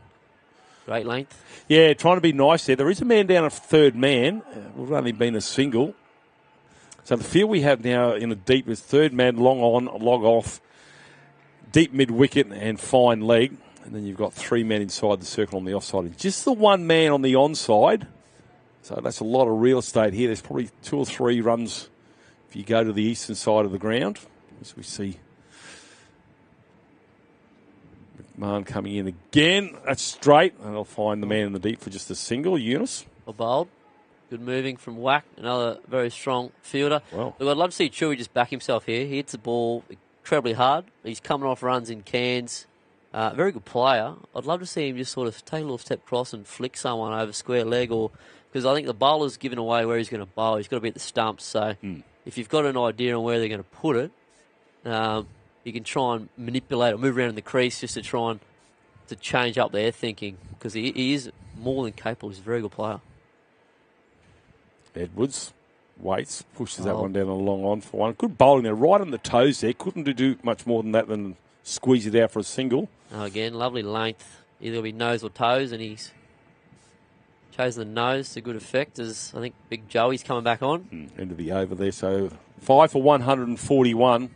Speaker 5: Great length.
Speaker 2: Yeah, trying to be nice there. There is a man down at third man. We've only been a single. So the field we have now in a deep is third man, long on, log off, deep mid-wicket and fine leg. And then you've got 3 men inside the circle on the offside. And just the 1 man on the onside. So that's a lot of real estate here. There's probably 2 or 3 runs if you go to the eastern side of the ground. As we see McMahon coming in again. That's straight. And they'll find the man in the deep for just a single. Eunice.
Speaker 5: A bowled. Good moving from Wack. Another very strong fielder.
Speaker 2: Wow.
Speaker 5: Look, I'd love to see Chewy just back himself here. He hits the ball incredibly hard. He's coming off runs in cans. Very good player. I'd love to see him just sort of take a little step across and flick someone over square leg, or because I think the bowler's given away where he's going to bowl. He's got to be at the stumps. So if you've got an idea on where they're going to put it, you can try and manipulate or move around in the crease just to try and to change up their thinking, because he is more than capable. He's a very good player.
Speaker 2: Edwards waits, pushes that one down a long on for one. Good bowling there, right on the toes there. Couldn't do much more than that than squeeze it out for a single.
Speaker 5: Again, lovely length. Either it'll be nose or toes, and he's chosen the nose to good effect, as I think Big Joey's coming back on.
Speaker 2: End of the over there, so 5 for 141.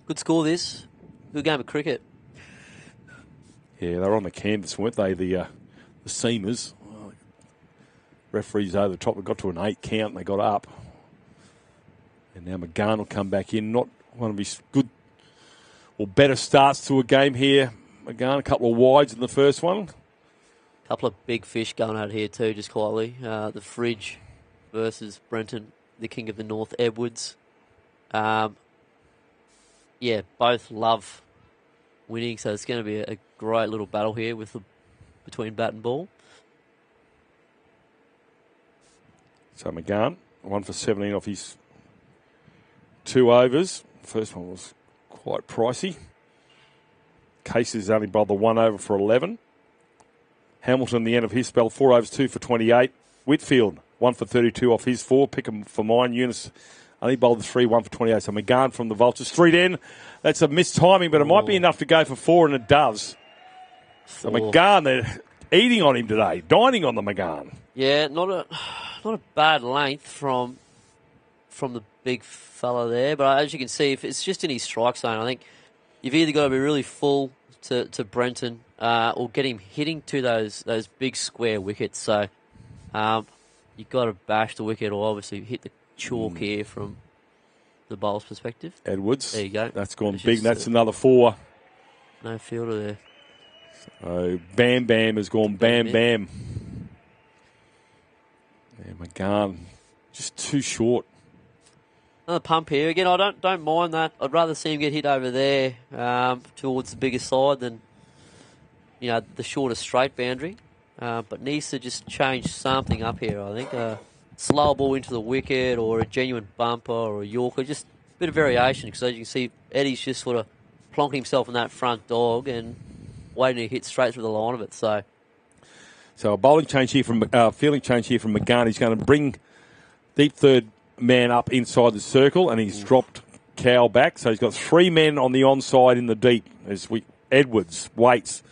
Speaker 5: Good score this. Good game of cricket.
Speaker 2: Yeah, they're on the canvas, weren't they, the Seamers? Referees over the top. They got to an 8 count and they got up. And now McGahn will come back in. Not one of his good or better starts to a game here. McGahn, a couple of wides in the first one.
Speaker 5: A couple of big fish going out here too, just quietly. The Fridge versus Brenton, the King of the North, Edwards. Yeah, both love winning, so it's going to be a great little battle here between bat and ball.
Speaker 2: So McGahn, 1 for 17 off his 2 overs. First one was quite pricey. Casey's only bowled the 1 over for 11. Hamilton, the end of his spell, 4 overs, 2 for 28. Whitfield, 1 for 32 off his 4. Pick him for mine. Eunice only bowled the 3, 1 for 28. So McGahn from the Vultures. Street end. That's a missed timing, but it might be enough to go for 4, and it does. So McGahn, they're eating on him today, dining on the McGahn.
Speaker 5: Yeah, not a bad length from the big fella there, but as you can see, if it's just in his strike zone, I think you've either got to be really full to Brenton or get him hitting to those big square wickets. So you've got to bash the wicket or obviously hit the chalk here from the bowler's perspective.
Speaker 2: Edwards.
Speaker 5: There you go.
Speaker 2: That's gone big. That's another 4.
Speaker 5: No fielder there.
Speaker 2: So Bam Bam has gone bam bam. Yeah, McGahn just too short.
Speaker 5: Another pump here. Again, I don't mind that. I'd rather see him get hit over there towards the bigger side than the shorter straight boundary. But needs to just change something up here, I think. Slow ball into the wicket or a genuine bumper or a Yorker. Just a bit of variation, because as you can see, Eddie's just sort of plonking himself in that front dog, and waiting to hit straight through the line of it. So
Speaker 2: a bowling change here from fielding change here from McGann. He's going to bring deep third man up inside the circle, and he's dropped Cowell back. So he's got 3 men on the onside in the deep. Edwards waits.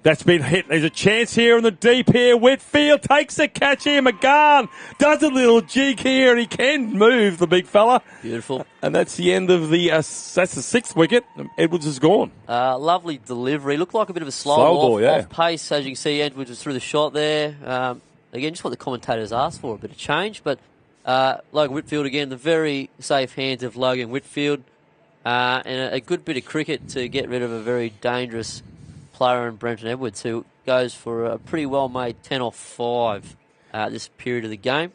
Speaker 2: That's been hit. There's a chance here in the deep here. Whitfield takes the catch here. McGann does a little jig here, and he can move, the big fella.
Speaker 5: beautiful.
Speaker 2: And that's the end of the that's the 6th wicket. Edwards is gone.
Speaker 5: Lovely delivery. Looked like a bit of a slow
Speaker 2: ball,
Speaker 5: off pace. As you can see, Edwards was through the shot there. Again, just what the commentators asked for, a bit of change. But Logan Whitfield again, the very safe hands of Logan Whitfield. And a good bit of cricket to get rid of a very dangerous player in Brenton Edwards, who goes for a pretty well-made 10 off 5 this period of the game.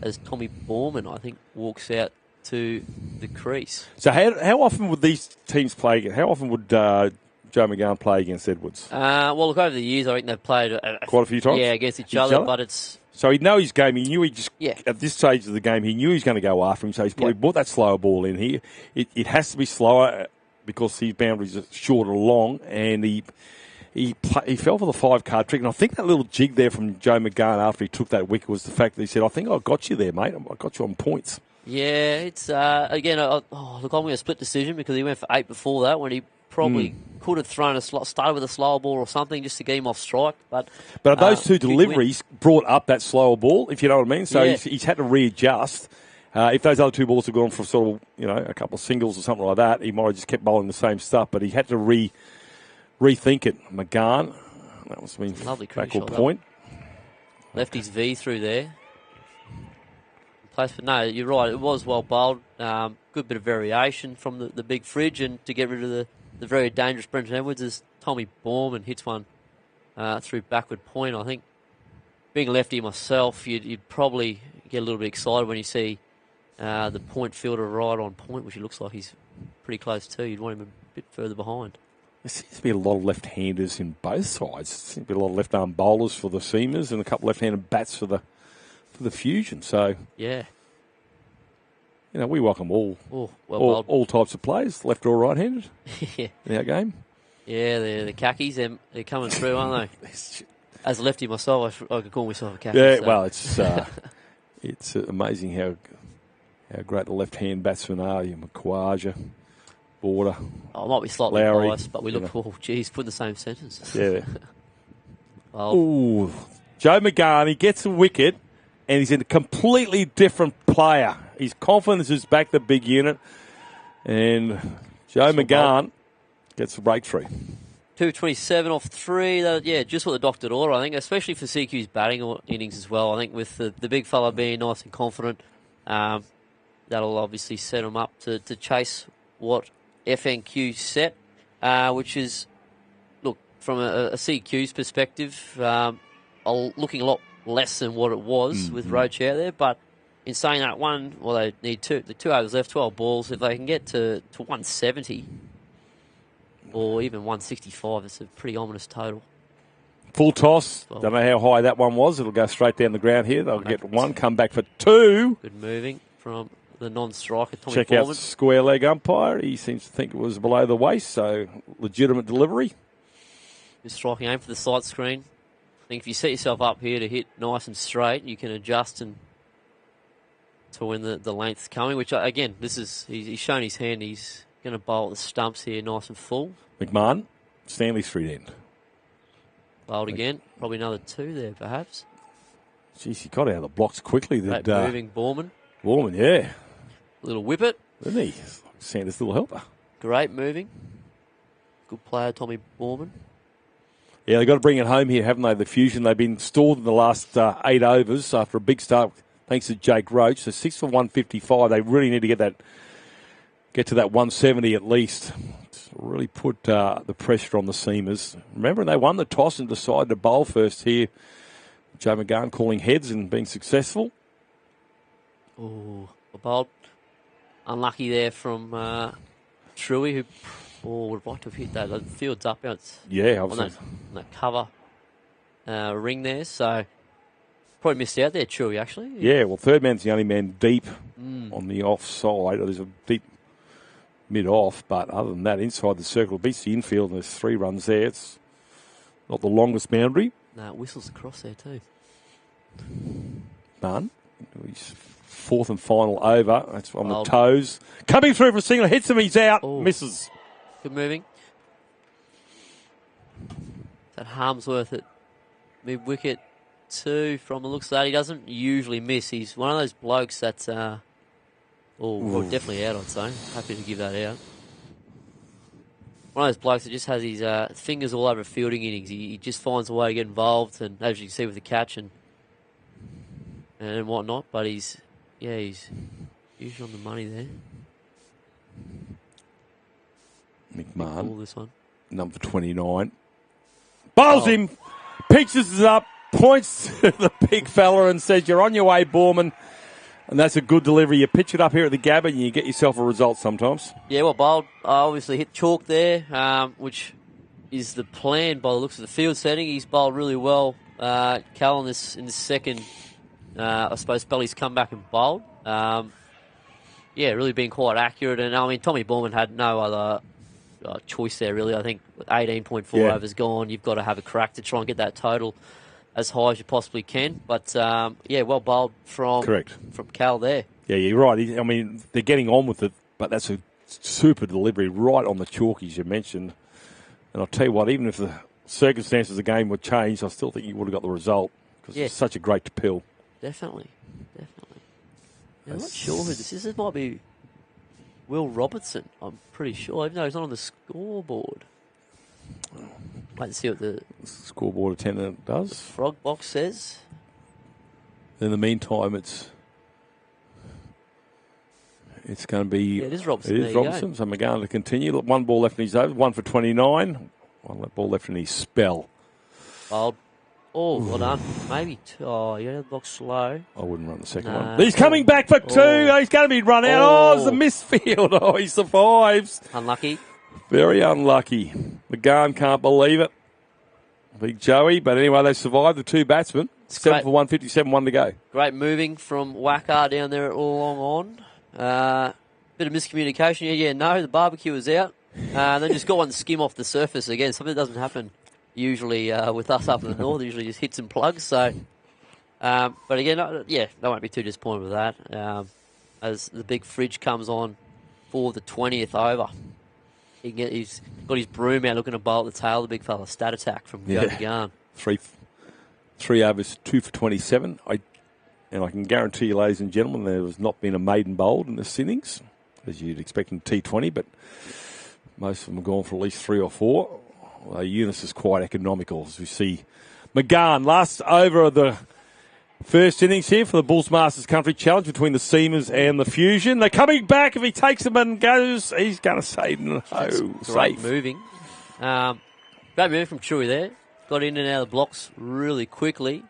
Speaker 5: As Tommy Borman, I think, walks out to the crease.
Speaker 2: So how often would these teams play again? How often would Joe McGann play against Edwards?
Speaker 5: Well, look, over the years, I think they've played
Speaker 2: quite a few times.
Speaker 5: Yeah, against each other, but it's...
Speaker 2: So he'd know his game. He knew at this stage of the game, he knew he was going to go after him. So he's probably brought that slower ball in here. It has to be slower because his boundaries are short or long, and he fell for the 5-card trick. And I think that little jig there from Joe McGann after he took that wicket was the fact that he said, I think I got you there, mate. I got you on points.
Speaker 5: Yeah, it's, again, look, I'm going to split decision because he went for 8 before that when he probably could have thrown started with a slower ball or something just to get him off strike. But
Speaker 2: those two deliveries brought up that slower ball, if you know what I mean. So he's had to readjust. If those other 2 balls had gone for sort of, a couple of singles or something like that, he might have just kept bowling the same stuff. But he had to rethink it. McGann, that was
Speaker 5: lovely
Speaker 2: backward point.
Speaker 5: Left his V through there. But no, you're right. It was well bowled. Good bit of variation from the big fridge, and to get rid of the very dangerous Brenton Edwards as Tommy Borman hits one through backward point. I think being a lefty myself, you'd probably get a little bit excited when you see the point fielder right on point, which it looks like he's pretty close to. You'd want him a bit further behind.
Speaker 2: There seems to be a lot of left-handers in both sides. There seems to be a lot of left-arm bowlers for the seamers and a couple of left-handed bats for the fusion. So
Speaker 5: yeah.
Speaker 2: We welcome all types of players, left or right-handed,
Speaker 5: in
Speaker 2: our game.
Speaker 5: Yeah, the khakis, they're coming through, aren't they? As a lefty myself, I could call myself a khaki.
Speaker 2: Yeah,
Speaker 5: so.
Speaker 2: well, it's amazing how great the left-hand batsmen are. McQuarrie, Border.
Speaker 5: I might be slightly
Speaker 2: Lowry,
Speaker 5: biased, but we look, put in the same sentence.
Speaker 2: Yeah. Joe McGann, he gets a wicket, and he's a completely different player. His confidence is back the big unit, and Joe McGann gets a breakthrough.
Speaker 5: 227 off 3. Just what the doctor order, I think, especially for CQ's batting innings as well. I think with the big fella being nice and confident, that'll obviously set him up to chase what FNQ set, which is, look, from a CQ's perspective, looking a lot less than what it was with Roach out there, but in saying that, they need the 2 overs left, 12 balls. If they can get to 170 or even 165, it's a pretty ominous total.
Speaker 2: Full toss. Don't know how high that one was. It'll go straight down the ground here. They'll get 1, come back for 2.
Speaker 5: Good moving from the non-striker, Tommy
Speaker 2: Check
Speaker 5: Borman.
Speaker 2: out square leg umpire. He seems to think it was below the waist, so legitimate delivery.
Speaker 5: Just striking aim for the side screen. I think if you set yourself up here to hit nice and straight, you can adjust and to when the length's coming, which, again, he's shown his hand. He's going to bowl at the stumps here nice and full.
Speaker 2: McMahon, Stanley Street end.
Speaker 5: Bowled again. Probably another 2 there, perhaps.
Speaker 2: Jeez, he got out of the blocks quickly.
Speaker 5: Great moving Borman.
Speaker 2: Borman, yeah.
Speaker 5: Little whippet.
Speaker 2: Isn't he? Santa's little helper.
Speaker 5: Great moving. Good player, Tommy Borman.
Speaker 2: Yeah, they've got to bring it home here, haven't they? The Fusion, they've been stalled in the last 8 overs after a big start, thanks to Jake Roach. So 6 for 155. They really need to get to that 170 at least. It's really put the pressure on the seamers. Remember, they won the toss and decided to bowl first here. Joe McGann calling heads and being successful.
Speaker 5: Oh, a bowl. Unlucky there from Truey, who would have liked to have hit that. The field's up on that cover ring there, so probably missed out there, Truey, actually.
Speaker 2: Yeah, well, third man's the only man deep on the offside. There's a deep mid-off, but other than that, inside the circle, beats the infield, and there's 3 runs there. It's not the longest boundary.
Speaker 5: No, it whistles across there too.
Speaker 2: None. He's 4th and final over. That's on the toes. Coming through for a single, hits him, he's out, misses.
Speaker 5: Good moving. That Harmsworth at mid-wicket too, from the looks of that. He doesn't usually miss. He's one of those blokes that's, well, definitely out, I'd say. Happy to give that out. One of those blokes that just has his fingers all over fielding innings. He just finds a way to get involved, and as you can see with the catch and whatnot. But he's usually on the money there.
Speaker 2: McMahon,
Speaker 5: this one.
Speaker 2: number 29. Bowls him, pitches it up, points to the big fella and says, "You're on your way, Borman." And that's a good delivery. You pitch it up here at the Gabba and you get yourself a result sometimes.
Speaker 5: Yeah, well, Bold obviously hit chalk there, which is the plan by the looks of the field setting. He's bowled really well. Cal in this second, I suppose, spell he's come back and bowled. Really been quite accurate. And, I mean, Tommy Borman had no other choice there, really. I think 18.4 overs gone. You've got to have a crack to try and get that total as high as you possibly can. But, well bowled from Cal there.
Speaker 2: Yeah, you're right. I mean, they're getting on with it, but that's a super delivery right on the chalkies you mentioned. And I'll tell you what, even if the circumstances of the game were changed, I still think you would have got the result because it's such a great pill.
Speaker 5: Definitely. I'm not sure who this is. This might be Will Robertson, I'm pretty sure, even though he's not on the scoreboard. Wait and see what the
Speaker 2: scoreboard attendant does.
Speaker 5: Frog box says.
Speaker 2: In the meantime, it's going to be...
Speaker 5: Yeah, it is Robertson.
Speaker 2: It is Robertson, so we're going to continue. Look, 1 ball left in his over, 1 for 29. 1 ball left in his spell.
Speaker 5: Well done. Maybe 2. Oh, yeah, the box slow.
Speaker 2: I wouldn't run the second one. He's coming back for 2. He's going to be run out. It's a misfield. He survives.
Speaker 5: Unlucky.
Speaker 2: Very unlucky. McGahn can't believe it. Big Joey. But anyway, they survived, the 2 batsmen. 7 for 157, 1 to go.
Speaker 5: Great moving from Wacker down there at long on. Bit of miscommunication. The barbecue was out. Then just got one skim off the surface again. Something that doesn't happen usually with us up in the north. Usually just hits and plugs. So, but again, they won't be too disappointed with that. As the big fridge comes on for the 20th over. He's got his broom out looking to bowl at the tail of the big fella. Stat attack from McGahn.
Speaker 2: 3 overs, 2 for 27. I can guarantee you, ladies and gentlemen, there has not been a maiden bowled in this innings, as you'd expect in T20, but most of them have gone for at least 3 or 4. Eunice is quite economical, as we see. McGahn, last over of the first innings here for the Bulls Masters Country Challenge between the Seamers and the Fusion. They're coming back. If he takes them and goes, he's going to say no.
Speaker 5: Great moving. Great move from Chewy there. Got in and out of the blocks really quickly.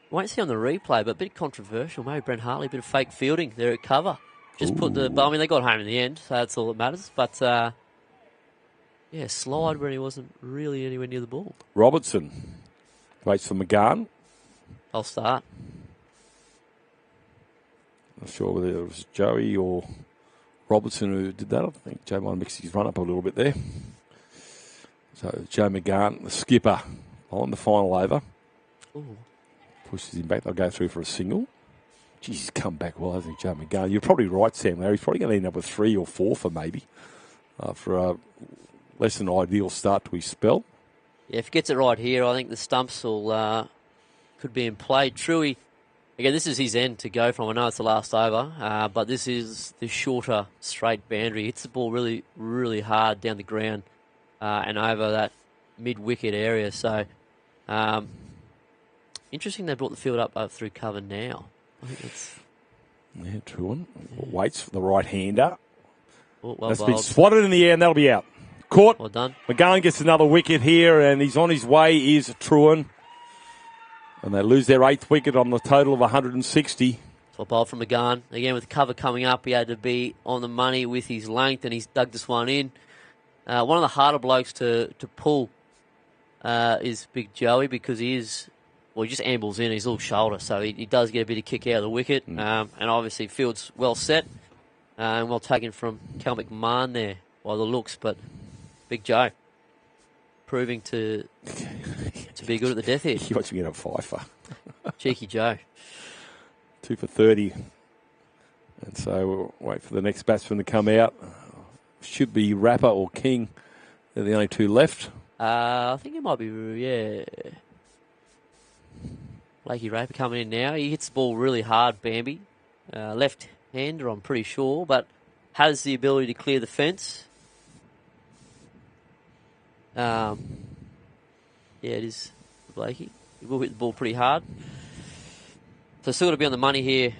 Speaker 5: Won't see on the replay, but a bit controversial. Maybe Brent Hartley, a bit of fake fielding there at cover. Just put the... I mean, they got home in the end, so that's all that matters. But, slide where he wasn't really anywhere near the ball.
Speaker 2: Robertson waits for McGahn.
Speaker 5: I'll start.
Speaker 2: Not sure whether it was Joey or Robertson who did that. I think Joe might mix his run up a little bit there. So Joe McGahn, the skipper, on the final over.
Speaker 5: Ooh. Pushes
Speaker 2: him back. They'll go through for a single. Geez, he's come back well, hasn't he, Joe McGahn? You're probably right, Sam. Larry. He's probably going to end up with 3 or 4 for maybe. For a less than ideal start to his spell.
Speaker 5: Yeah, if he gets it right here, I think the stumps will could be in play. Truey, again, this is his end to go from. I know it's the last over, but this is the shorter straight boundary. He hits the ball really, really hard down the ground and over that mid-wicket area. So, interesting they brought the field up through cover now. I think it's...
Speaker 2: Yeah, true one. Waits for the right-hander. That's been
Speaker 5: bowled.
Speaker 2: swatted in the air, and that'll be out. Caught.
Speaker 5: Well done.
Speaker 2: McGahn gets another wicket here, and he's on his way, is Truan. And they lose their 8th wicket on the total of 160.
Speaker 5: Top ball from McGahn. Again, with cover coming up, he had to be on the money with his length, and he's dug this one in. One of the harder blokes to pull is Big Joey, because he just ambles in his little shoulder, so he does get a bit of kick out of the wicket. And obviously, field's well set. and well taken from Cal McMahon there by the looks, but Big Joe proving to be good at the death edge.
Speaker 2: He wants to get a fifer.
Speaker 5: Cheeky Joe.
Speaker 2: 2 for 30. And so we'll wait for the next batsman to come out. Should be Rapper or King. They're the only two left.
Speaker 5: I think it might be, yeah. Lakey Raper coming in now. He hits the ball really hard, Bambi. Left-hander, I'm pretty sure, but has the ability to clear the fence. Yeah, it is Blakey. He will hit the ball pretty hard. So still got to be on the money here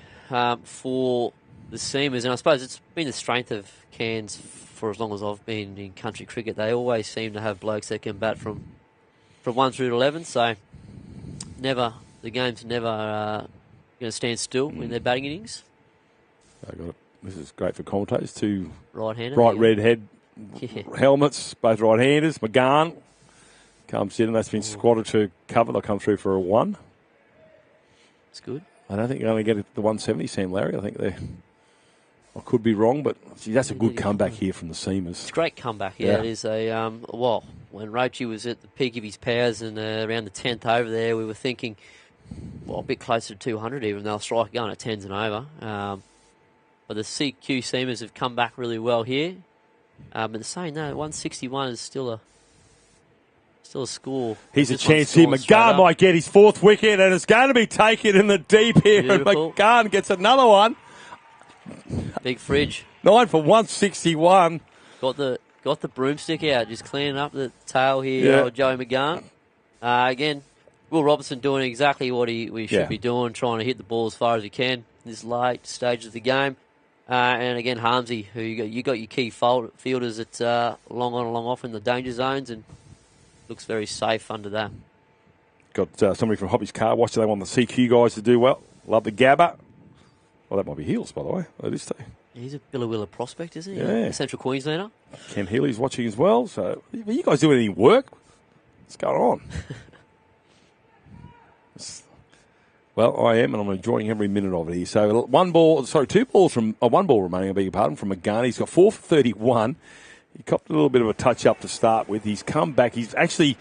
Speaker 5: for the Seamers, and I suppose it's been the strength of Cairns for as long as I've been in country cricket. They always seem to have blokes that can bat from 1 through to 11, so the game's never going to stand still in their batting innings.
Speaker 2: This is great for commentators. Two
Speaker 5: right-handed,
Speaker 2: bright red head helmets, both right-handers. McGahn comes in, and that's been squatted to cover. They'll come through for a 1.
Speaker 5: It's good.
Speaker 2: I don't think they're going to get the 170, Sam Larry. I think I could be wrong, but gee, that's a good comeback here from the Seamers.
Speaker 5: It's a great comeback, yeah. It is when Roachy was at the peak of his powers and around the 10th over there, we were thinking, a bit closer to 200 even. They'll strike going at 10s and over. But the CQ Seamers have come back really well here. But they're saying, no, 161 is still a score.
Speaker 2: He's a chance here. McGahn might get his 4th wicket, and it's going to be taken in the deep here. Beautiful. And McGahn gets another one.
Speaker 5: Big fridge.
Speaker 2: 9 for 161.
Speaker 5: Got the broomstick out, just cleaning up the tail here of Joey McGahn. Again, Will Robertson doing exactly what he should be doing, trying to hit the ball as far as he can in this late stage of the game. And again, Harmsy, who you got your key fielders at long on and long off in the danger zones, and looks very safe under that.
Speaker 2: Got somebody from Hobby's Car Wash. They want the CQ guys to do well. Love the Gabba. Well, that might be Heels, by the way. That is too.
Speaker 5: He's a Billawilla prospect, isn't he?
Speaker 2: Yeah.
Speaker 5: A Central Queenslander.
Speaker 2: Ken Healy's watching as well. So, are you guys doing any work? What's going on? Well, I am, and I'm enjoying every minute of it here. So, one ball remaining, I beg your pardon, from McGahn. He's got 4 for 31. He copped a little bit of a touch-up to start with. He's come back. He's actually,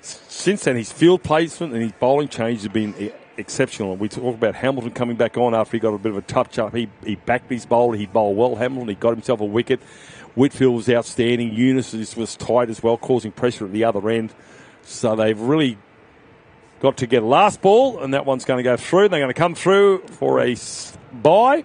Speaker 2: since then, his field placement and his bowling change has been exceptional. We talk about Hamilton coming back on after he got a bit of a touch-up. He backed his bowler. He bowled well, Hamilton. He got himself a wicket. Whitfield was outstanding. Eunice was tight as well, causing pressure at the other end. So they've really got to get a last ball, and that one's going to go through. They're going to come through for a bye.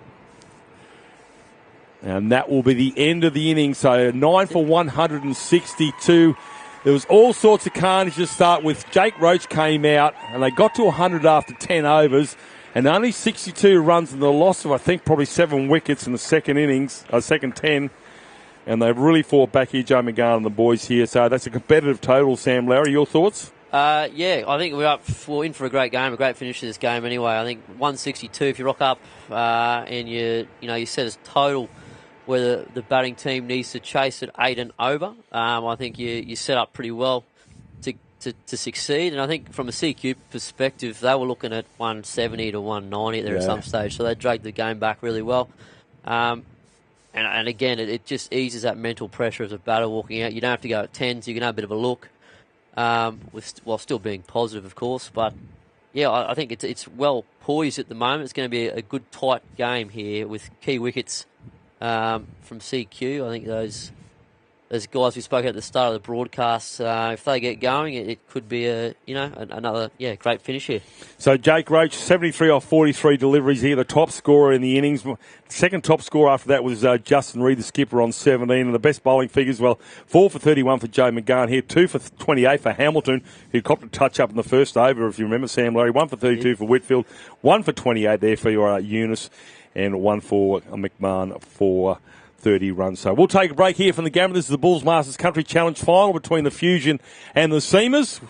Speaker 2: And that will be the end of the inning. So 9 for 162. There was all sorts of carnage to start with. Jake Roach came out, and they got to 100 after 10 overs, and only 62 runs in the loss of, I think, probably 7 wickets in the second innings, second 10. And they've really fought back here, Joe McGahn and the boys here. So that's a competitive total, Sam Larry. Your thoughts?
Speaker 5: Yeah, I think we're in for a great game, a great finish to this game anyway. I think 162, if you rock up and you set a total where the batting team needs to chase at 8 and over, I think you set up pretty well to succeed. And I think from a CQ perspective, they were looking at 170 to 190 there at some stage, so they dragged the game back really well. And again, it just eases that mental pressure of the batter walking out. You don't have to go at 10, so you can have a bit of a look, while still being positive, of course. But yeah, I think it's well poised at the moment. It's going to be a good tight game here with key wickets from CQ. I think those guys we spoke at the start of the broadcast, if they get going, it could be another great finish here.
Speaker 2: So Jake Roach, 73 off 43 deliveries here, the top scorer in the innings. Second top scorer after that was Justin Reid, the skipper, on 17. And the best bowling figures, 4 for 31 for Joe McGahn here, 2 for 28 for Hamilton, who copped a touch-up in the first over, if you remember, Sam Larry. 1 for 32 for Whitfield, 1 for 28 there for your Eunice, and 1 for McMahon for 30 runs. So we'll take a break here from the Gamma. This is the Bulls Masters Country Challenge final between the Fusion and the Seamers.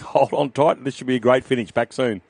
Speaker 2: Hold on tight. This should be a great finish. Back soon.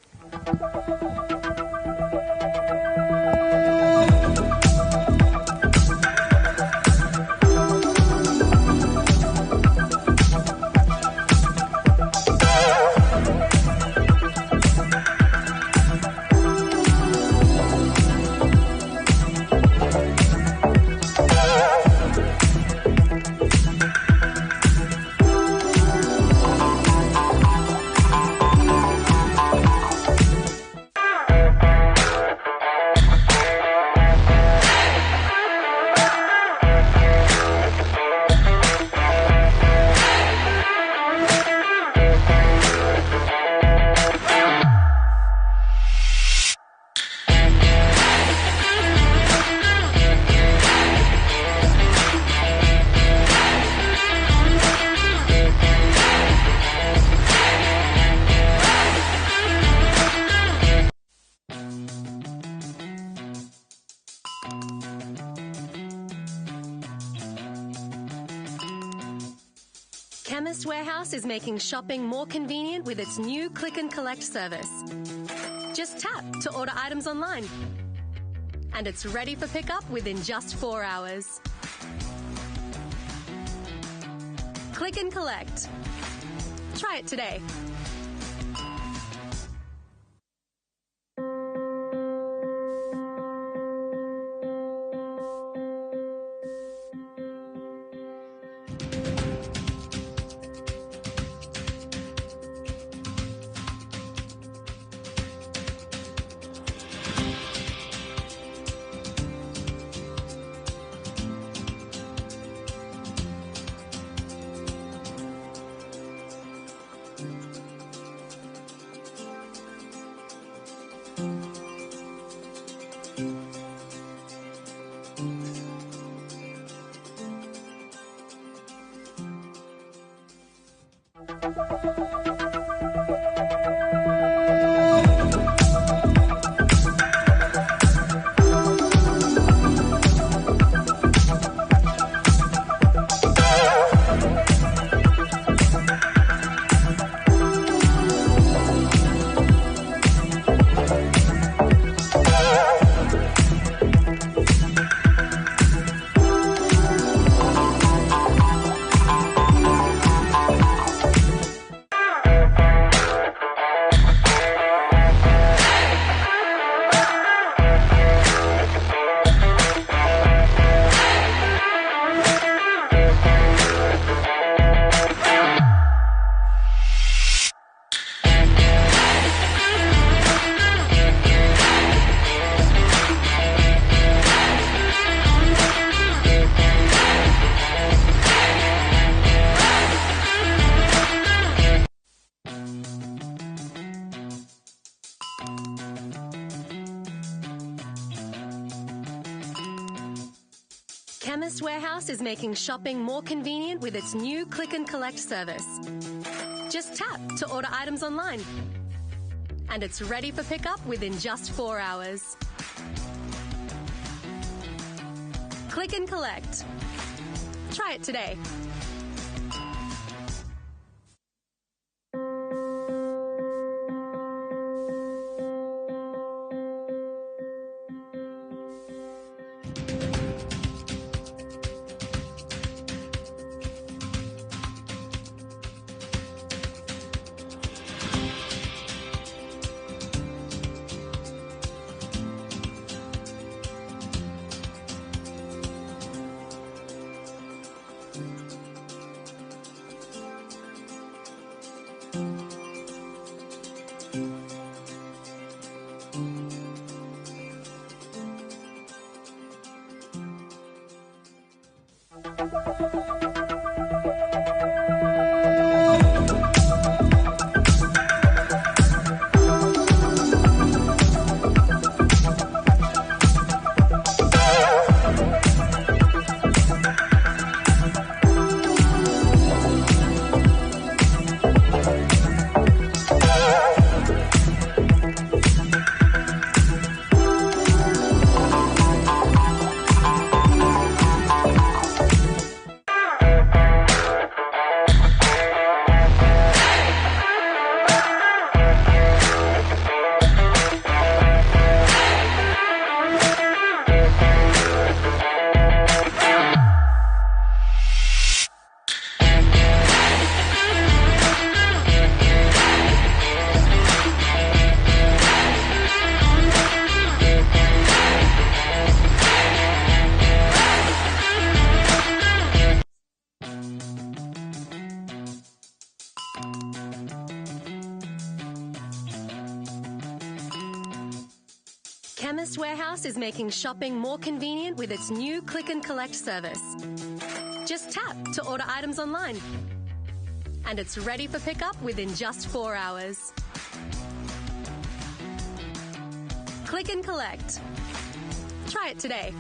Speaker 1: Chemist Warehouse is making shopping more convenient with its new Click and Collect service. Just tap to order items online. And it's ready for pickup within just 4 hours. Click and Collect. Try it today. Chemist Warehouse is making shopping more convenient with its new Click and Collect service. Just tap to order items online. And it's ready for pickup within just 4 hours. Click and Collect. Try it today. Chemist Warehouse is making shopping more convenient with its new Click and Collect service. Just tap to order items online. And it's ready for pickup within just 4 hours. Click and Collect. Try it today.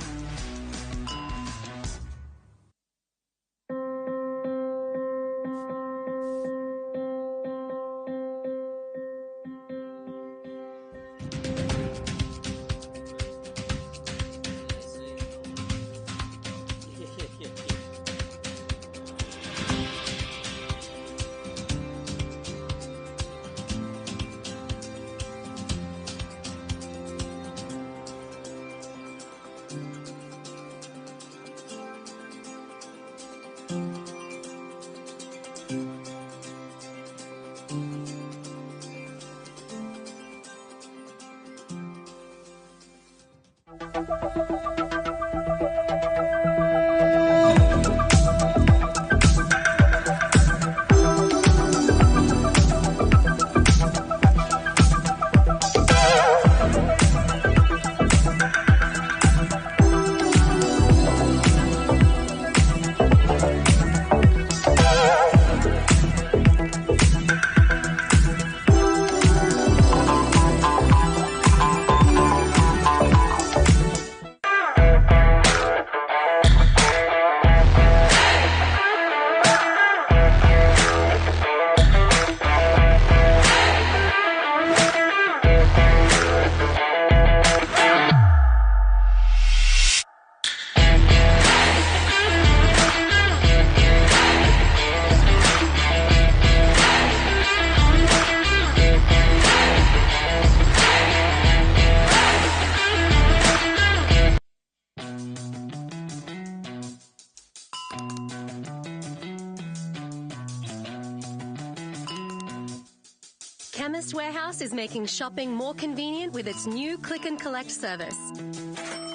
Speaker 1: Chemist Warehouse is making shopping more convenient with its new Click and Collect service.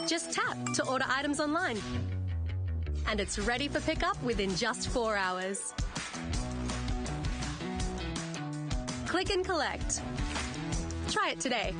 Speaker 1: Just tap to order items online. And it's ready for pickup within just 4 hours. Click and Collect. Try it today.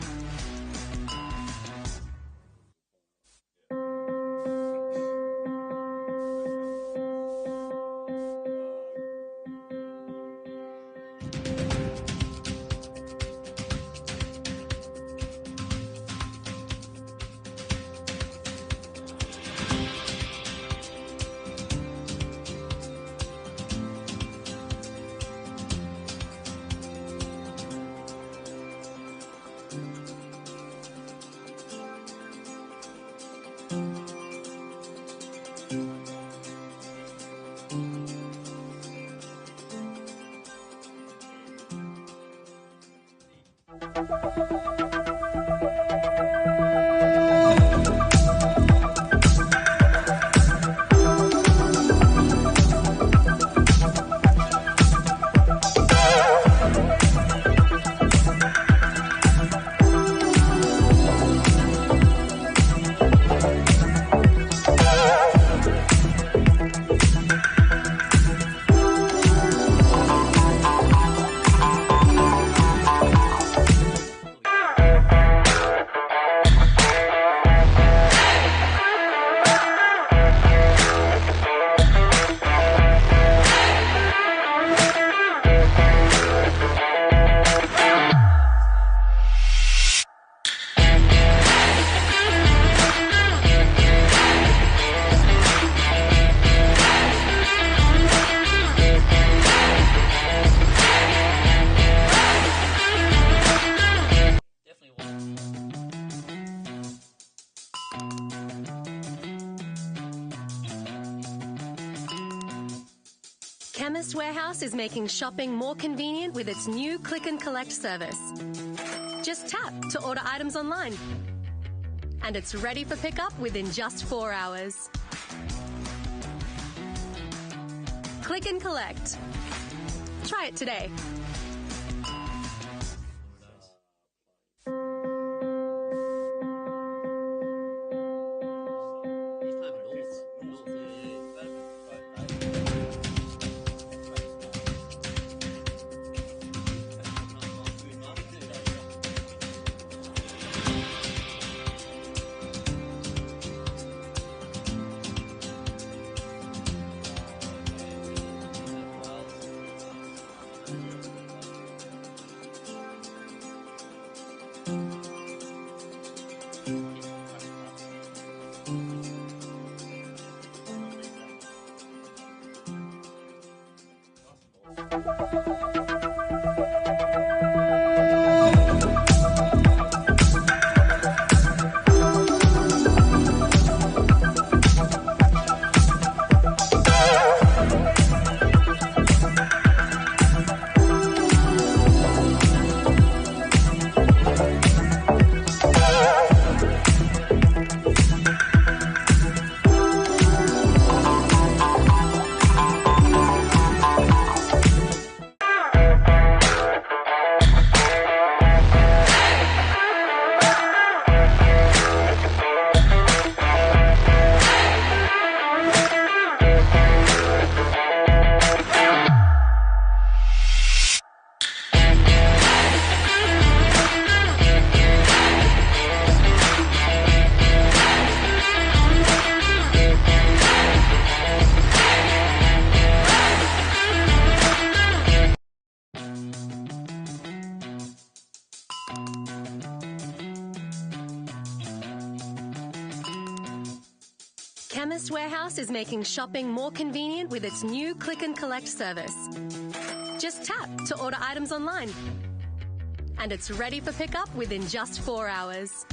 Speaker 1: Chemist Warehouse is making shopping more convenient with its new Click and Collect service. Just tap to order items online. And it's ready for pickup within just 4 hours. Click and Collect. Try it today. Chemist Warehouse is making shopping more convenient with its new Click and Collect service. Just tap to order items online. And it's ready for pickup within just 4 hours.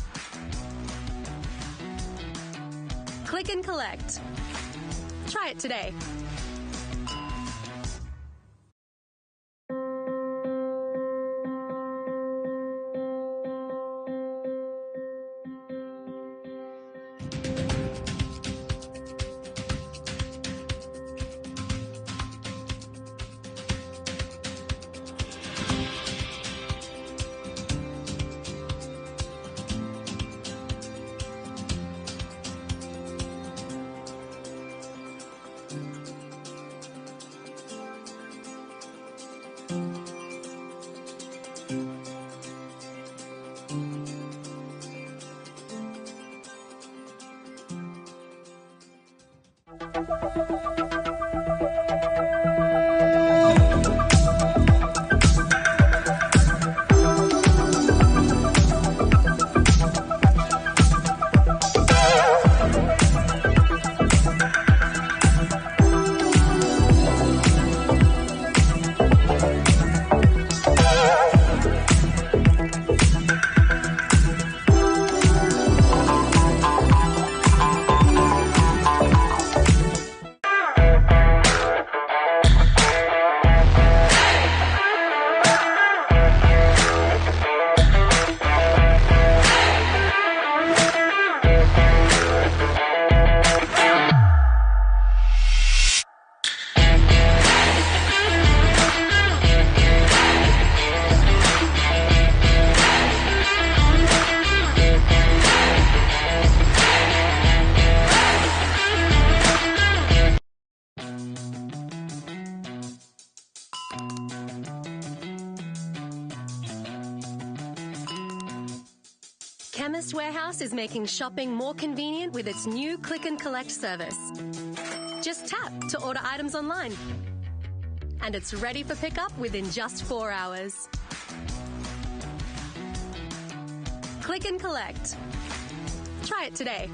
Speaker 1: Click and Collect. Try it today. Chemist Warehouse is making shopping more convenient with its new Click and Collect service. Just tap to order items online. And it's ready for pickup within just 4 hours. Click and Collect. Try it today.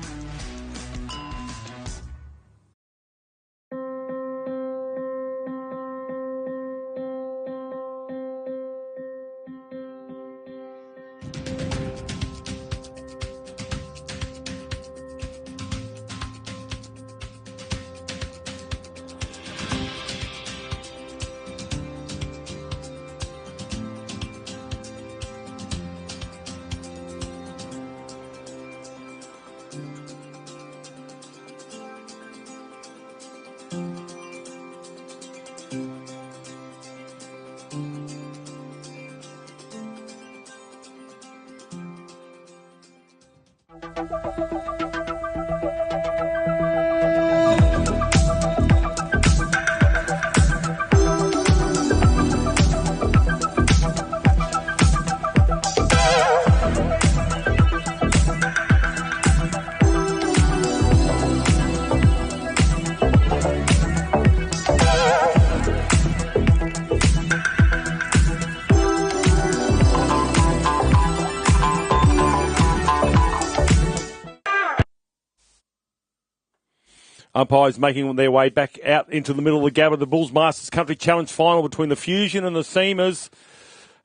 Speaker 2: Umpires making their way back out into the middle of the Gabba, the Bulls Masters Country Challenge final between the Fusion and the Seamers.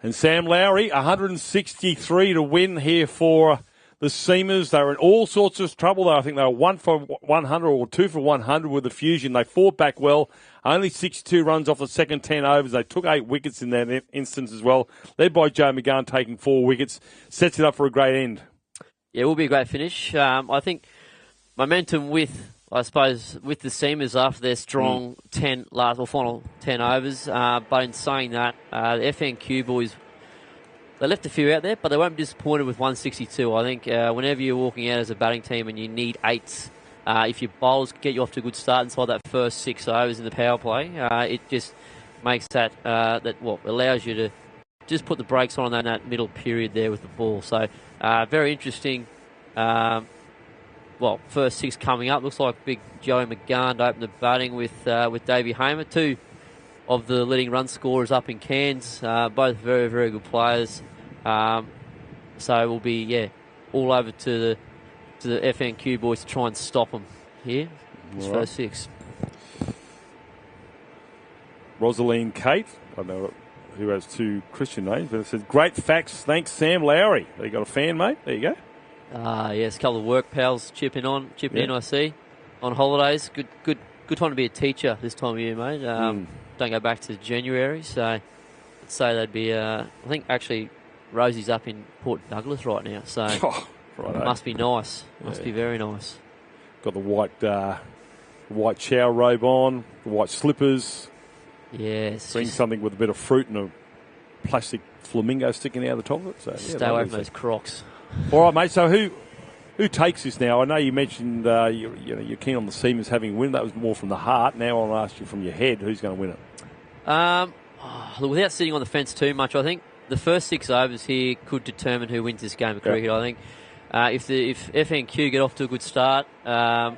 Speaker 2: And Sam Lowry, 163 to win here for the Seamers. They were in all sorts of trouble. I think they were 1 for 100 or 2 for 100 with the Fusion. They fought back well. Only 62 runs off the second 10 overs. They took 8 wickets in that instance as well. Led by Joe McGann taking 4 wickets. Sets it up for a great end.
Speaker 5: Yeah, it will be a great finish. I think momentum with the Seamers after their strong final 10 overs. But in saying that, the FNQ boys, they left a few out there, but they won't be disappointed with 162. I think whenever you're walking out as a batting team and you need 8s, if your bowlers get you off to a good start inside that first 6 overs in the power play, it just makes allows you to just put the brakes on in that middle period there with the ball. So very interesting. First 6 coming up. Looks like big Joey McGann to open the batting with Davey Hamer. 2 of the leading run scorers up in Cairns. Both very, very good players. So we'll be all over to the FNQ boys to try and stop them. here. His first 6.
Speaker 2: Rosaline Kate, I don't know who has 2 Christian names, but it says, great facts, thanks Sam Lowry. You got a fan, mate? There you go.
Speaker 5: Yes, a couple of work pals chipping in, I see. On holidays. Good time to be a teacher this time of year, mate. Don't go back to January, so I'd say they'd be, I think actually Rosie's up in Port Douglas right now, so it must be nice. Must be very nice.
Speaker 2: Got the white shower robe on, the white slippers.
Speaker 5: Yes.
Speaker 2: Bring something with a bit of fruit and a plastic flamingo sticking out of the top of it. So,
Speaker 5: stay away from those Crocs.
Speaker 2: All right, mate. So who takes this now? I know you mentioned you're keen on the Seamers having a win. That was more from the heart. Now I'll ask you from your head, who's going to win it?
Speaker 5: Look, without sitting on the fence too much, I think the first 6 overs here could determine who wins this game of cricket. I think if FNQ get off to a good start and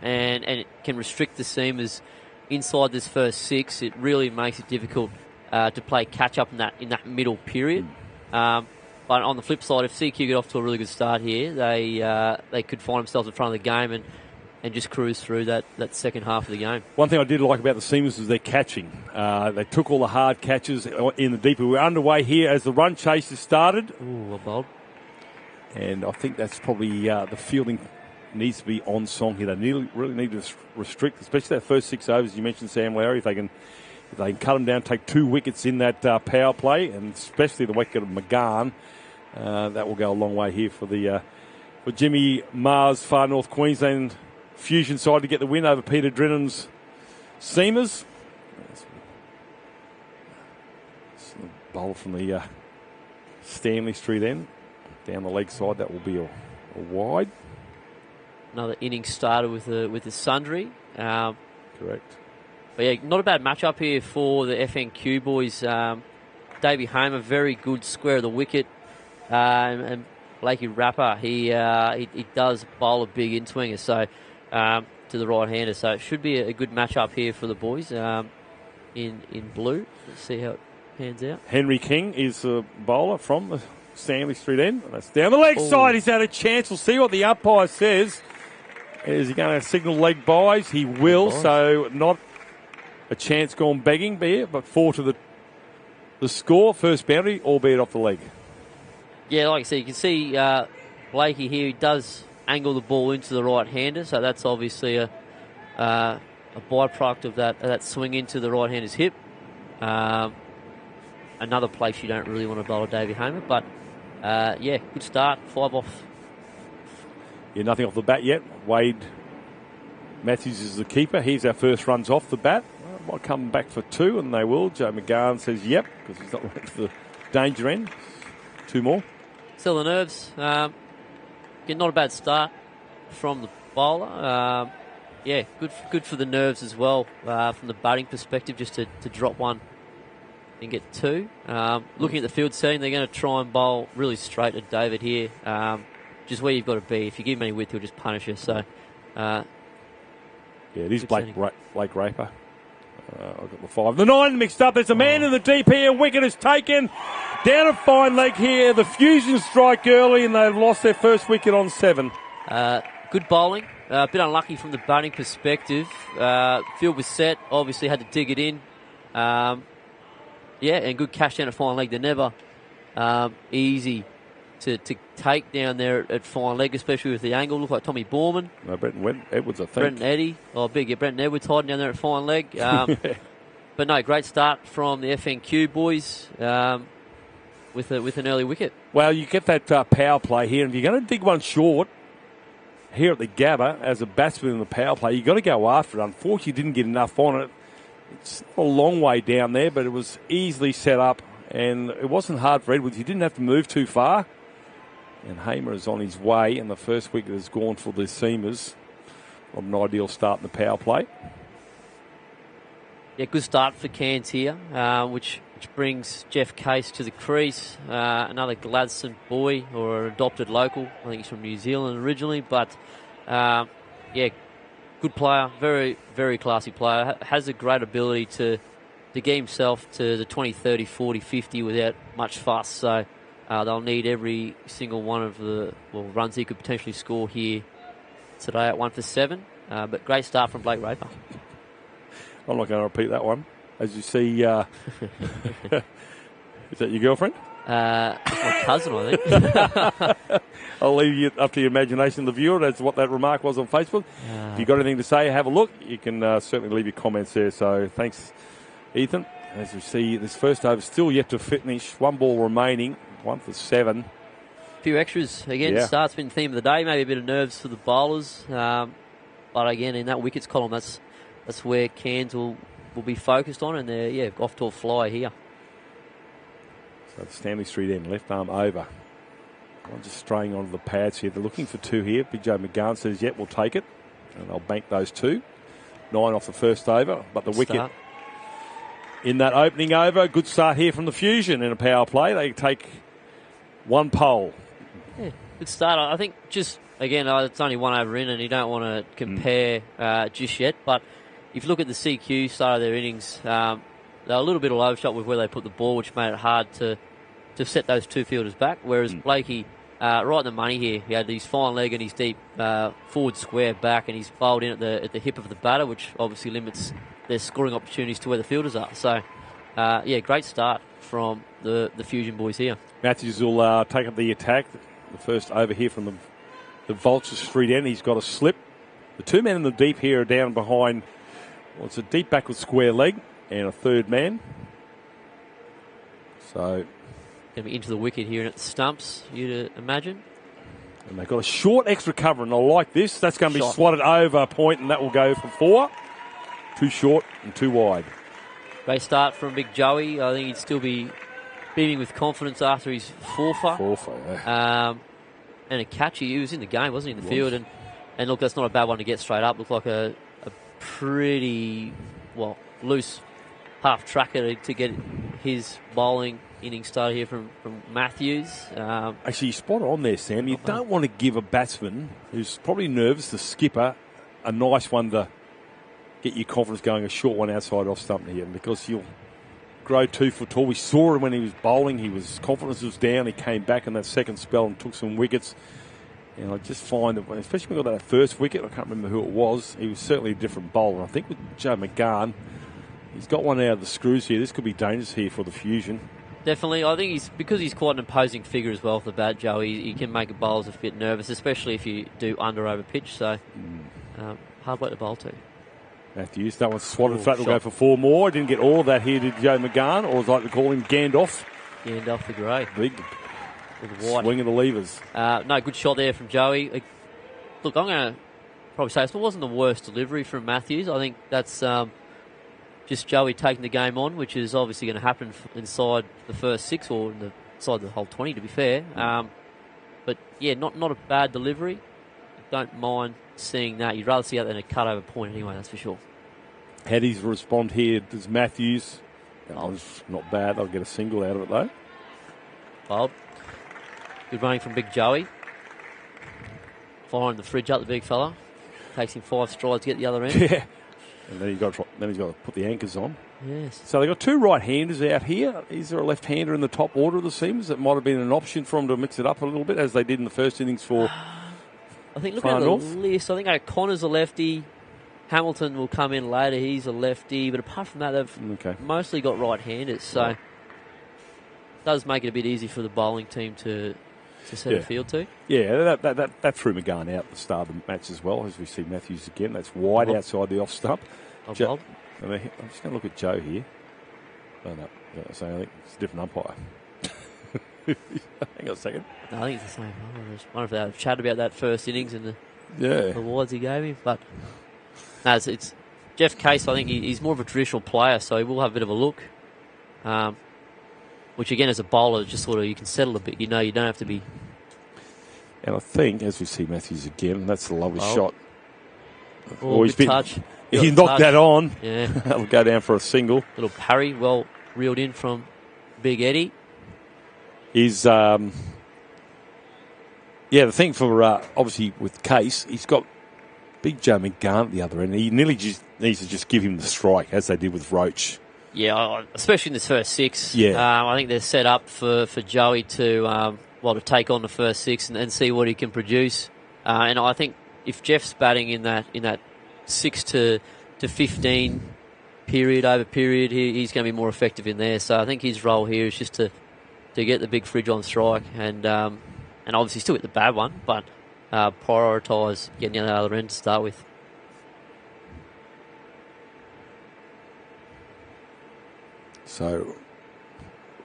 Speaker 5: it can restrict the Seamers inside this first 6, it really makes it difficult to play catch up in that middle period. But on the flip side, if CQ get off to a really good start here, they could find themselves in front of the game and just cruise through that second half of the game.
Speaker 2: One thing I did like about the Seamers is their catching. They took all the hard catches in the deeper. We're underway here as the run chases started.
Speaker 5: Ooh, well bowled.
Speaker 2: And I think that's probably the fielding needs to be on song here. They really need to restrict, especially that first 6 overs. You mentioned Sam Lowry. If they can cut them down, take 2 wickets in that power play, and especially the wicket of McGahn, that will go a long way here for Jimmy Maher's Far North Queensland Fusion side to get the win over Peter Drinnan's Seamers. Bowl from the Stanley Street end down the leg side. That will be a wide.
Speaker 5: Another innings started with the Sundry.
Speaker 2: Correct.
Speaker 5: But yeah, not a bad matchup here for the FNQ boys. Davey Hamer, very good square of the wicket. And Blakey Rapper, he does bowl a big in-swinger, so to the right-hander. So it should be a good matchup here for the boys in blue. Let's see how it pans out.
Speaker 2: Henry King is a bowler from the Stanley Street end. That's down the leg side. He's had a chance. We'll see what the umpire says. Is he going to signal leg byes? He will, so not a chance gone begging here, but 4 to the score. First boundary, albeit off the leg.
Speaker 5: Yeah, like I said, you can see Blakey here. He does angle the ball into the right-hander, so that's obviously a byproduct of that swing into the right-hander's hip. Another place you don't really want to bowl a Davey Hamer, but yeah, good start. 5 off.
Speaker 2: Yeah, nothing off the bat yet. Wade Matthews is the keeper. Here's our first runs off the bat. Might come back for 2, and they will. Joe McGahn says yep, because he's not ready for the danger end. 2 more.
Speaker 5: Still the nerves. Not a bad start from the bowler. Yeah, good for the nerves as well from the batting perspective, just to drop 1 and get 2. Looking at the field setting, they're going to try and bowl really straight at David here. Just where you've got to be. If you give him any width, he'll just punish you. So,
Speaker 2: yeah, it is Blake Raper. I've got the 5. The 9 mixed up. There's a man in the deep here. Wicket is taken. Down a fine leg here. The Fusion strike early, and they've lost their first wicket on 7.
Speaker 5: Good bowling. A bit unlucky from the batting perspective. Field was set. Obviously had to dig it in. Yeah, and good cash down at fine leg. They're never easy to take down there at fine leg, especially with the angle. Look like Tommy Borman.
Speaker 2: No, Brenton Edwards, I think.
Speaker 5: Brenton Eddy. Oh, big. Yeah, Brenton Edwards hiding down there at fine leg. But no, great start from the FNQ boys with an early wicket.
Speaker 2: Well, you get that power play here, and if you're going to dig one short here at the Gabba as a batsman in the power play, you've got to go after it. Unfortunately, didn't get enough on it. It's a long way down there, but it was easily set up, and it wasn't hard for Edwards. He didn't have to move too far. And Hamer is on his way, and the first wicket is gone for the Seamers. Not an ideal start in the power play.
Speaker 5: Yeah, good start for Cairns here, which brings Jeff Case to the crease. Another Gladstone boy, or an adopted local. I think he's from New Zealand originally, but yeah, good player, very, very classy player. Has a great ability to get himself to the 20, 30, 40, 50 without much fuss. So they'll need every single one of the runs he could potentially score here today at 1 for 7. But great start from Blake Raper.
Speaker 2: I'm not going to repeat that one. As you see, is that your girlfriend?
Speaker 5: It's my cousin, I think.
Speaker 2: I'll leave you up to your imagination, the viewer. That's what that remark was on Facebook. If you've got anything to say, have a look. You can certainly leave your comments there. So thanks, Ethan. As we see, this first over still yet to finish. One ball remaining, 1 for 7.
Speaker 5: A few extras. Again, start's been the theme of the day. Maybe a bit of nerves for the bowlers. But again, in that wickets column, that's where Cairns will be focused on. And they're off to a fly here.
Speaker 2: So the Stanley Street end, left arm over. I'm just straying onto the pads here. They're looking for 2 here. Big Joe McGann says, yep, we'll take it. And they'll bank those 2. 9 off the first over. But the wicket in that opening over. Good start here from the Fusion in a power play. They take 1 pole.
Speaker 5: Yeah, good start. I think just, again, it's only 1 over in and you don't want to compare just yet. But if you look at the CQ start of their innings, they're a little bit all overshot with where they put the ball, which made it hard to set those 2 fielders back. Whereas Blakey, right in the money here, he had his fine leg and his deep forward square back, and he's bowled in at the hip of the batter, which obviously limits their scoring opportunities to where the fielders are. So, great start from the Fusion boys here.
Speaker 2: Matthews will take up the attack. The first over here from the Vulture Street end. He's got a slip. The 2 men in the deep here are down behind. Well, it's a deep backward square leg and a third man. So
Speaker 5: going to be into the wicket here at the stumps, you'd imagine.
Speaker 2: And they've got a short extra cover, and I like this. That's going to be slotted over a point, and that will go for 4. 2 short and 2 wide.
Speaker 5: Great start from Big Joey. I think he'd still be beaming with confidence after his fourfer.
Speaker 2: Yeah.
Speaker 5: And a catch. He was in the game, wasn't he, in the field? And look, that's not a bad one to get straight up. Looked like a pretty, loose half tracker to get his bowling inning started here from Matthews.
Speaker 2: Actually, you're spot on there, Sam. You don't want to give a batsman who's probably nervous, the skipper, a nice one to get your confidence going, a short one outside off stump here, because you'll grow 2 foot tall. We saw him when he was bowling. His confidence was down. He came back in that second spell and took some wickets. And I just find that, especially when we got that first wicket, I can't remember who it was, he was certainly a different bowler. I think with Joe McGann, he's got one out of the screws here. This could be dangerous here for the Fusion.
Speaker 5: Definitely. I think because he's quite an imposing figure as well for the bat, Joe, he can make bowlers a bit nervous, especially if you do under-over pitch. So, hard work to bowl to.
Speaker 2: Matthews, that one's swatted flat. Will go for 4 more. Didn't get all of that here, did Joe McGann, or as I like to call him, Gandalf.
Speaker 5: Gandalf the Grey.
Speaker 2: Big swing of the levers.
Speaker 5: No, good shot there from Joey. Look, I'm going to probably say this wasn't the worst delivery from Matthews. I think that's just Joey taking the game on, which is obviously going to happen inside the first 6 or inside the whole 20, to be fair. But, yeah, not a bad delivery. Don't mind seeing that. You'd rather see that than a cut over point anyway, that's for sure.
Speaker 2: How does respond here? Does Matthews? That one's not bad. They'll get a single out of it, though.
Speaker 5: Bob. Good running from Big Joey. Firing the fridge up, the big fella. Takes him 5 strides to get the other end.
Speaker 2: Yeah. And then he's got to put the anchors on.
Speaker 5: Yes.
Speaker 2: So they've got 2 right-handers out here. Is there a left-hander in the top order of the seamers? That might have been an option for them to mix it up a little bit, as they did in the first innings for
Speaker 5: I think looking at the list, I think O'Connor's a lefty. Hamilton will come in later. He's a lefty. But apart from that, they've mostly got right-handers. So it does make it a bit easy for the bowling team to set a field to. Yeah,
Speaker 2: that threw McGann out at the start of the match as well, as we see Matthews again. That's wide outside the off stump. I'm just going to look at Joe here. Oh, no. So I think it's a different umpire. Hang on a second.
Speaker 5: No, I think it's the same. I just wonder if they had a chat about that first innings and the awards he gave him. But no, it's Jeff Case. I think he's more of a traditional player, so he will have a bit of a look. Which again, as a bowler, just sort of you can settle a bit. You don't have to be.
Speaker 2: And I think, as we see Matthews again, that's a lovely shot.
Speaker 5: He's touch.
Speaker 2: He knocked that on.
Speaker 5: Yeah,
Speaker 2: that'll go down for a single.
Speaker 5: Little parry, well reeled in from Big Eddie.
Speaker 2: Is the thing for obviously with Case, he's got Big Joe McGann at the other end. He nearly just needs to just give him the strike, as they did with Roach.
Speaker 5: Yeah, especially in this first 6.
Speaker 2: Yeah,
Speaker 5: I think they're set up for Joey to take on the first 6 and see what he can produce. And I think if Jeff's batting in that 6 to 15 period over period, he's going to be more effective in there. So I think his role here is just to get the big fridge on strike and obviously still get the bad one, but prioritise getting the other end to start with.
Speaker 2: So,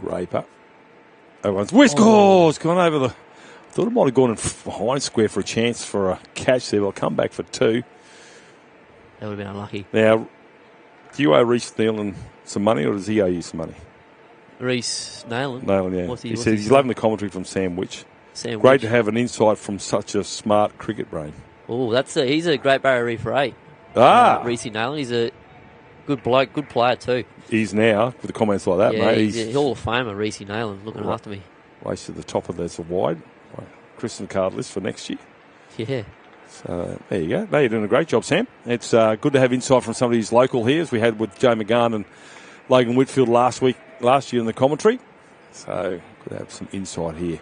Speaker 2: Raper. Everyone's Whiskers gone over the. Thought it might have gone in behind square for a chance for a catch there. We'll come back for 2.
Speaker 5: That would have been unlucky.
Speaker 2: Now, do you owe Reece Nealon some money, or does he owe you some money?
Speaker 5: Reece Nealon?
Speaker 2: Nealon, yeah. He said he's loving the commentary from Sam Witch. Great to have an insight from such a smart cricket brain.
Speaker 5: Oh, he's a great barrier reef for 8. Reece Nealon. He's a good bloke, good player too.
Speaker 2: He's now, with the comments like that, mate.
Speaker 5: He's a Hall of Famer, Reece Nealon, looking after me.
Speaker 2: Race to the top of that's a wide. Christmas card list for next year.
Speaker 5: Yeah.
Speaker 2: So there you go. No, you're doing a great job, Sam. It's good to have insight from somebody who's local here, as we had with Joe McGann and Logan Whitfield last year in the commentary. So good to have some insight here.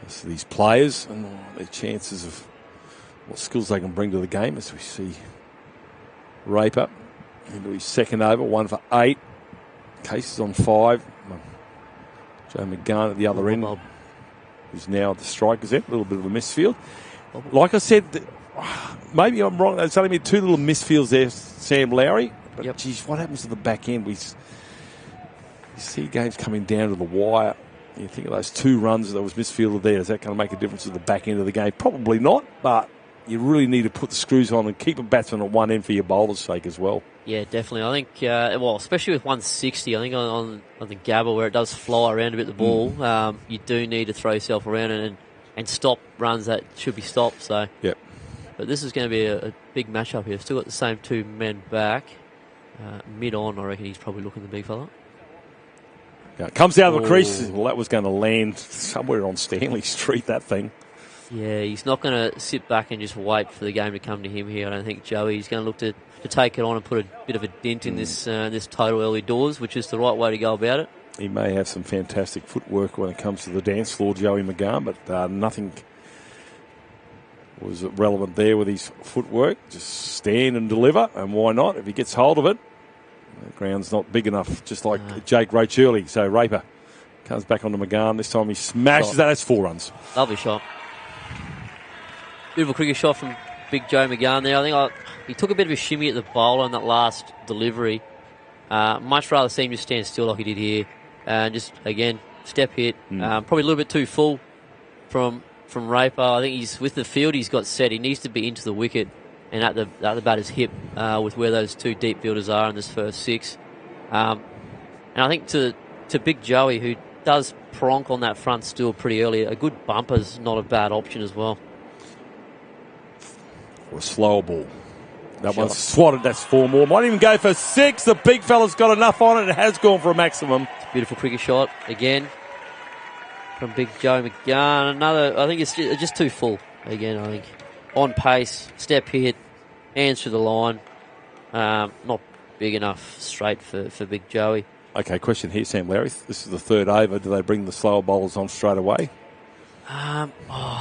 Speaker 2: So these players and their chances of what skills they can bring to the game, as we see Raper into his second over, 1 for 8. Cases on 5. Joe McGann at the other end, who's now the strikers end. A little bit of a misfield. Like I said, maybe I'm wrong. There's only been 2 little misfields there, Sam Lowry. But, geez, what happens to the back end? You see games coming down to the wire. You think of those 2 runs that was misfielded there. Is that going to make a difference to the back end of the game? Probably not, but you really need to put the screws on and keep a batsman at one end for your bowler's sake as well.
Speaker 5: Yeah, definitely. I think, especially with 160, I think on the Gabba where it does fly around a bit the ball, you do need to throw yourself around and stop runs that should be stopped. So,
Speaker 2: yep.
Speaker 5: But this is going to be a big matchup here. Still got the same 2 men back. Mid-on, I reckon he's probably looking the big fella.
Speaker 2: Yeah, comes out of the crease. Well, that was going to land somewhere on Stanley Street, that thing.
Speaker 5: Yeah, he's not going to sit back and just wait for the game to come to him here. I don't think Joey's going to look to take it on and put a bit of a dent in this total early doors, which is the right way to go about it.
Speaker 2: He may have some fantastic footwork when it comes to the dance floor, Joey McGann, but nothing was relevant there with his footwork. Just stand and deliver, and why not? If he gets hold of it, the ground's not big enough, just like Jake Roach early. So Raper comes back onto McGann. This time he smashes that. That's 4 runs.
Speaker 5: Lovely shot. Beautiful cricket shot from Big Joe McGann there. I think he took a bit of a shimmy at the bowler on that last delivery. Much rather see him just stand still like he did here. And just, again, step hit. Probably a little bit too full from Raper. I think he's with the field he's got set. He needs to be into the wicket and at the batter's hip with where those 2 deep fielders are in this first 6. And I think to Big Joey, who does pronk on that front stool pretty early, a good bumper's not a bad option as well.
Speaker 2: Or a slower ball. That one's swatted. That's 4 more. Might even go for 6. The big fella's got enough on it. It has gone for a maximum.
Speaker 5: It's a beautiful cricket shot again from Big Joe McGann. Another. I think it's just too full. Again, I think on pace, step hit, hands through the line. Not big enough straight for Big Joey.
Speaker 2: Okay, question here, Sam Larry. This is the 3rd over. Do they bring the slower bowlers on straight away?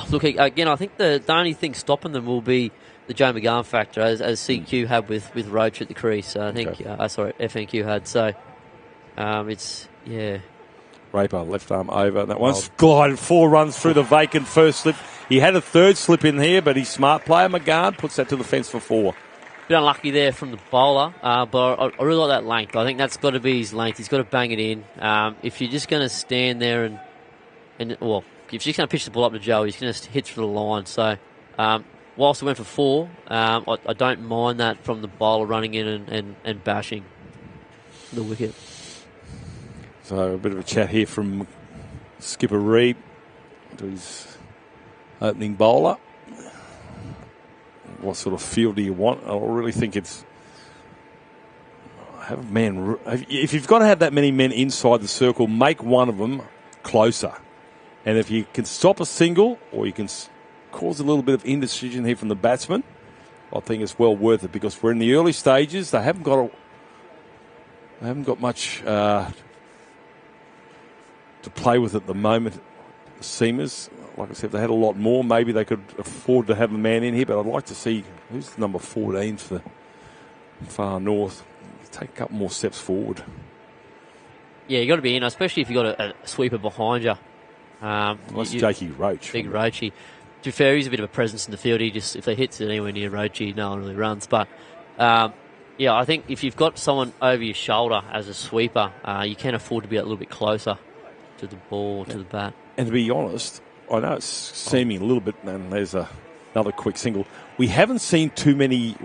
Speaker 5: Look, again, I think the only thing stopping them will be the Joe McGann factor, as CQ had with Roach at the crease. I think, FNQ had. So,
Speaker 2: Raper, left arm over. That one's glided 4 runs through the vacant first slip. He had a 3rd slip in here, but he's smart player. McGann puts that to the fence for 4.
Speaker 5: Bit unlucky there from the bowler, but I really like that length. I think that's got to be his length. He's got to bang it in. If you're just going to stand there and if you're just going to pitch the ball up to Joe, he's going to hit through the line. So, whilst it went for 4, I don't mind that from the bowler running in and bashing the wicket.
Speaker 2: So a bit of a chat here from Skipper Reid to his opening bowler. What sort of field do you want? I really think it's have a man. If you've got to have that many men inside the circle, make one of them closer. And if you can stop a single or you can cause a little bit of indecision here from the batsman, I think it's well worth it because we're in the early stages. They haven't got much to play with at the moment. The seamers, like I said, if they had a lot more, maybe they could afford to have a man in here. But I'd like to see who's number 14 for Far North. Take a couple more steps forward.
Speaker 5: Yeah, you got to be in, especially if you got a sweeper behind you.
Speaker 2: That's Jakey Roach.
Speaker 5: Big Roachy. To be fair, he's a bit of a presence in the field. He just, if they hit anywhere near Roachy, no one really runs. But yeah, I think if you've got someone over your shoulder as a sweeper, you can afford to be a little bit closer to the ball, to the bat.
Speaker 2: And to be honest, I know it's seeming a little bit, and there's another quick single. We haven't seen any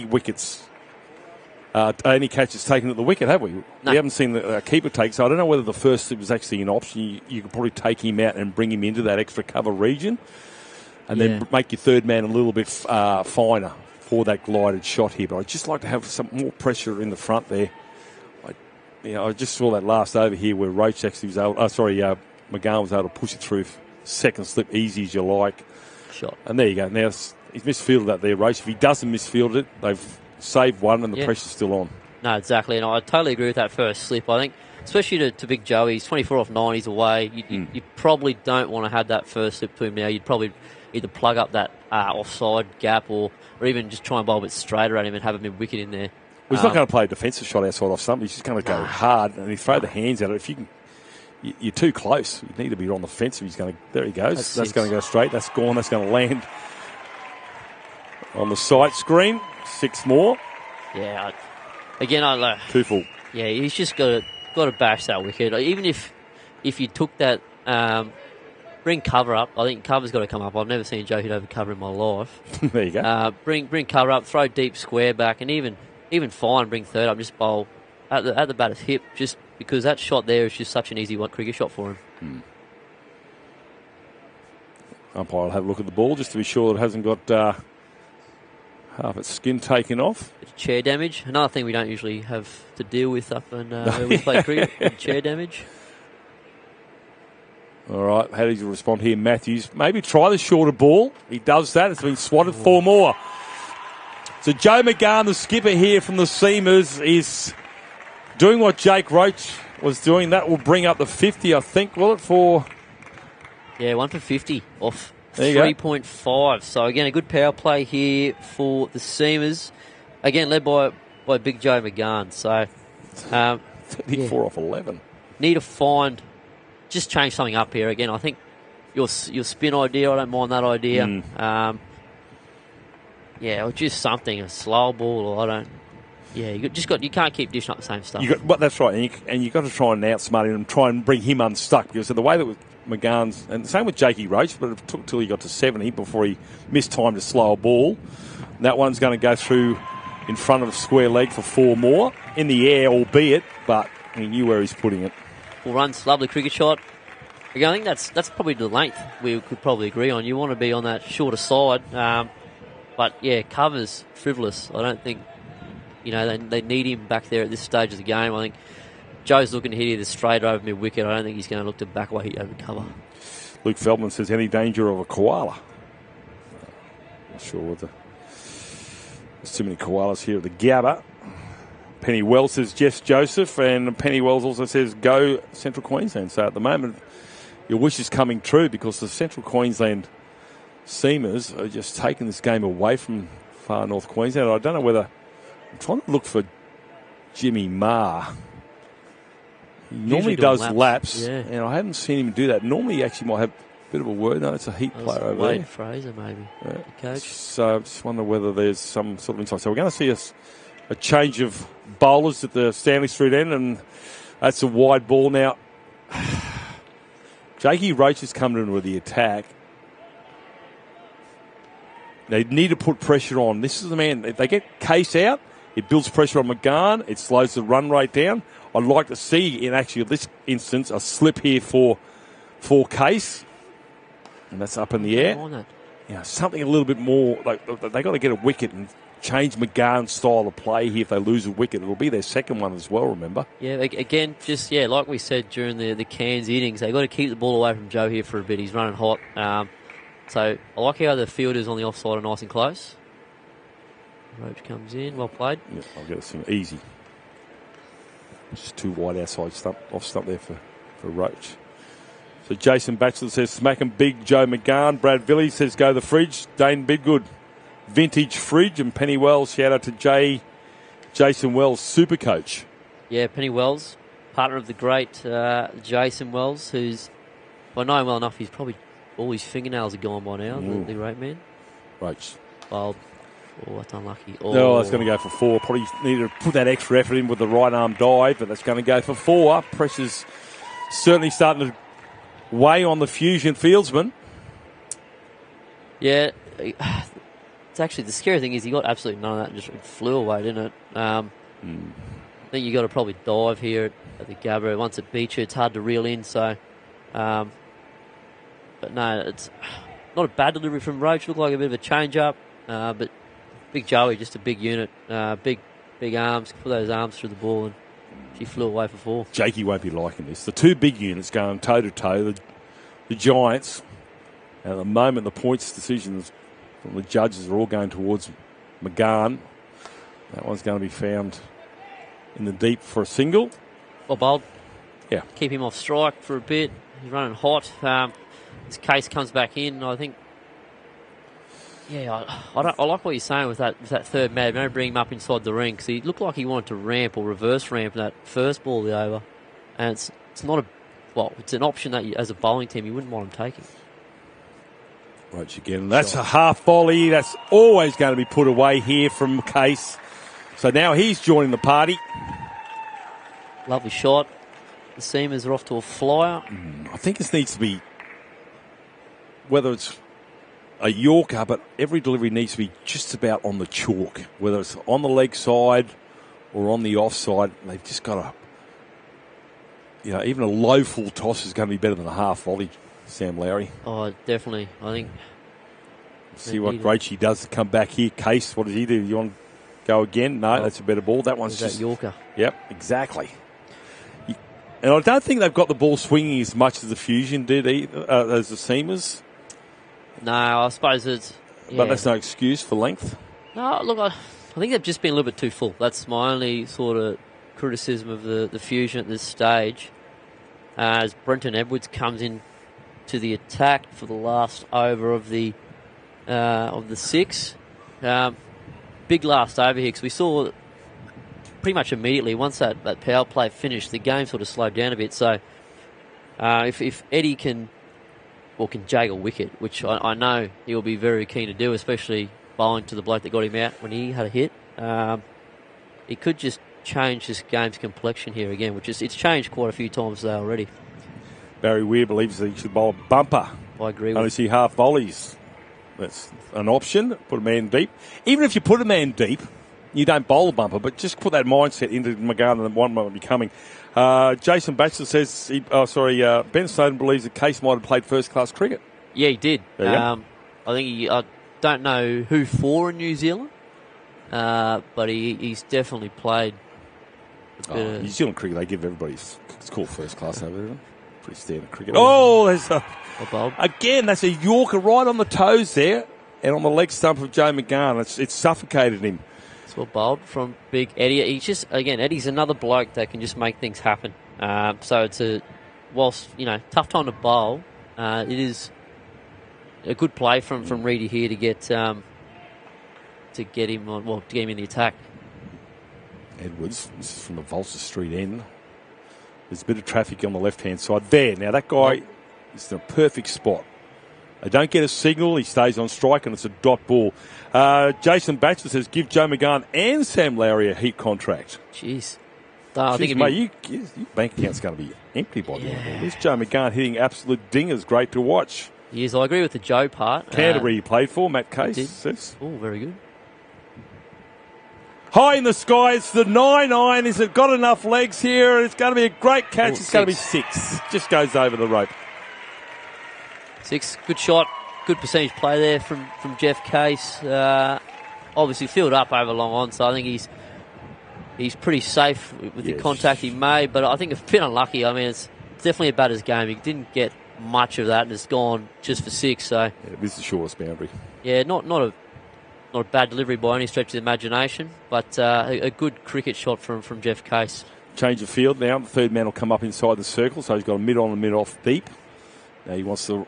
Speaker 2: wickets, any catches taken at the wicket, have we? No. We haven't seen the keeper take, so I don't know whether the first slip was actually an option. You could probably take him out and bring him into that extra cover region, and then make your third man a little bit finer for that glided shot here. But I'd just like to have some more pressure in the front there. I just saw that last over here where Roach actually was able, McGowan was able to push it through second slip, easy as you like.
Speaker 5: Shot.
Speaker 2: And there you go. Now, he's misfielded that there, Roach. If he doesn't misfield it, they've saved one and the pressure's still on.
Speaker 5: No, exactly. And I totally agree with that first slip. I think, especially to Big Joey, he's 24 off 9, he's away. You probably don't want to have that first slip to him now. You'd probably either plug up that offside gap or even just try and bowl a bit straighter at him and have him in wicket in there.
Speaker 2: Well, he's not going to play a defensive shot outside off something. He's just going to go hard and he throw the hands at it. If you can, you're too close. You need to be on the fence. He's going to. There he goes. That's going to go straight. That's gone. That's going to land on the sight screen. 6 more.
Speaker 5: Yeah. Again, I
Speaker 2: 2 full.
Speaker 5: Yeah, he's just got to bash that wicket. Even if you took that, bring cover up. I think cover's got to come up. I've never seen Joe hit over cover in my life.
Speaker 2: There you go.
Speaker 5: Bring cover up. Throw deep square back, and even fine. Bring third up. Just bowl at the batter's hip. Just because that shot there is just such an easy cricket shot for him.
Speaker 2: Umpire will have a look at the ball just to be sure that it hasn't got half its skin taken off.
Speaker 5: Chair damage. Another thing we don't usually have to deal with up in where we play cricket. Chair damage.
Speaker 2: All right, how does he respond here, Matthews? Maybe try the shorter ball. He does that. It's been swatted. 4 more. So Joe McGowan, the skipper here from the Seamers, is doing what Jake Roach was doing. That will bring up the 50, I think, will it, for...
Speaker 5: Yeah, 1 for 50 off
Speaker 2: 3.5.
Speaker 5: So, again, a good power play here for the Seamers. Again, led by Big Joe McGowan. So,
Speaker 2: 34 off 11.
Speaker 5: Need to find... Just change something up here. Again, I think your spin idea, I don't mind that idea. Or just something, a slow ball, or I don't... Yeah, you can't keep dishing up the same stuff.
Speaker 2: That's right, and you got to try and outsmart him and try and bring him unstuck, because the way that with McGowan's, and the same with Jakey Roach, but it took till he got to 70 before he missed time to slow a ball. That one's going to go through in front of square leg for 4 more. In the air, albeit, but he knew where he's putting it.
Speaker 5: Full runs, lovely cricket shot. Again, I think that's probably the length we could probably agree on. You want to be on that shorter side. But, yeah, cover's frivolous. I don't think, they need him back there at this stage of the game. I think Joe's looking to hit either straight over mid-wicket. I don't think he's going to look to back away hit over cover.
Speaker 2: Luke Feldman says, any danger of a koala? Not sure whether there's too many koalas here at the Gabba. Penny Wells says Jess Joseph, and Penny Wells also says go Central Queensland. So at the moment, your wish is coming true, because the Central Queensland Seamers are just taking this game away from Far North Queensland. I don't know whether... I'm trying to look for Jimmy Marr. He normally does laps, and I haven't seen him do that. Normally he actually might have a bit of a word. No, it's a heat player over there.
Speaker 5: Wade Fraser, maybe, the coach.
Speaker 2: So I just wonder whether there's some sort of insight. So we're going to see a change of bowlers at the Stanley Street end, and that's a wide ball now. Jakey Roach has come in with the attack. They need to put pressure on. This is the man. If they get Case out, it builds pressure on McGowan. It slows the run rate down. I'd like to see, in actually this instance, a slip here for Case. And that's up in the air. Something a little bit more. They got to get a wicket and change McGowan's style of play here. If they lose a wicket, it'll be their second one as well, remember? Yeah,
Speaker 5: again, like we said during the Cairns innings, they've got to keep the ball away from Joe here for a bit. He's running hot. So I like how the fielders on the offside are nice and close. Roach comes in, well played.
Speaker 2: Yeah, I'll get this thing easy. Just too wide outside stump, off stump there for Roach. So Jason Batchelor says, smack 'em big, Joe McGahn. Brad Villies says, go the fridge. Dane Bidgood, vintage fridge. And Penny Wells, shout out to Jason Wells, super coach.
Speaker 5: Yeah, Penny Wells, partner of the great Jason Wells, who's, if I know him well enough, he's probably all his fingernails are gone by now, the great man.
Speaker 2: Right.
Speaker 5: Well, that's unlucky.
Speaker 2: No, that's going to go for 4. Probably need to put that extra effort in with the right arm dive, but that's going to go for 4. Pressure's certainly starting to weigh on the Fusion fieldsman.
Speaker 5: Yeah, it's actually, the scary thing is he got absolutely none of that and just flew away, didn't it? I think you got to probably dive here at the Gabba. Once it beats you, it's hard to reel in, so... but no, it's not a bad delivery from Roach. Looked like a bit of a change-up, but big Joey, just a big unit, big arms, put those arms through the ball, and she flew away for 4.
Speaker 2: Jakey won't be liking this. The 2 big units going toe-to-toe, the Giants, and at the moment the points decisions from the judges are all going towards McGahn. That one's going to be found in the deep for a single.
Speaker 5: Well bowled.
Speaker 2: Yeah.
Speaker 5: Keep him off strike for a bit. He's running hot. This Case comes back in. I think. Yeah, I like what you're saying with that third man. Maybe bring him up inside the ring because he looked like he wanted to ramp or reverse ramp that first ball of the over, and it's not it's an option that as a bowling team you wouldn't want him taking.
Speaker 2: Roach again. That's a half volley. That's always going to be put away here from Case. So now he's joining the party.
Speaker 5: Lovely shot. The seamers are off to a flyer.
Speaker 2: I think this needs to be, whether it's a Yorker, but every delivery needs to be just about on the chalk, whether it's on the leg side or on the offside. They've just got to, even a low full toss is going to be better than a half volley, Sam Lowry.
Speaker 5: Oh, definitely. I think.
Speaker 2: See what Gracie does to come back here. Case, what does he do? You want to go again? No, that's a better ball. That one's just
Speaker 5: Yorker.
Speaker 2: Yep, exactly. And I don't think they've got the ball swinging as much as the Fusion did as the Seamers.
Speaker 5: No, I suppose it's... Yeah.
Speaker 2: But that's no excuse for length.
Speaker 5: No, look, I think they've just been a little bit too full. That's my only sort of criticism of the Fusion at this stage. As Brenton Edwards comes in to the attack for the last over of the 6. Big last over here because we saw... pretty much immediately, once that power play finished, the game sort of slowed down a bit. So if Eddie can jag a wicket, which I know he'll be very keen to do, especially bowling to the bloke that got him out when he had a hit, it could just change this game's complexion here again, which is it's changed quite a few times there already.
Speaker 2: Barry Weir believes that he should bowl a bumper.
Speaker 5: I agree with
Speaker 2: Only see half volleys. That's an option. Put a man deep. Even if you put a man deep, you don't bowl a bumper, but just put that mindset into McGahn and one might be coming. Jason Batchelor says, Ben Snowden believes that Case might have played first-class cricket.
Speaker 5: Yeah, he did.
Speaker 2: There you go.
Speaker 5: I think I don't know who for in New Zealand, but he's definitely played a bit of...
Speaker 2: New Zealand cricket, they give everybody, it's called first-class over there. Pretty standard cricket. Oh, there's again, that's a Yorker right on the toes there and on the leg stump of Joe McGahn. It's suffocated him.
Speaker 5: Well bowled from Big Eddie. Eddie's another bloke that can just make things happen. So it's whilst tough time to bowl, it is a good play from Reedy here to get him in the attack.
Speaker 2: Edwards, this is from the Volster Street end. There's a bit of traffic on the left-hand side there. Now that guy is in a perfect spot. They don't get a signal. He stays on strike, and it's a dot ball. Jason Batchelor says, give Joe McGahn and Sam Lowry a heat contract.
Speaker 5: Jeez.
Speaker 2: I think your bank account's going to be empty by the end of all this. Joe McGahn hitting absolute dingers. Great to watch.
Speaker 5: Yes, I agree with the Joe part.
Speaker 2: Canterbury he played for, Matt Case says.
Speaker 5: Oh, very good.
Speaker 2: High in the sky, it's the 9-9. Is it got enough legs here? It's going to be a great catch. It's going to be 6. Just goes over the rope.
Speaker 5: 6, good shot, good percentage play there from Jeff Case. Obviously filled up over long on, so I think he's pretty safe with the contact he made, but I think a bit unlucky. I mean, it's definitely a batter's game. He didn't get much of that, and it's gone just for 6. So
Speaker 2: this is the shortest boundary.
Speaker 5: Yeah, not a bad delivery by any stretch of the imagination, but a good cricket shot from Jeff Case.
Speaker 2: Change of field now. The third man will come up inside the circle, so he's got a mid on and mid off deep. Now he wants to...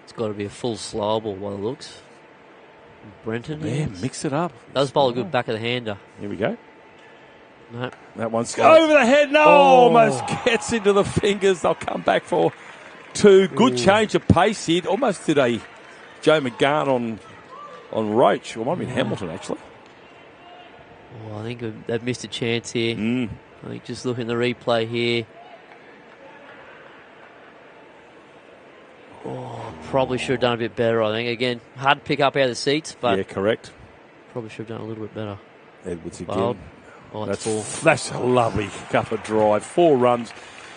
Speaker 5: It's got to be a full slow ball by the looks. Brenton.
Speaker 2: Yeah, mix it up.
Speaker 5: Does bowl a good back of the hander.
Speaker 2: Here we go.
Speaker 5: No.
Speaker 2: That one's over the head. No, almost gets into the fingers. They'll come back for 2. Good change of pace here. Almost did a Joe McGann on Roach. Or might have been Hamilton, actually.
Speaker 5: Oh, I think they've missed a chance here. I think just looking at the replay here. Oh, probably should have done a bit better, I think. Again, hard to pick up out of the seats, but...
Speaker 2: Yeah, correct.
Speaker 5: Probably should have done a little bit better.
Speaker 2: Edwards again.
Speaker 5: Wild. Oh,
Speaker 2: That's a lovely cover drive. 4 runs.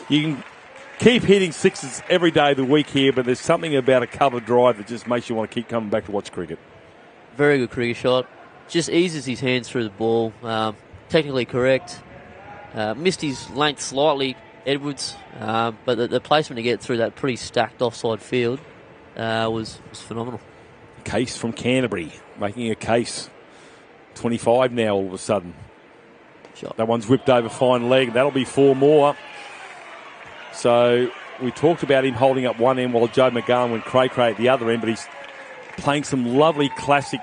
Speaker 2: You can keep hitting 6s every day of the week here, but there's something about a cover drive that just makes you want to keep coming back to watch cricket.
Speaker 5: Very good cricket shot. Just eases his hands through the ball. Technically correct. Missed his length slightly, Edwards, but the placement to get through that pretty stacked offside field was phenomenal.
Speaker 2: Case from Canterbury, making a case. 25 now all of a sudden.
Speaker 5: Shot.
Speaker 2: That one's whipped over fine leg. That'll be 4 more. So we talked about him holding up one end while Joe McGann went cray-cray at the other end, but he's playing some lovely classic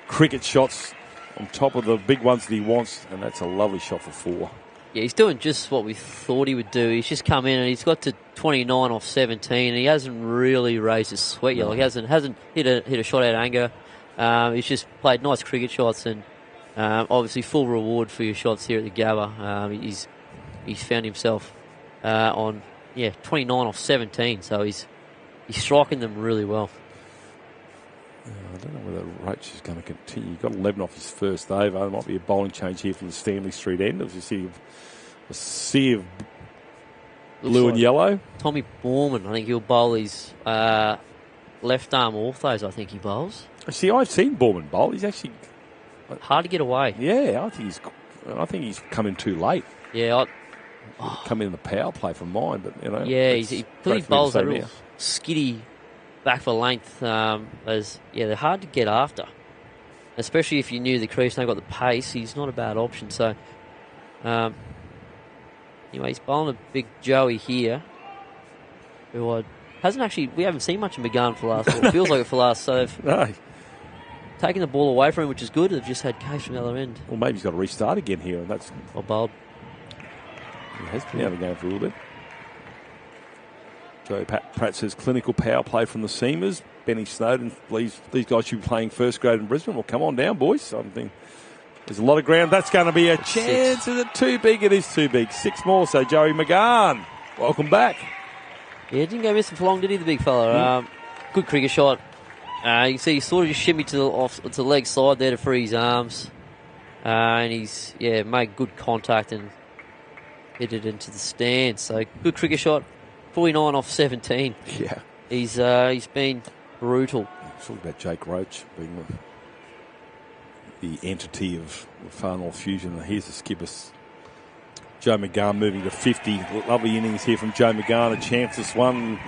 Speaker 2: cricket shots on top of the big ones that he wants, and that's a lovely shot for 4.
Speaker 5: Yeah, he's doing just what we thought he would do. He's just come in and he's got to 29 off 17, and he hasn't really raised his sweat yet. Like, he hasn't hit a shot out of anger. He's just played nice cricket shots, and obviously full reward for your shots here at the Gabba. He's found himself on 29 off 17, so he's striking them really well.
Speaker 2: I don't know whether Roach is going to continue. He got 11 off his first over. There might be a bowling change here from the Stanley Street end. As you see, a sea of blue and yellow.
Speaker 5: Tommy Borman, I think he'll bowl his left arm orthos. I think he bowls.
Speaker 2: See, I've seen Borman bowl. He's actually
Speaker 5: hard to get away.
Speaker 2: Yeah, I think he's come in too late.
Speaker 5: Yeah,
Speaker 2: come in the power play for mine, but you know.
Speaker 5: Yeah, he bowls a real skiddy back for length. They're hard to get after, especially if you knew the crease and they've got the pace. He's not a bad option. So, anyway, he's bowling a big Joey here, who we haven't seen much of McGann for last. It feels like it for last. So they've taken the ball away from him, which is good. They've just had Case from the other end.
Speaker 2: Well, maybe he's got to restart again here, and that's
Speaker 5: bowled.
Speaker 2: He has been out of the game for a little bit. Joe Pratt says clinical power play from the seamers. Benny Snowden believes these guys should be playing first grade in Brisbane. Well, come on down, boys. I think there's a lot of ground. That's going to be a chance. 6. Is it too big? It is too big. 6 more. So Joey McGann, welcome back.
Speaker 5: Yeah, didn't go missing for long, did he, the big fella? Good cricket shot. You can see he sort of just shimmied to the leg side there to free his arms. And he's made good contact and hit it into the stands. So good cricket shot. 49 off 17.
Speaker 2: Yeah.
Speaker 5: He's been brutal.
Speaker 2: Talk about Jake Roach being the entity of Far North Fusion. Here's the skipper, Joe McGann, moving to 50. Lovely innings here from Joe McGann. A chance this one.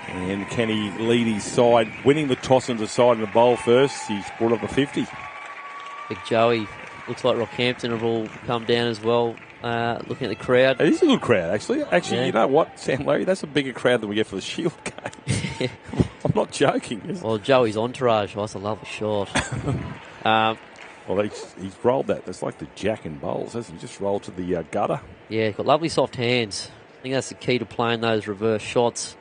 Speaker 2: And can he lead his side, winning the toss and deciding to bowl first? He's brought up a 50.
Speaker 5: Big Joey. Looks like Rockhampton have all come down as well. Looking at the crowd.
Speaker 2: It is a good crowd, actually. You know what, Sam Larry? That's a bigger crowd than we get for the Shield game. I'm not joking.
Speaker 5: Well, Joey's entourage. That's a lovely shot.
Speaker 2: Well, he's rolled that. That's like the jack and bowls, hasn't he? Just rolled to the gutter.
Speaker 5: Yeah, he's got lovely soft hands. I think that's the key to playing those reverse shots.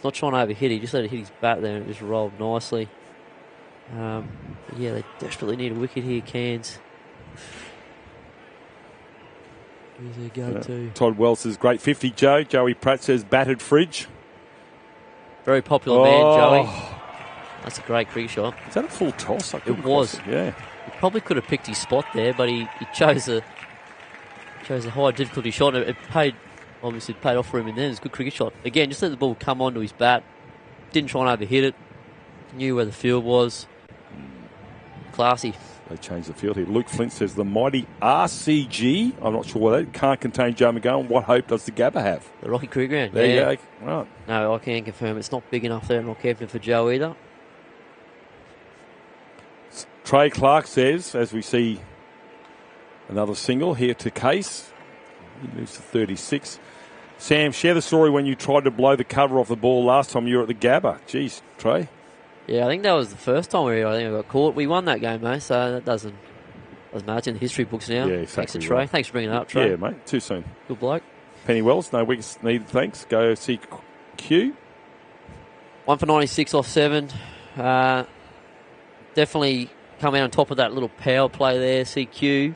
Speaker 5: Not trying to overhit. He just let it hit his bat there and it just rolled nicely. They desperately need a wicket here, Cairns. Here's their go-to.
Speaker 2: Todd Wells says, great 50, Joe. Joey Pratt says, battered fridge.
Speaker 5: Very popular man, Joey. That's a great cricket shot.
Speaker 2: Is that a full toss?
Speaker 5: It was.
Speaker 2: Yeah.
Speaker 5: He probably could have picked his spot there, but he chose a high difficulty shot. It paid off for him in there. It's a good cricket shot. Again, just let the ball come onto his bat. Didn't try and overhit it. Knew where the field was. Classy.
Speaker 2: They changed the field here. Luke Flint says the mighty RCG. I'm not sure what that can't contain Joe McGann. What hope does the Gabba have?
Speaker 5: The Rocky Cricket Ground.
Speaker 2: There you go. Right.
Speaker 5: No, I can't confirm. It's not big enough there in Rockhampton for Joe either.
Speaker 2: Trey Clark says, as we see another single here to Case. He moves to 36. Sam, share the story when you tried to blow the cover off the ball last time you were at the Gabba. Jeez, Trey.
Speaker 5: Yeah, I think that was the first time I got caught. We won that game, though, so that doesn't matter. It's in the history books now.
Speaker 2: Yeah, exactly.
Speaker 5: Thanks to Trey.
Speaker 2: Right.
Speaker 5: Thanks for bringing it up, Trey.
Speaker 2: Yeah, mate. Too soon.
Speaker 5: Good bloke.
Speaker 2: Penny Wells, no wickets needed, thanks. Go CQ.
Speaker 5: 1 for 96 off 7. Definitely come out on top of that little power play there, CQ.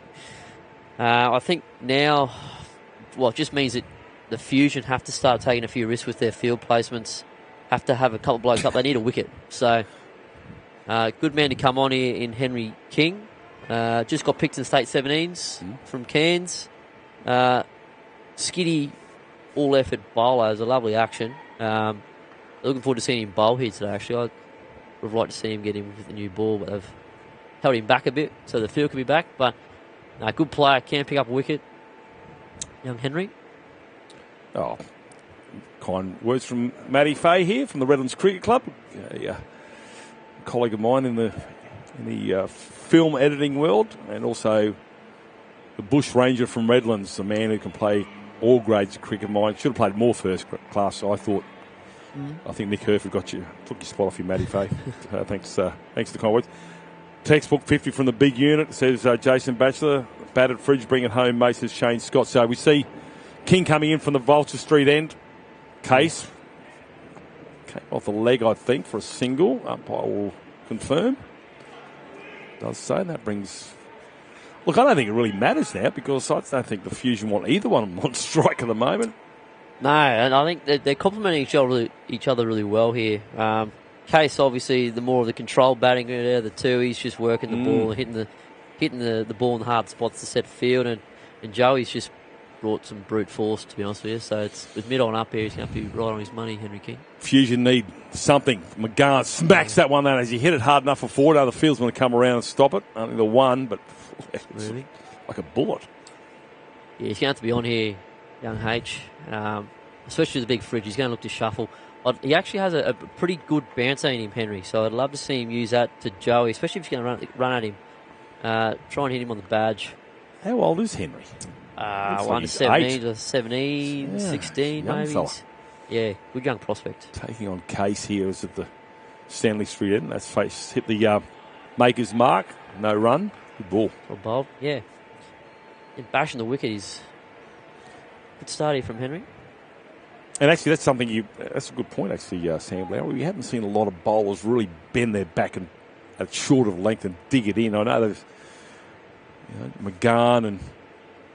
Speaker 5: I think now, it just means that the Fusion have to start taking a few risks with their field placements, have to have a couple of blokes up. They need a wicket. So, good man to come on here in Henry King. Just got picked in state 17s from Cairns. Skiddy, all-effort bowler. It was a lovely action. Looking forward to seeing him bowl here today, actually. I would have liked to see him get him with the new ball, but they've held him back a bit so the field can be back. But good player, can pick up a wicket. Young Henry.
Speaker 2: Oh, kind words from Matty Fay here from the Redlands Cricket Club. A colleague of mine in the film editing world, and also the bush ranger from Redlands, a man who can play all grades of cricket. Mine should have played more first class, I thought. I think Nick Herford took your spot off you, Matty Fay. Thanks for the kind words. Textbook 50 from the big unit says Jason Batchelor. Battered fridge, bring it home, mate, says Shane Scott. So we see King coming in from the Vulture Street end. Case came off the leg, I think, for a single. Umpire will confirm. Does say that brings. Look, I don't think it really matters now because I don't think the Fusion want either one of them on strike at the moment.
Speaker 5: No, and I think they're complementing each other really well here. Case, obviously, the more of the control batting there, the two, he's just working the ball and hitting the ball in the hard spots to set field, and Joey's just brought some brute force, to be honest with you. So it's with mid on up here, he's going to be right on his money, Henry King.
Speaker 2: Fusion need something. McGann smacks that one down as he hit it hard enough for forward. Other field's going to come around and stop it. Only the one, but it's
Speaker 5: really
Speaker 2: like a bullet.
Speaker 5: Yeah, he's going to have to be on here, young H. Especially with the big fridge, he's going to look to shuffle. He actually has a pretty good bouncer in him, Henry, so I'd love to see him use that to Joey, especially if he's going to run at him. Try and hit him on the badge.
Speaker 2: How old is Henry?
Speaker 5: Under 17 or 17, 16 maybe.
Speaker 2: Fella.
Speaker 5: Yeah, good young prospect.
Speaker 2: Taking on Case here is at the Stanley Street end. That's face hit the maker's mark. No run. Good ball.
Speaker 5: Well bowled, yeah. And bashing the wicket is good start here from Henry.
Speaker 2: And actually, that's a good point, actually, Sam Blair. We haven't seen a lot of bowlers really bend their back and at short of length and dig it in. I know there's McGann and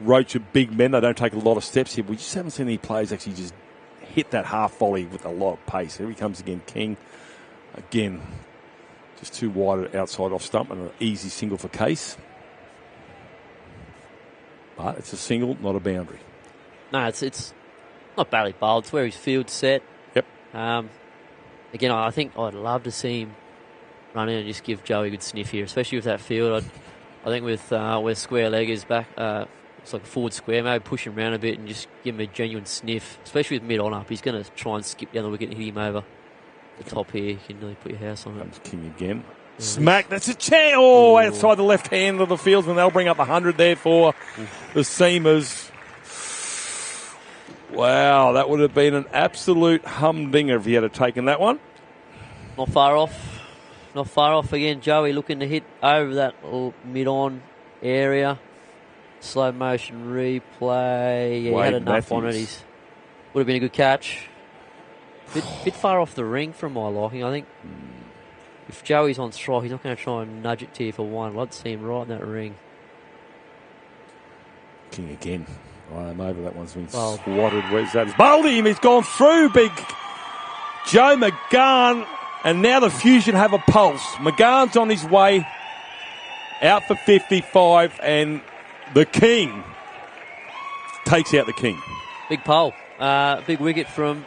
Speaker 2: Roach are big men. They don't take a lot of steps here. We just haven't seen any players actually just hit that half volley with a lot of pace. Here he comes again, King. Again, just too wide outside off stump and an easy single for Case. But it's a single, not a boundary.
Speaker 5: No, it's not badly bowled. It's where his field's set.
Speaker 2: Yep.
Speaker 5: Again, I think I'd love to see him run in and just give Joey a good sniff here, especially with that field. I think with where square leg is back, it's like a forward square, maybe push him around a bit and just give him a genuine sniff, especially with mid on up. He's going to try and skip down the wicket and hit him over the top here. You can really put your house on it.
Speaker 2: Comes King again. Yeah. Smack, that's a chance. Oh, outside the left hand of the field, and they'll bring up 100 there for the Seamers. Wow, that would have been an absolute humdinger if he had taken that one.
Speaker 5: Not far off. Not far off again. Joey looking to hit over that mid-on area. Slow motion replay. Yeah, he had enough on it. Would have been a good catch. Bit far off the ring from my liking, I think. If Joey's on strike, he's not going to try and nudge it to you for one. I'd like to see him right in that ring.
Speaker 2: King again. I'm over. That one's been swatted. Where's that? He's bowled him. He's gone through big Joe McGann. And now the Fusion have a pulse. McGann's on his way out for 55, and the King takes out the King.
Speaker 5: Big pole. Big wicket from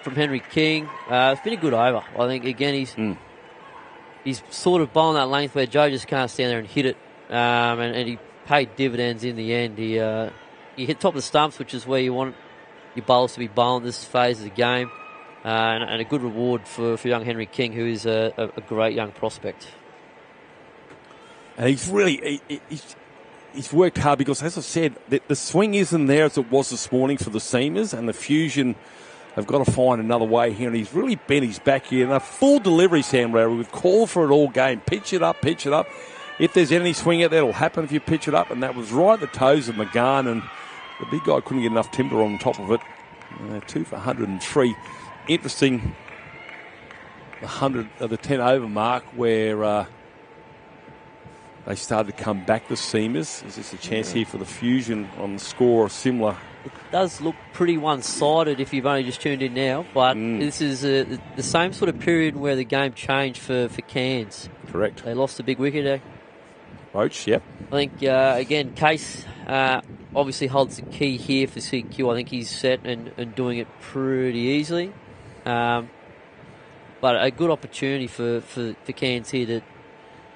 Speaker 5: Henry King. It's been a good over. I think, again, he's sort of bowling that length where Joe just can't stand there and hit it. And he paid dividends in the end. He hit top of the stumps, which is where you want your bowlers to be bowling this phase of the game. And a good reward for young Henry King, who is a great young prospect.
Speaker 2: And he's really, he's worked hard because, as I said, the swing isn't there as it was this morning for the seamers, and the Fusion have got to find another way here, and he's really bent his back here. And a full delivery, Sam Lowry. We've called for it all game. Pitch it up, pitch it up. If there's any swing out there, it'll happen if you pitch it up, and that was right at the toes of McGahn, and the big guy couldn't get enough timber on top of it. 2 for 103. Interesting, the 10 over mark where they started to come back, the seamers. Is this a chance here for the Fusion on the score similar?
Speaker 5: It does look pretty one-sided if you've only just tuned in now, but this is the same sort of period where the game changed for Cairns.
Speaker 2: Correct.
Speaker 5: They lost a big wicket.
Speaker 2: Roach, yep.
Speaker 5: I think, again, Case obviously holds the key here for CQ. I think he's set and doing it pretty easily. But a good opportunity for Cairns here to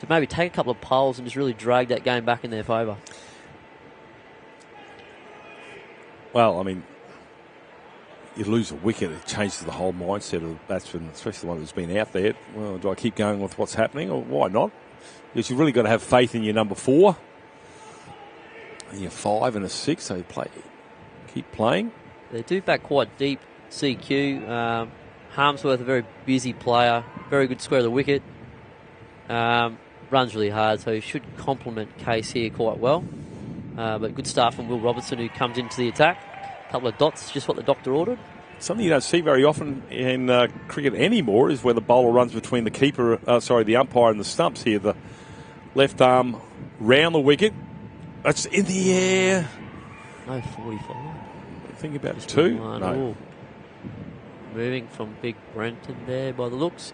Speaker 5: maybe take a couple of poles and just really drag that game back in their favour.
Speaker 2: Well, I mean, you lose a wicket, it changes the whole mindset of the batsman, especially the one that's been out there. Well, do I keep going with what's happening, or why not? Because you've really got to have faith in your number 4 and your 5 and a 6. So keep playing. They
Speaker 5: do back quite deep. CQ, Harmsworth, a very busy player, very good square of the wicket. Runs really hard, so he should complement Case here quite well. But good start from Will Robertson, who comes into the attack. A couple of dots, just what the doctor ordered.
Speaker 2: Something you don't see very often in cricket anymore is where the bowler runs between the umpire and the stumps here. The left arm round the wicket. That's in the air.
Speaker 5: No 45.
Speaker 2: Think about it too. No.
Speaker 5: Ooh. Moving from Big Brenton there by the looks.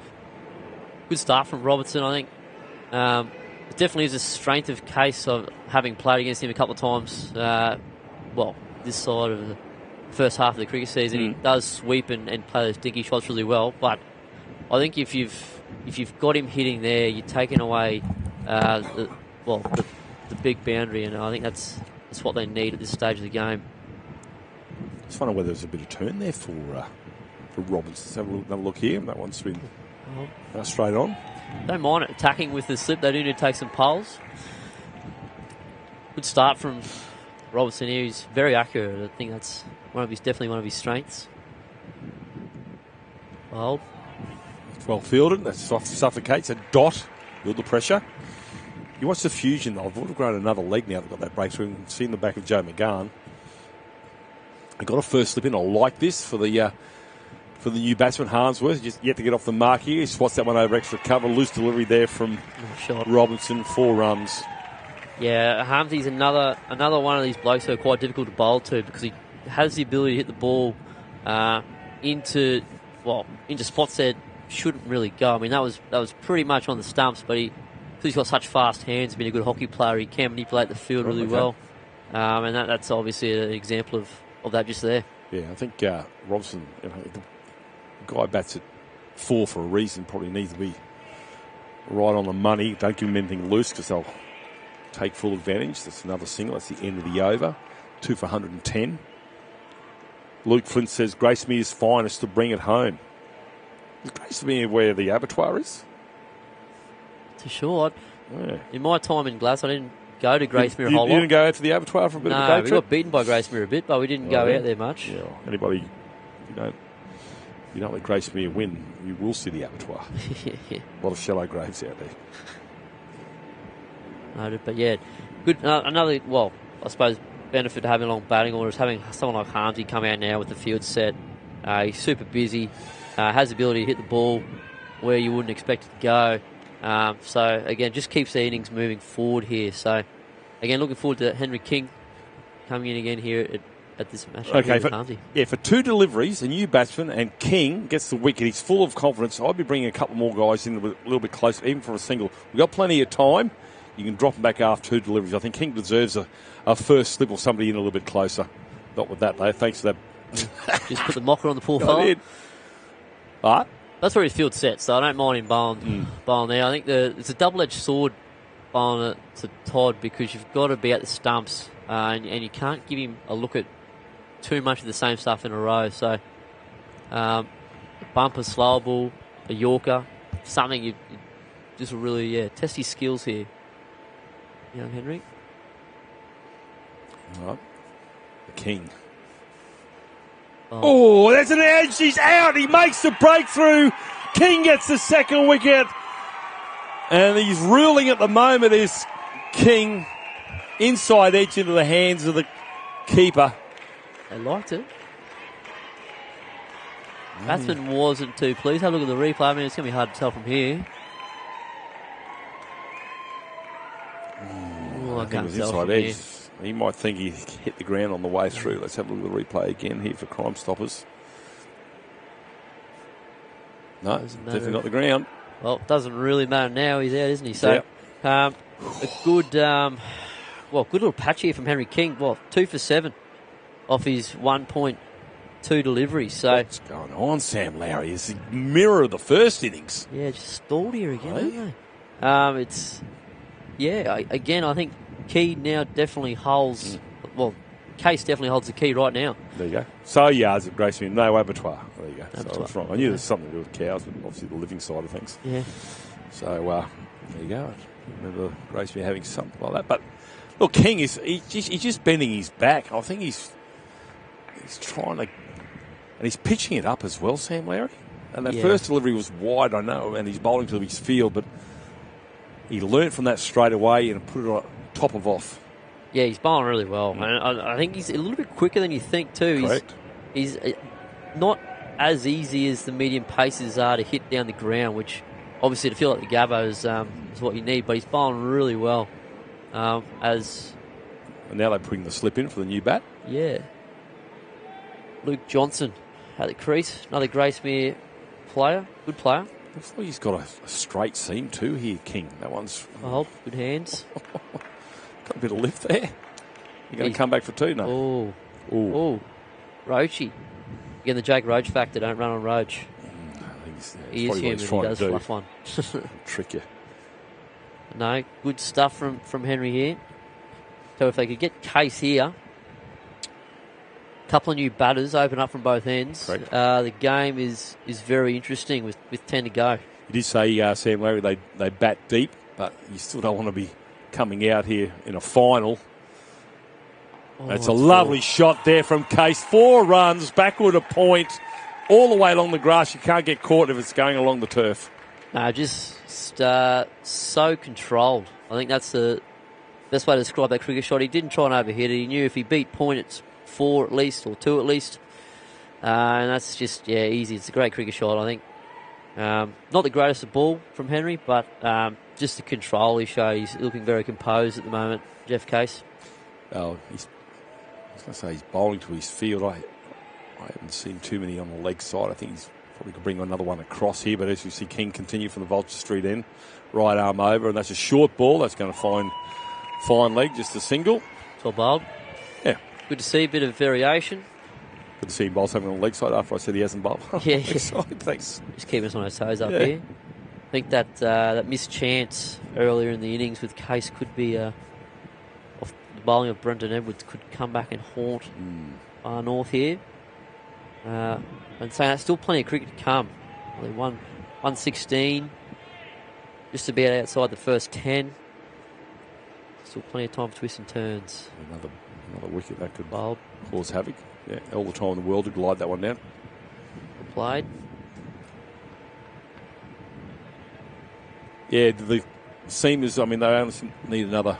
Speaker 5: Good start from Robertson, I think. It definitely is a strength of Case of having played against him a couple of times. This side of the first half of the cricket season, he does sweep and play those dinky shots really well. But I think if you've got him hitting there, you're taking away the big boundary, and I think that's what they need at this stage of the game.
Speaker 2: Just wonder whether there's a bit of turn there for Robertson. Let's have another look here. That one's been straight on.
Speaker 5: Don't mind it attacking with the slip. They do need to take some poles. Good start from Robertson here. He's very accurate. I think that's definitely one of his strengths. Well
Speaker 2: fielded. That suffocates. A dot. Build the pressure. You watch the Fusion. I've would have grown another leg now. They've got that breakthrough. You can see in the back of Joe McGahn. They got a first slip in. I like this for the new batsman, Harmsworth. Just yet to get off the mark here. He spots that one over extra cover. Loose delivery there from Robinson. 4 runs.
Speaker 5: Yeah, Harmsy's another one of these blokes who are quite difficult to bowl to because he has the ability to hit the ball into spots that shouldn't really go. I mean, that was pretty much on the stumps, but because he's got such fast hands, been a good hockey player, he can manipulate the field really well. And that's obviously an example of that just there.
Speaker 2: Yeah, I think Robson, the guy bats at 4 for a reason, probably needs to be right on the money. Don't give him anything loose because they'll take full advantage. That's another single. That's the end of the over. 2 for 110. Luke Flint says Gracemere's finest to bring it home. Is Gracemere where the abattoir is?
Speaker 5: To sure.
Speaker 2: Yeah.
Speaker 5: In my time in Glasgow, I didn't go to Gracemere a whole lot.
Speaker 2: You didn't go out to the abattoir for a bit of a day
Speaker 5: trip? No, we got beaten by Gracemere a bit, but we didn't go out there much.
Speaker 2: Yeah. Anybody, you don't let Gracemere win, you will see the abattoir. A lot of shallow graves out there.
Speaker 5: Noted, but yeah, good. Another, I suppose, benefit to having a long batting order is having someone like Harmsy come out now with the field set. He's super busy, has the ability to hit the ball where you wouldn't expect it to go. So, again, just keeps the innings moving forward here. So, again, looking forward to Henry King coming in again here at this match.
Speaker 2: Okay, for 2 deliveries, a new batsman, and King gets the wicket. He's full of confidence. I'd be bringing a couple more guys in a little bit closer, even for a single. We've got plenty of time. You can drop him back after 2 deliveries. I think King deserves a first slip or somebody in a little bit closer. Not with that, though. Thanks for that.
Speaker 5: Just put the mocker on the pull forward.
Speaker 2: All right.
Speaker 5: That's where his field set, so I don't mind him bowling there. I think it's a double-edged sword bowling it to Todd because you've got to be at the stumps and you can't give him a look at too much of the same stuff in a row. So a bumper, slow ball, a Yorker, something you just really test his skills here. Young Henry.
Speaker 2: Right. The King. Oh, there's an edge. He's out. He makes the breakthrough. King gets the second wicket. And he's ruling at the moment is King. Inside edge into the hands of the keeper.
Speaker 5: They liked it. Batsman wasn't too pleased. Have a look at the replay. I mean, it's going to be hard to tell from here. I can't tell from here.
Speaker 2: He might think he hit the ground on the way through. Let's have a look at the replay again here for Crime Stoppers. No, definitely not the ground.
Speaker 5: Well, it doesn't really matter now. He's out, isn't he? So, a good, good little patch here from Henry King. Well, 2 for 7 off his 1.2 delivery. So
Speaker 2: what's going on, Sam Lowry? Is the mirror of the first innings?
Speaker 5: Yeah, just stalled here again, haven't they? Again, I think Key now definitely holds. Well, Case definitely holds the key right now.
Speaker 2: There you go. So yards at Grace Muir, no abattoir. There you go. So I was wrong. I knew there's something to do with cows, but obviously the living side of things.
Speaker 5: Yeah.
Speaker 2: So there you go. I remember Grace Muir having something like that. But look, King he's just bending his back. I think he's trying to, and he's pitching it up as well, Sam Lowry. And that first delivery was wide, I know, and he's bowling to his field, but he learnt from that straight away and put it on top of off.
Speaker 5: Yeah, he's bowling really well. And I think he's a little bit quicker than you think too.
Speaker 2: Correct.
Speaker 5: He's not as easy as the medium paces are to hit down the ground, which obviously to feel like the Gabbo is what you need, but he's bowling really well. And
Speaker 2: now they're putting the slip in for the new bat.
Speaker 5: Yeah. Luke Johnson at the crease, another Gracemere player, good player.
Speaker 2: Looks like he's got a straight seam too here, King. That one's...
Speaker 5: Oh, good hands.
Speaker 2: Got a bit of lift there. You're going to come back for 2 now.
Speaker 5: Oh. Roachy. Again, the Jake Roach factor, don't run on Roach. He is human, he does fluff one.
Speaker 2: Trick you.
Speaker 5: No, good stuff from Henry here. So if they could get Case here, a couple of new batters open up from both ends. The game is very interesting with 10 to go.
Speaker 2: You did say, Sam Larry, they bat deep, but you still don't want to be coming out here in a final. That's a lovely shot there from Case. 4 runs, backward a point, all the way along the grass. You can't get caught if it's going along the turf.
Speaker 5: No, just so controlled. I think that's the best way to describe that cricket shot. He didn't try and overhit it. He knew if he beat point, it's 4 at least, or 2 at least. And that's just, easy. It's a great cricket shot, I think. Not the greatest of ball from Henry, but just the control he showed. He's looking very composed at the moment, Jeff Case.
Speaker 2: Oh, I was going to say he's bowling to his field. I haven't seen too many on the leg side. I think he's probably could bring another one across here, but as you see King continue from the Vulture Street end, right arm over, and that's a short ball. That's going to find fine leg, just a single.
Speaker 5: Well bowled.
Speaker 2: Yeah.
Speaker 5: Good to see a bit of variation.
Speaker 2: Good to see him bowl something on the leg side after I said he hasn't bowled.
Speaker 5: Yeah.
Speaker 2: Thanks.
Speaker 5: Just keeping us on our toes up here. I think that missed chance earlier in the innings with Case could be off the bowling of Brendan Edwards could come back and haunt North here. And saying that's still plenty of cricket to come. Only 116, just about outside the first 10. Still plenty of time for twists and turns.
Speaker 2: Another wicket that could
Speaker 5: bowled.
Speaker 2: Cause havoc. Yeah, all the time in the world to glide that one down.
Speaker 5: Played.
Speaker 2: Yeah, the seamers, I mean, they only need another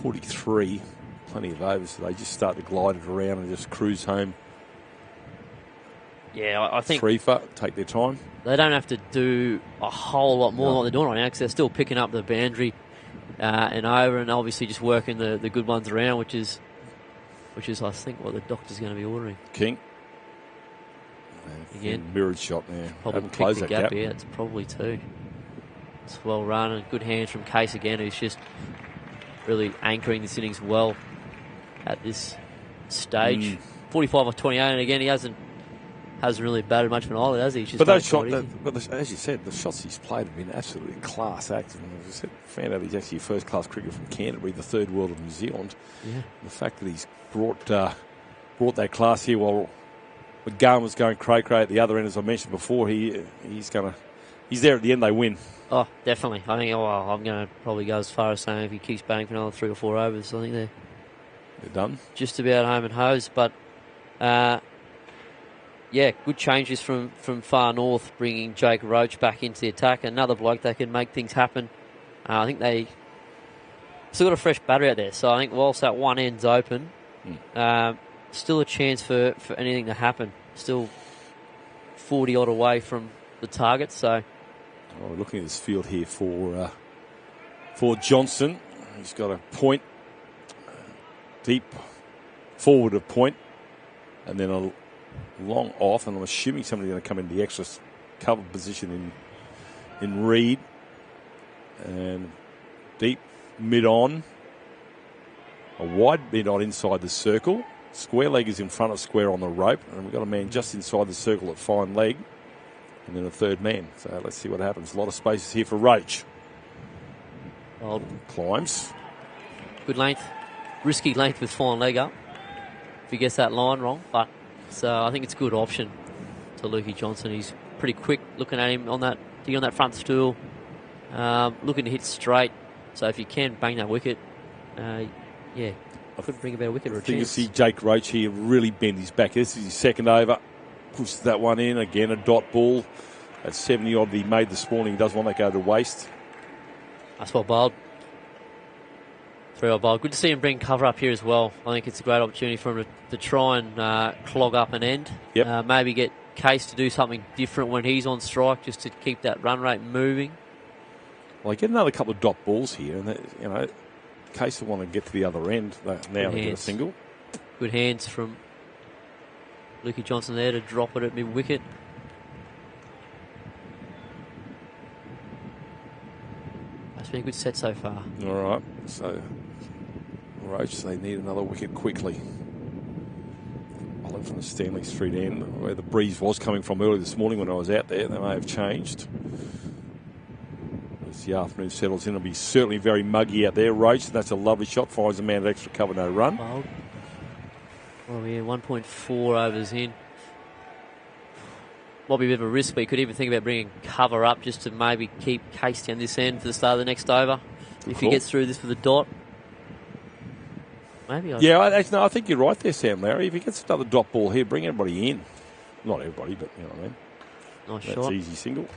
Speaker 2: 43, plenty of overs, so they just start to glide it around and just cruise home.
Speaker 5: Yeah, I think
Speaker 2: 3 for, take their time.
Speaker 5: They don't have to do a whole lot more than what they're doing right now because they're still picking up the boundary and over, and obviously just working the good ones around, which is I think what the doctor's going to be ordering.
Speaker 2: King.
Speaker 5: Again,
Speaker 2: mirrored shot there.
Speaker 5: Probably
Speaker 2: haven't closed
Speaker 5: the
Speaker 2: that gap.
Speaker 5: Yeah, it's probably 2. It's well run and good hands from Case again, who's just really anchoring this innings well at this stage. 45 off 28, and again he hasn't really batted much of an eyelid, has he?
Speaker 2: But those shots, as you said, the shots he's played have been absolutely class acts. And as I said, found out he's actually a first-class cricketer from Canterbury, the third world of New Zealand.
Speaker 5: Yeah.
Speaker 2: The fact that he's brought that class here while McGowan was going cray-cray at the other end, as I mentioned before, he's going to he's there at the end, they win.
Speaker 5: Oh, definitely. I think I'm going to probably go as far as saying if he keeps batting for another 3 or 4 overs, I think they're
Speaker 2: done.
Speaker 5: Just about home and hose. But, yeah, good changes from far north, bringing Jake Roach back into the attack. Another bloke that can make things happen. I think they still got a fresh battery out there. So I think whilst that one end's open, still a chance for anything to happen. Still 40-odd away from the target, so...
Speaker 2: We're looking at this field here for Johnson. He's got a point, deep forward of point, and then a long off, and I'm assuming somebody's going to come in the extra cover position in Reed. And deep mid-on, a wide mid-on inside the circle. Square leg is in front of square on the rope, and we've got a man just inside the circle at fine leg. And then a third man. So let's see what happens. A lot of spaces here for Roach. Climbs.
Speaker 5: Good length. Risky length with fine leg up. If he gets that line wrong. But so I think it's a good option to Lukey Johnson. He's pretty quick looking at him on that front stool. Looking to hit straight. So if you can bang that wicket, could bring about a wicket or a chance.
Speaker 2: I think you see Jake Roach here really bend his back. This is his second over. Pushes that one in. Again, a dot ball. At 70-odd he made this morning. He doesn't want that go to waste.
Speaker 5: That's well bowled. 3-odd bowled. Good to see him bring cover up here as well. I think it's a great opportunity for him to try and clog up an end.
Speaker 2: Yep.
Speaker 5: Maybe get Case to do something different when he's on strike, just to keep that run rate moving.
Speaker 2: Well, I get another couple of dot balls here, and Case will want to get to the other end. Now they get a single.
Speaker 5: Good hands from Lukey Johnson there to drop it at mid-wicket. That's been a good set so far.
Speaker 2: All right. So, Roach, they need another wicket quickly. Bowling from the Stanley Street end, where the breeze was coming from early this morning when I was out there. They may have changed. As the afternoon settles in, it'll be certainly very muggy out there. Roach, that's a lovely shot. Finds a man at extra cover, no run.
Speaker 5: Well, yeah, 1.4 overs in. Might be a bit of a risk, but you could even think about bringing cover up just to maybe keep Case down this end for the start of the next over. If he gets through this with a dot. Maybe.
Speaker 2: I think you're right there, Sam Larry. If he gets another dot ball here, bring everybody in. Not everybody, but you know what I mean.
Speaker 5: Nice
Speaker 2: That's
Speaker 5: shot.
Speaker 2: Easy single.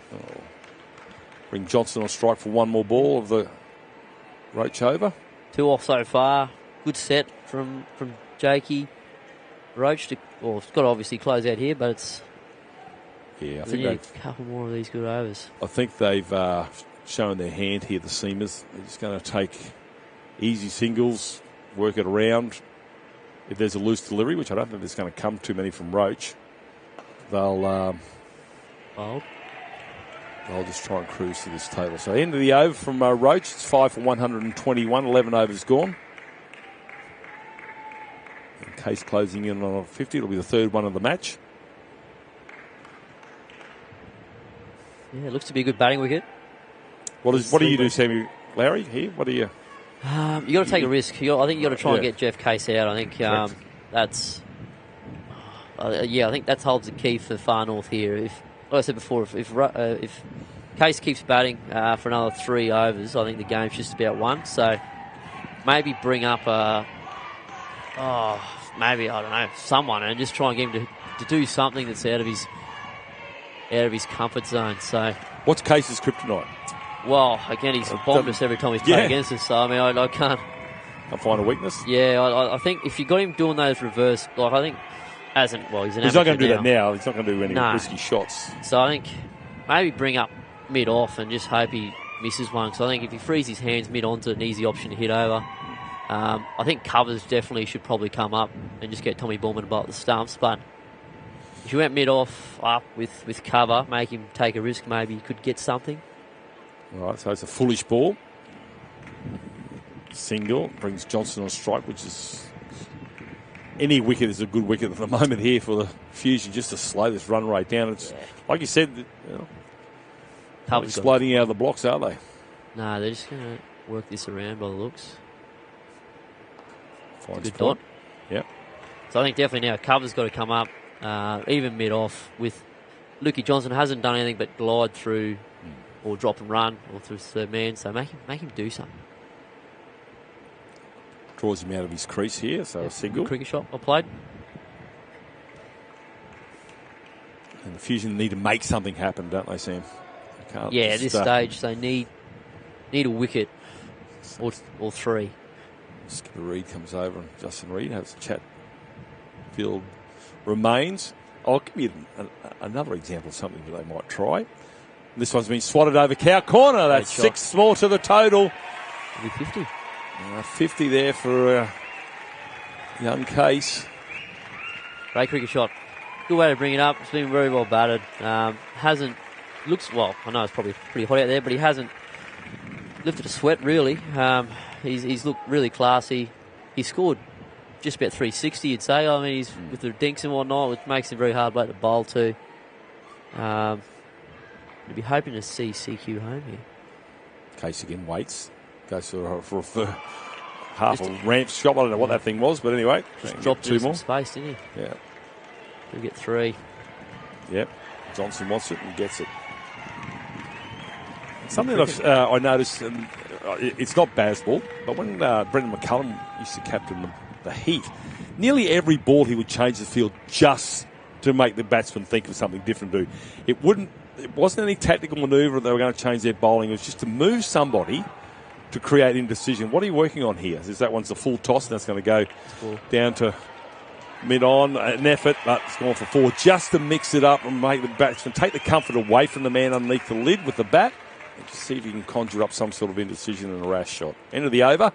Speaker 2: Bring Johnson on strike for one more ball of the Roach over.
Speaker 5: 2 off so far. Good set from Jakey. Roach it's got to obviously close out here, but it's...
Speaker 2: Yeah, I
Speaker 5: think
Speaker 2: think
Speaker 5: need a couple more of these good overs.
Speaker 2: I think they've shown their hand here, the seamers. They're just going to take easy singles, work it around. If there's a loose delivery, which I don't think there's going to come too many from Roach, they'll just try and cruise to this table. So end of the over from Roach. It's 5 for 121, 11 overs gone. And Case closing in on a 50. It'll be the third one of the match.
Speaker 5: Yeah, it looks to be a good batting wicket.
Speaker 2: What do you do, Sammy Larry? Here, what do you?
Speaker 5: You got to take a risk. I think you got to try and get Jeff Case out. I think that's. I think that holds the key for far north here. Like I said before, if Case keeps batting for another 3 overs, I think the game's just about won. So maybe bring up someone and just try and get him to do something that's out of his comfort zone. So
Speaker 2: what's Case's kryptonite?
Speaker 5: Well, again, he's bombed us every time he's played against us. So I mean, I can't.
Speaker 2: I'll find a weakness.
Speaker 5: Yeah, I think if you got him doing those reverse, like I think, he's an
Speaker 2: He's not going to do that now. He's not going to do any risky shots.
Speaker 5: So I think maybe bring up mid off and just hope he misses one. So I think if he frees his hands mid on's an easy option to hit over. I think covers definitely should probably come up and just get Tommy Bullman to bowl at the stumps. But if you went mid off up with cover, make him take a risk, maybe he could get something.
Speaker 2: All right, so it's a foolish ball. Single brings Johnson on strike, which is any wicket is a good wicket at the moment here for the Fusion, just to slow this run rate down. It's like you said, not exploding out of the blocks, are they?
Speaker 5: No, they're just going to work this around by the looks.
Speaker 2: Fine
Speaker 5: good
Speaker 2: spot.
Speaker 5: dot.
Speaker 2: Yep.
Speaker 5: So I think definitely now cover's got to come up, even mid off with Lukey Johnson hasn't done anything but glide through or drop and run, or through his third man. So make him do something.
Speaker 2: Draws him out of his crease here, so a single.
Speaker 5: Cricket shot, I played.
Speaker 2: And the Fusion need to make something happen, don't they, Sam? They can't
Speaker 5: At this stage, they need a wicket or three.
Speaker 2: Skipper Reid comes over and Justin Reid has a chat. Field remains. I'll give you another example of something that they might try. This one's been swatted over cow corner. That's 6 more to the total.
Speaker 5: Maybe 50.
Speaker 2: 50 there for young Case.
Speaker 5: Great cricket shot. Good way to bring it up. It's been very well batted. Looks well. I know it's probably pretty hot out there, but he hasn't lifted a sweat really. He's looked really classy. He scored just about 360, you'd say. I mean, he's with the dinks and whatnot, which makes him very hard to bowl to. You'd be hoping to see CQ home here.
Speaker 2: Case again waits. Goes for half a ramp shot. I don't know what that thing was, but anyway.
Speaker 5: Just dropped 2 more. Space, didn't
Speaker 2: he? Yeah.
Speaker 5: He'll get 3.
Speaker 2: Yep. Johnson wants it and gets it. Something that I noticed, it's not Bazball, but when Brendan McCullum used to captain the Heat, nearly every ball he would change the field just to make the batsman think of something different to do. It wasn't any tactical manoeuvre that they were going to change their bowling. It was just to move somebody to create indecision. What are you working on here? Is that one's the full toss and that's going to go down to mid-on, an effort, but it's gone for 4 just to mix it up and make the batsman take the comfort away from the man underneath the lid with the bat and just see if you can conjure up some sort of indecision and a rash shot. End of the over.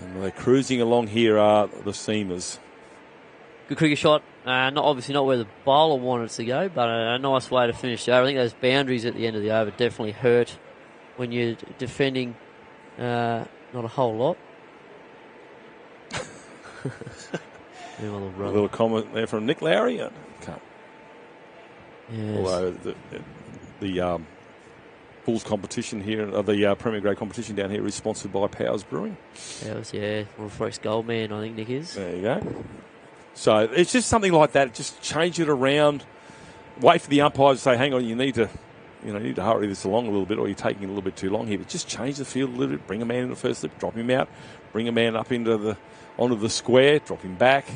Speaker 2: And they're cruising along here are the seamers.
Speaker 5: Good cricket shot. Obviously not where the bowler wanted to go, but a nice way to finish the over. I think those boundaries at the end of the over definitely hurt when you're defending not a whole lot.
Speaker 2: A little comment there from Nick Lowry. Can't.
Speaker 5: Yes.
Speaker 2: Although the Bulls competition here, the Premier Grade competition down here is sponsored by Powers Brewing.
Speaker 5: Powers, or Fresh Goldman, I think Nick is.
Speaker 2: There you go. So it's just something like that. Just change it around. Wait for the umpires to say, "Hang on, you need to hurry this along a little bit, or you're taking it a little bit too long here." But just change the field a little bit. Bring a man in the first slip, drop him out. Bring a man up onto the square, drop him back.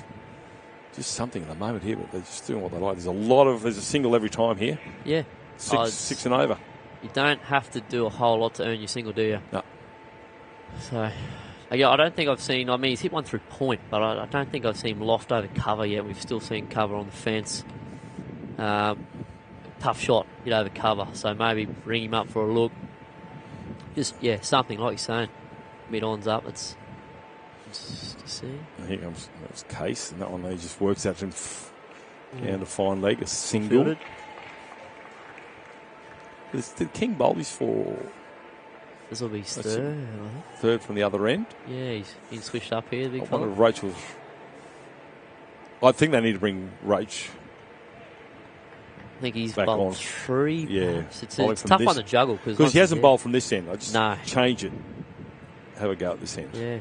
Speaker 2: Just something at the moment here, but they're just doing what they like. There's a single every time here.
Speaker 5: Yeah.
Speaker 2: 6 and over.
Speaker 5: You don't have to do a whole lot to earn your single, do you?
Speaker 2: No.
Speaker 5: So, yeah, I don't think I've seen, he's hit one through point, but I don't think I've seen him loft over cover yet. We've still seen cover on the fence. Tough shot, hit over cover, so maybe ring him up for a look. Just, something like you're saying. Mid-on's up, it's to see.
Speaker 2: Here comes Case, and that one he just works out to him down to fine leg, a single.
Speaker 5: Fielded.
Speaker 2: Did King bowl his 4?
Speaker 5: This will be his third, I think.
Speaker 2: Third from the other end.
Speaker 5: Yeah, he's been switched up here, the big
Speaker 2: I
Speaker 5: fella.
Speaker 2: wonder if Roach will... I think they need to bring Roach.
Speaker 5: I think he's
Speaker 2: back
Speaker 5: bowled
Speaker 2: on.
Speaker 5: 3.
Speaker 2: Yeah.
Speaker 5: It's tough one to juggle.
Speaker 2: Because he hasn't bowled from this end. I just
Speaker 5: No.
Speaker 2: change it. Have a go at this end.
Speaker 5: Yeah.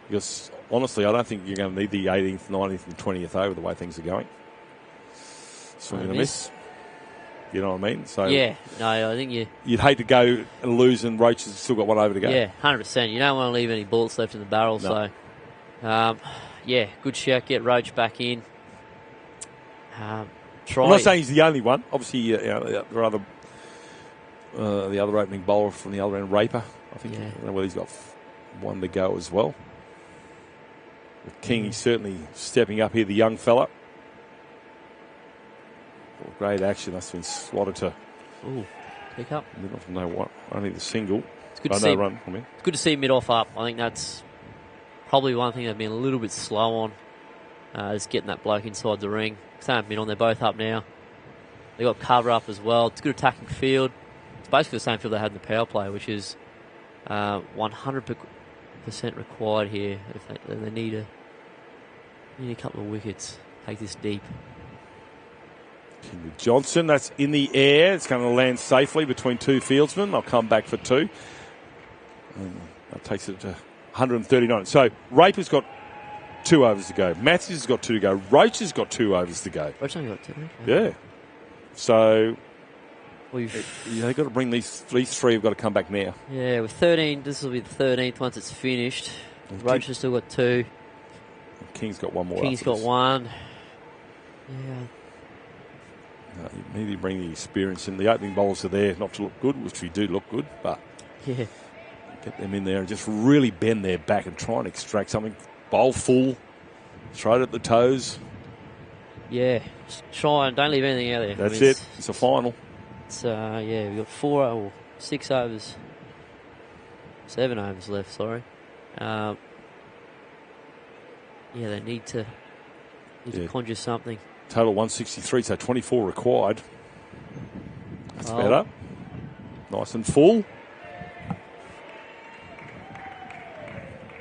Speaker 2: Because, honestly, I don't think you're going to need the 18th, 19th and 20th over the way things are going. Swing and a miss. You know what I mean? So
Speaker 5: yeah. No, I think
Speaker 2: you'd hate to go and lose and Roach has still got one over to go.
Speaker 5: Yeah, 100%. You don't want to leave any bullets left in the barrel.
Speaker 2: No.
Speaker 5: So, good shout. Get Roach back in. Try.
Speaker 2: I'm not saying he's the only one. Obviously, there are other, the other opening bowler from the other end, Raper. I think.
Speaker 5: Yeah.
Speaker 2: I don't know whether he's got one to go as well. But King, he's certainly stepping up here, the young fella. Great action. That's been slotted to.
Speaker 5: Ooh, pick up.
Speaker 2: I don't know what. Only the single.
Speaker 5: It's good to see. It's good to see mid-off up. I think that's probably one thing they've been a little bit slow on. Is getting that bloke inside the ring. Same mid on. They're both up now. They got cover up as well. It's good attacking field. It's basically the same field they had in the power play, which is 100% required here. If they need a couple of wickets. Take this deep.
Speaker 2: Johnson, that's in the air. It's going to land safely between 2 fieldsmen. I'll come back for 2. That takes it to 139. So Raper's got 2 overs to go. Matthews has got 2 to go. Roach has got 2 overs to go.
Speaker 5: Roach only got 2.
Speaker 2: Yeah. So They've got to bring these three have got to come back now.
Speaker 5: Yeah, with 13, this will be the 13th once it's finished. Roach has still got 2.
Speaker 2: King's got one more.
Speaker 5: King's got 1. Yeah.
Speaker 2: You need to bring the experience in. The opening bowlers are there not to look good, which we do look good, but
Speaker 5: yeah,
Speaker 2: get them in there and just really bend their back and try and extract something. Bowl full, throw it at the toes.
Speaker 5: Yeah, just try and don't leave anything out there.
Speaker 2: That's it. It's a final.
Speaker 5: It's we've got 6 overs. 7 overs left, sorry. They need to conjure something.
Speaker 2: Total 163, so 24 required. That's better. Nice and full.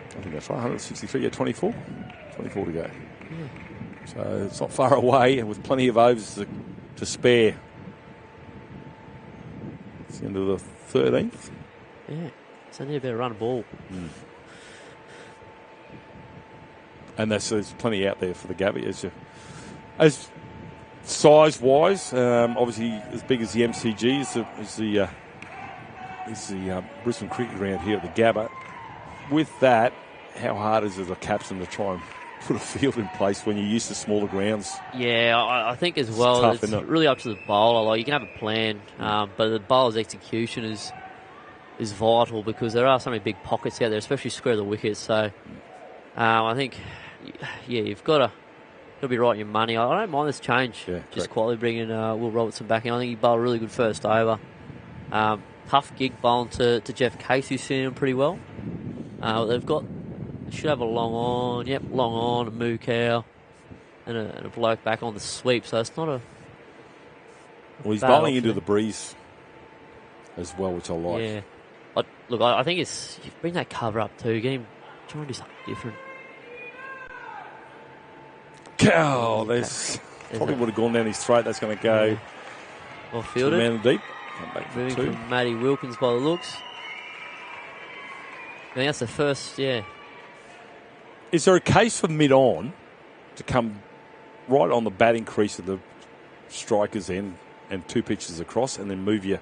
Speaker 2: I think that's right, 163, 24. 24 to go.
Speaker 5: Yeah.
Speaker 2: So it's not far away and with plenty of overs to spare. It's the end of the 13th.
Speaker 5: Yeah, so I need a better run of ball.
Speaker 2: And there's plenty out there for the Gabby. As size-wise, obviously as big as the MCG is the Brisbane Cricket Ground here at the Gabba. With that, how hard is it as a captain to try and put a field in place when you're used to smaller grounds?
Speaker 5: Yeah, I think as well,
Speaker 2: tough,
Speaker 5: it's really up to the bowler. Like, you can have a plan, but the bowler's execution is vital because there are so many big pockets out there, especially square of the wicket. So I think, you've got to be right in your money. I don't mind this change.
Speaker 2: Yeah,
Speaker 5: just quietly bringing Will Robertson back in. I think he bowled a really good first over. Tough gig bowling to Jeff Case, who's seen him pretty well. Should have a long on, a moo cow, and a bloke back on the sweep. So it's not a.
Speaker 2: Well, he's bowling into the breeze as well, which I like.
Speaker 5: Yeah. I think it's you bring that cover up too. Get him try and do something different.
Speaker 2: Cow, probably would have gone down his throat. That's going to go
Speaker 5: well fielded.
Speaker 2: Man deep. Come back for
Speaker 5: Moving
Speaker 2: 2.
Speaker 5: from Matty Wilkins by the looks. I think that's the first,
Speaker 2: Is there a case for mid-on to come right on the batting crease of the striker's end and 2 pitches across and then move you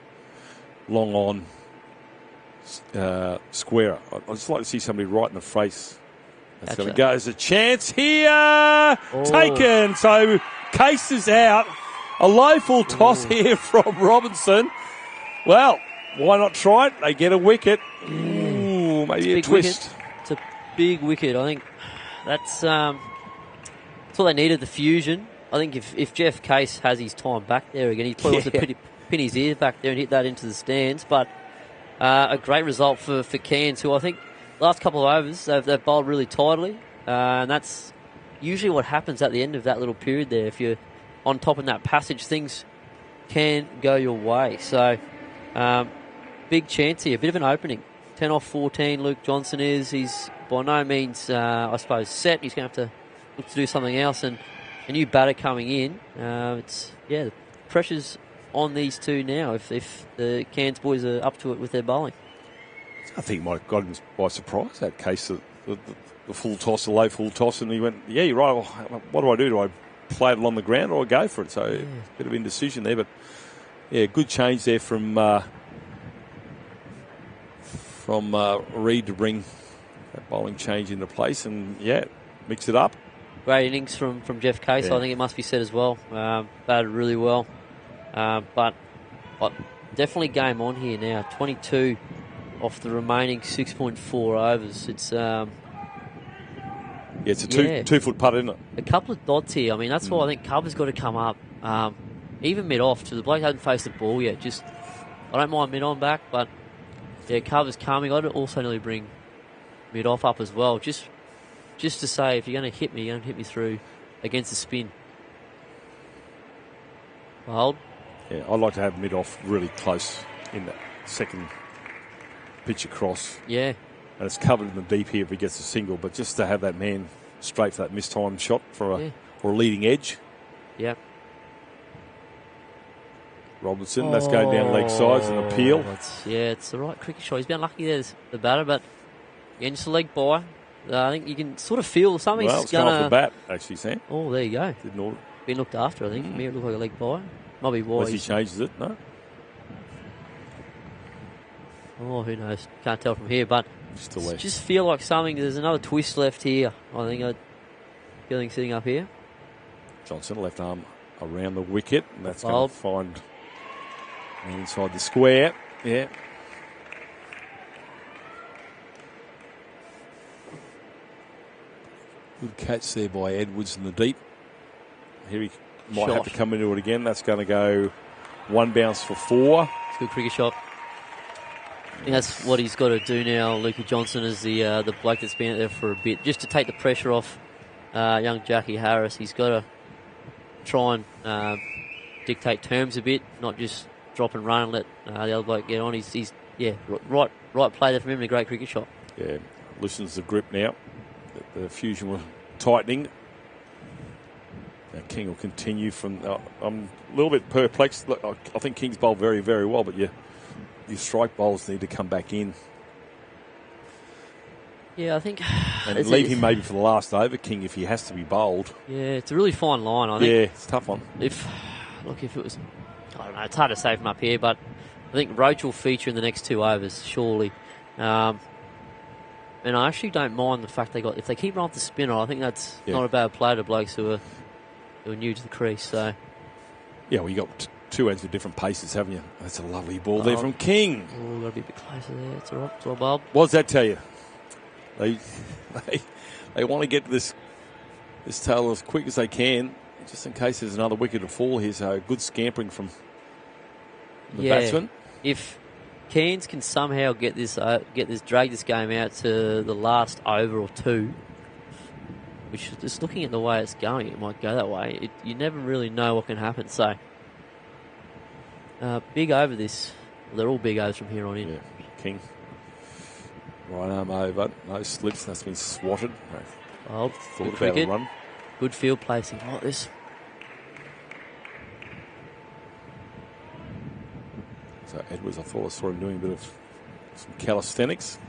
Speaker 2: long on square? I'd just like to see somebody right in the face. That's going to go. There's a chance here. Taken. So Case is out. A low full toss here from Robinson. Well, why not try it? They get a wicket. Ooh, maybe a twist.
Speaker 5: Wicket. It's a big wicket. I think that's what they needed, the fusion. I think if Jeff Case has his time back there again, he probably wants to pin his ear back there and hit that into the stands. But a great result for Cairns, who I think last couple of overs they've bowled really tidily, and that's usually what happens at the end of that little period there. If you're on top in that passage, things can go your way. So big chance here, a bit of an opening. 10 off 14, Luke Johnson is. He's by no means, I suppose, set. He's going to have to look to do something else. And a new batter coming in. The pressure's on these two now if the Cairns boys are up to it with their bowling.
Speaker 2: I think might have got him by surprise, that Case, the full toss, the low full toss, and he went, yeah, you're right, what do I do? Do I play it along the ground or I go for it? So a bit of indecision there, but good change there from Reid to bring that bowling change into place and, mix it up.
Speaker 5: Great innings from Jeff Case, I think it must be said as well. Batted really well. But definitely game on here now. 22 off the remaining 6.4 overs. It's
Speaker 2: it's a 2-foot putt, isn't it?
Speaker 5: A couple of dots here. I mean, that's why I think cover's got to come up. Even mid-off, so the bloke hasn't faced the ball yet. I don't mind mid-on back, but cover's coming. I'd also nearly bring mid-off up as well. Just to say, if you're going to hit me, you're going to hit me through against the spin. Hold.
Speaker 2: Yeah, I'd like to have mid-off really close in that second pitch across.
Speaker 5: Yeah.
Speaker 2: And it's covered in the deep here if he gets a single, but just to have that man straight for that mistimed shot for a leading edge.
Speaker 5: Yeah.
Speaker 2: Robinson, that's going down leg sides and appeal.
Speaker 5: It's the right cricket shot. He's been unlucky there, the batter, but again, just a leg by. I think you can sort of feel something's
Speaker 2: going to... Well, it's gone off the bat, actually, Sam.
Speaker 5: Oh, there you go.
Speaker 2: Didn't order.
Speaker 5: Been looked after, I think. For me, it looked like a leg by. Might be wise.
Speaker 2: Unless he changes it, no?
Speaker 5: Oh, who knows? Can't tell from here, but just feel like there's another twist left here. I think feeling sitting up here.
Speaker 2: Johnson, left arm around the wicket, and that's going to find inside the square. Yeah. Good catch there by Edwards in the deep. Here he might have to come into it again. That's going to go one bounce for 4.
Speaker 5: It's a good cricket shot. I think that's what he's got to do now, Lukey Johnson, is the bloke that's been out there for a bit, just to take the pressure off young Jackie Harris. He's got to try and dictate terms a bit, not just drop and run and let the other bloke get on. He's right play there from him and a great cricket shot.
Speaker 2: Yeah, loosens the grip now. The fusion was tightening. Now King will continue from. I'm a little bit perplexed. Look, I think King's bowled very, very well, but your strike bowlers need to come back in.
Speaker 5: Yeah, I think.
Speaker 2: And leave him maybe for the last over, King, if he has to be bowled.
Speaker 5: Yeah, it's a really fine line, I think.
Speaker 2: Yeah, it's a tough one.
Speaker 5: If it was, I don't know, it's hard to say from up here, but I think Roach will feature in the next 2 overs, surely. And I actually don't mind the fact if they keep running off the spinner, I think that's not a bad play to blokes who are new to the crease. So,
Speaker 2: yeah, well, you got 2 ends with different paces, haven't you? That's a lovely ball there from King.
Speaker 5: Oh, got to be a bit closer there. It's all right. It's all Bob.
Speaker 2: What does that tell you? They want to get this tail as quick as they can, just in case there's another wicket to fall here. So good scampering from the batsman. If
Speaker 5: Cairns can somehow drag this game out to the last over or 2, which just looking at the way it's going, it might go that way. You never really know what can happen. So big over this. Well, they're all big overs from here on in.
Speaker 2: Yeah, King. Right arm over, no slips, that's been swatted.
Speaker 5: Well,
Speaker 2: thought about the run.
Speaker 5: Good field placing like this.
Speaker 2: So Edwards, I thought I saw him doing a bit of some calisthenics.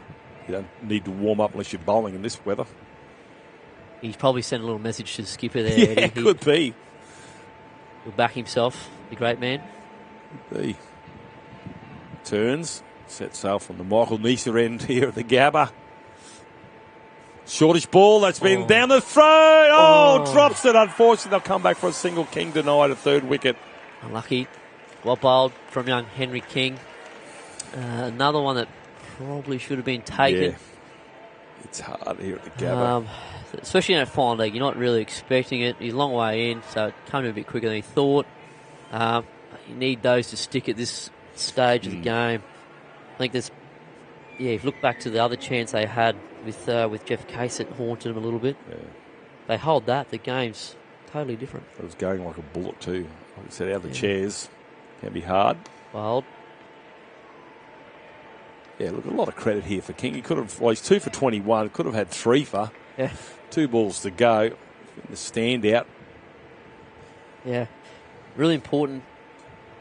Speaker 2: You don't need to warm up unless you're bowling in this weather.
Speaker 5: He's probably sent a little message to the skipper there.
Speaker 2: Yeah, Eddie. Could be.
Speaker 5: He'll back himself, the great man.
Speaker 2: Could be. Turns. Set sail from the Michael Neser end here at the Gabba. Shortish ball, that's been down the throat. Drops it. Unfortunately, they'll come back for a single. King denied a 3rd wicket.
Speaker 5: Unlucky. Well bowled from young Henry King. Another one that probably should have been taken.
Speaker 2: Yeah. It's hard here at the Gabba.
Speaker 5: Especially in a final leg, you're not really expecting it. He's a long way in, so it came a bit quicker than he thought. You need those to stick at this stage of the game. I think there's, if you look back to the other chance they had with Jeff Case, it haunted them a little bit.
Speaker 2: Yeah.
Speaker 5: They hold that, the game's totally different.
Speaker 2: It was going like a bullet too. Like I said, out of the chairs can be hard.
Speaker 5: Wild.
Speaker 2: Yeah, look, a lot of credit here for King. He could have, he's 2 for 21, could have had 3 for.
Speaker 5: Yeah.
Speaker 2: 2 balls to go. The standout.
Speaker 5: Yeah. Really important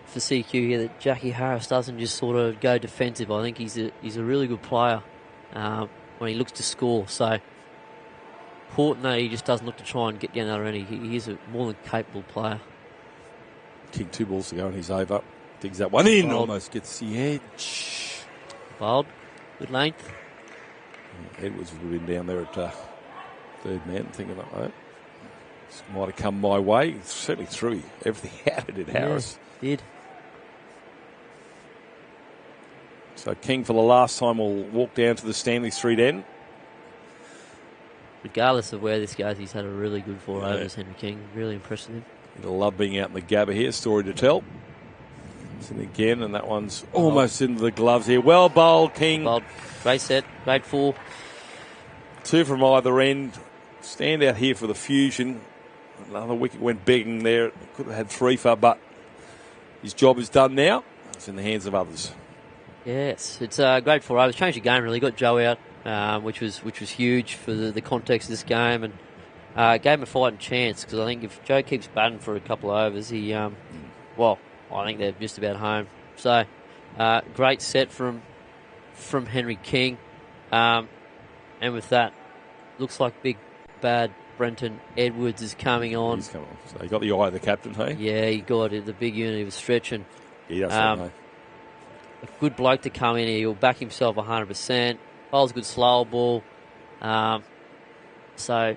Speaker 5: for CQ here that Jackie Harris doesn't just sort of go defensive. I think he's a really good player when he looks to score. So important that he just doesn't look to try and get down the other end. He is a more than capable player.
Speaker 2: King 2 balls to go and he's over. Digs that one in. Almost gets the edge.
Speaker 5: Wild. Good length.
Speaker 2: Edwards would have been down there at 3rd man thinking, this might have come my way. He certainly threw everything out of it, Harris.
Speaker 5: Yeah, did.
Speaker 2: So King for the last time will walk down to the Stanley Street end.
Speaker 5: Regardless of where this goes, he's had a really good 4 overs, Henry King. Really impressed with him.
Speaker 2: He'll love being out in the Gabba here. Story to tell. It's in again, and that one's almost into the gloves here. Well bowled, King.
Speaker 5: Bowled. Great set. Great 4.
Speaker 2: 2 from either end. Stand out here for the Fusion. Another wicket went begging there. Could have had 3 for, but his job is done now. It's in the hands of others.
Speaker 5: Yes, it's a great 4 overs. Changed the game really. Got Joe out, which was huge for the context of this game, and gave him a fighting chance, because I think if Joe keeps batting for a couple of overs, I think they're just about home. So great set from Henry King, and with that, looks like big bad Brenton Edwards is coming on.
Speaker 2: He's coming on. So he got the eye of the captain, hey?
Speaker 5: Yeah, he got it. The big unit he was stretching.
Speaker 2: He does that,
Speaker 5: a good bloke to come in here. He'll back himself 100%. Bowls a good slow ball. So,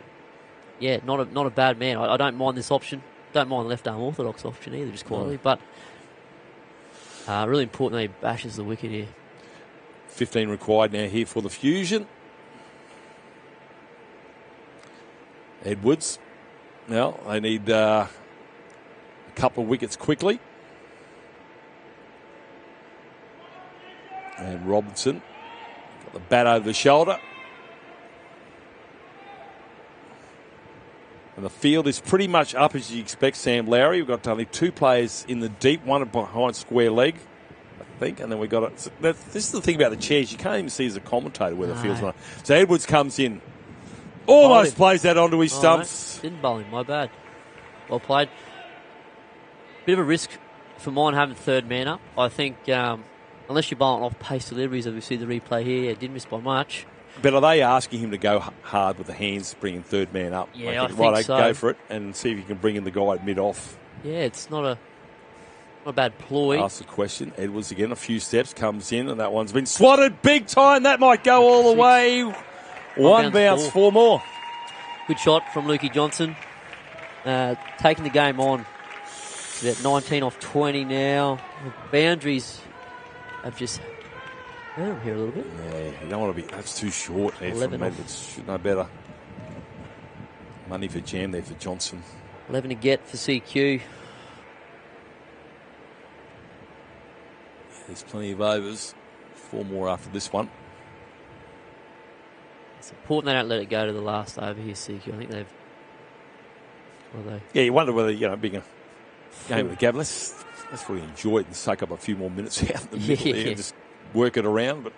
Speaker 5: yeah, not a bad man. I don't mind this option. Don't mind the left arm orthodox option either, just quietly. But really important that he bashes the wicket here.
Speaker 2: 15 required now here for the Fusion. Edwards. Now they need a couple of wickets quickly. And Robinson got the bat over the shoulder. And the field is pretty much up as you expect, Sam Lowry. We've got only 2 players in the deep, one behind square leg, I think. And then we got it. So this is the thing about the chairs. You can't even see as a commentator where the field's not. So Edwards comes in. Almost plays that onto his stumps.
Speaker 5: No, didn't bowl him, my bad. Well played. Bit of a risk for mine having third man up. I think unless you're bowling off pace deliveries, as we see the replay here, it didn't miss by much.
Speaker 2: But are they asking him to go hard with the hands, bringing third man up?
Speaker 5: Yeah, I think so.
Speaker 2: Go for it and see if you can bring in the guy at mid-off.
Speaker 5: Yeah, it's not a bad ploy.
Speaker 2: Ask the question. Edwards again, a few steps, comes in, and that one's been swatted big time. That might go all the way. One bounce, 4 more.
Speaker 5: Good shot from Lukey Johnson. Taking the game on. About 19 off 20 now. The boundaries have just... I'm here a little bit.
Speaker 2: Yeah, you don't want to be... That's too short there for Edwards. Should know better. Money for jam there for Johnson.
Speaker 5: 11 to get for CQ.
Speaker 2: There's plenty of overs. 4 more after this one.
Speaker 5: It's important they don't let it go to the last over here, CQ. I think they've...
Speaker 2: Yeah, you wonder whether, being a game of the gab, let's really enjoy it and soak up a few more minutes out in the middle there. Just work it around, but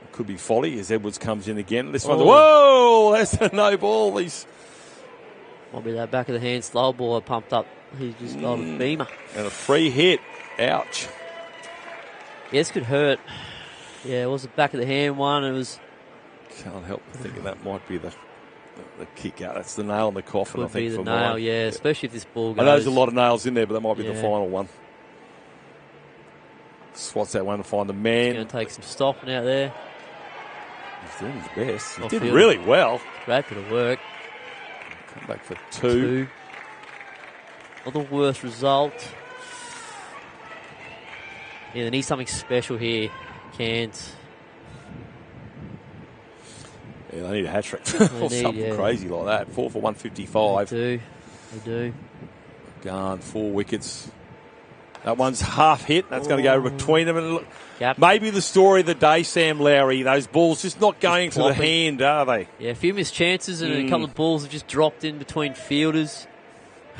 Speaker 2: it could be folly as Edwards comes in again. This one's, whoa, that's a no ball.
Speaker 5: Might be that back of the hand slow ball pumped up. He's just got a beamer.
Speaker 2: And a free hit. Ouch.
Speaker 5: Yeah, this could hurt. Yeah, it was the back of the hand one. It was...
Speaker 2: Can't help thinking that might be the kick out. That's the nail in the coffin, I think.
Speaker 5: Would be the nail, yeah, especially if this ball goes.
Speaker 2: I know there's a lot of nails in there, but that might be the final one. Swats that one to find the man.
Speaker 5: He's going to take some stopping out there.
Speaker 2: He's doing his best. He did really well.
Speaker 5: Great bit of work.
Speaker 2: Come back for 2.
Speaker 5: Not the worst result. Yeah, they need something special here. Can't.
Speaker 2: Yeah, they need a hat-trick or something crazy like that. 4 for 155.
Speaker 5: They do.
Speaker 2: Gone, 4 wickets. That one's half hit. That's going to go between them. And look, maybe the story of the day, Sam Lowry. Those balls just not going to the hand, are they?
Speaker 5: Yeah, a few missed chances and a couple of balls have just dropped in between fielders.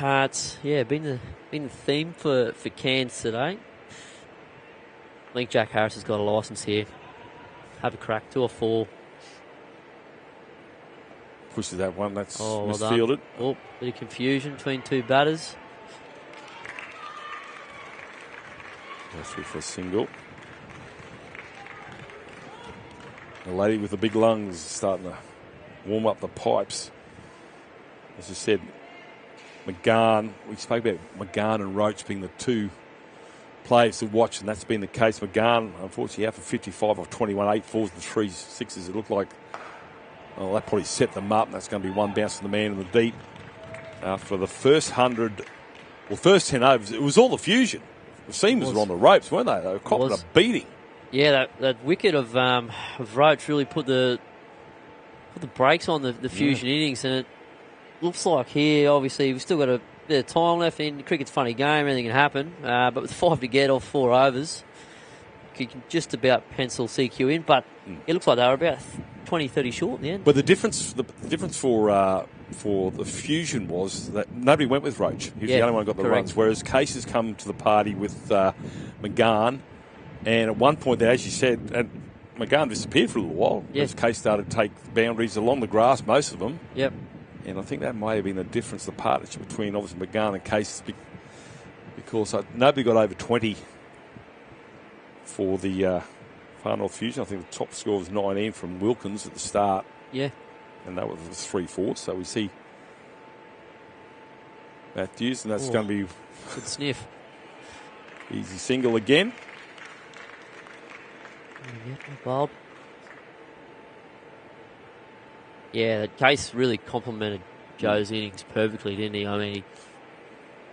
Speaker 5: It's been the theme for Cairns today. I think Jack Harris has got a licence here. Have a crack, 2 or 4.
Speaker 2: Pushes that one. That's
Speaker 5: Bit
Speaker 2: misfielded.
Speaker 5: of confusion between 2 batters.
Speaker 2: Go through for a single. The lady with the big lungs is starting to warm up the pipes. As I said, McGahn, we spoke about McGahn and Roach being the 2 players to watch, and that's been the case. McGahn, unfortunately, out for 55 off 21, 8 fours and 3 sixes. It looked like that probably set them up, and that's going to be 1 bounce to the man in the deep. For the first 10 overs, it was all the Fusion. The Seamers were on the ropes, weren't they? They were copping a beating.
Speaker 5: Yeah, that wicket of Roach really put the brakes on the Fusion innings, and it looks like here, obviously, we've still got a bit of time left. In cricket's a funny game, anything can happen. But with 5 to get off 4 overs, you can just about pencil CQ in. But it looks like they were about 20, 30 short in the end. But
Speaker 2: the difference for the Fusion was that nobody went with Roach. He was the only one who got the runs, whereas Case has come to the party with McGahn. And at one point there, as you said, McGahn disappeared for a little while as Case started to take boundaries along the grass, most of them.
Speaker 5: Yep.
Speaker 2: And I think that may have been the difference, the partnership between obviously McGahn and Case, because nobody got over 20 for the Far North Fusion. I think the top score was 19 from Wilkins at the start.
Speaker 5: Yeah.
Speaker 2: And that was 3-4. So we see Matthews, and that's going to be
Speaker 5: good sniff.
Speaker 2: Easy single again.
Speaker 5: Bob. Yeah, that Case really complemented Joe's innings perfectly, didn't he? I mean,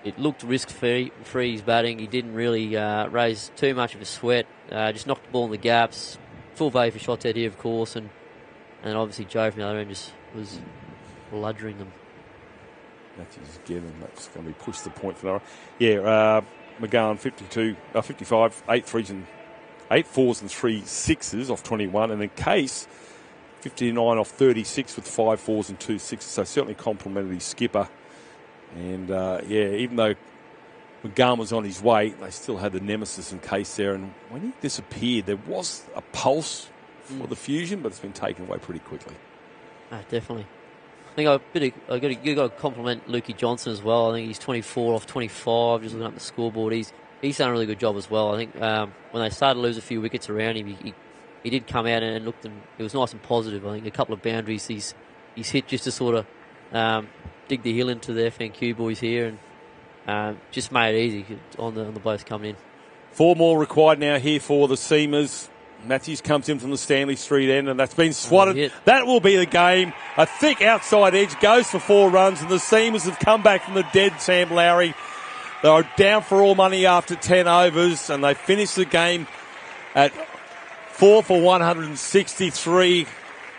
Speaker 5: it looked risk-free, his batting. He didn't really raise too much of a sweat. Just knocked the ball in the gaps. Full value for shots out here, of course. And obviously Joe from the other end just was bludgeoning them.
Speaker 2: Matthews again, and that's going to be pushed to the point for another. Yeah, McGowan 55, 8 fours and 3 sixes off 21. And then Case 59 off 36 with 5 fours and 2 sixes. So certainly complimented his skipper. And, even though McGowan was on his way, they still had the nemesis in Case there. And when he disappeared, there was a pulse for the Fusion, but it's been taken away pretty quickly.
Speaker 5: Definitely. I think you got to compliment Lukey Johnson as well. I think he's 24 off 25, just looking up the scoreboard. He's done a really good job as well. I think when they started to lose a few wickets around him, he did come out and looked, and it was nice and positive. I think a couple of boundaries he's hit just to sort of dig the hill into the FNQ boys here, and just made it easy on the blokes coming in. 4
Speaker 2: more required now here for the Seamers. Matthews comes in from the Stanley Street end, and that's been swatted. That will be the game. A thick outside edge goes for 4 runs, and the Seamers have come back from the dead, Sam Lowry. They are down for all money after 10 overs, and they finish the game at 4 for 163.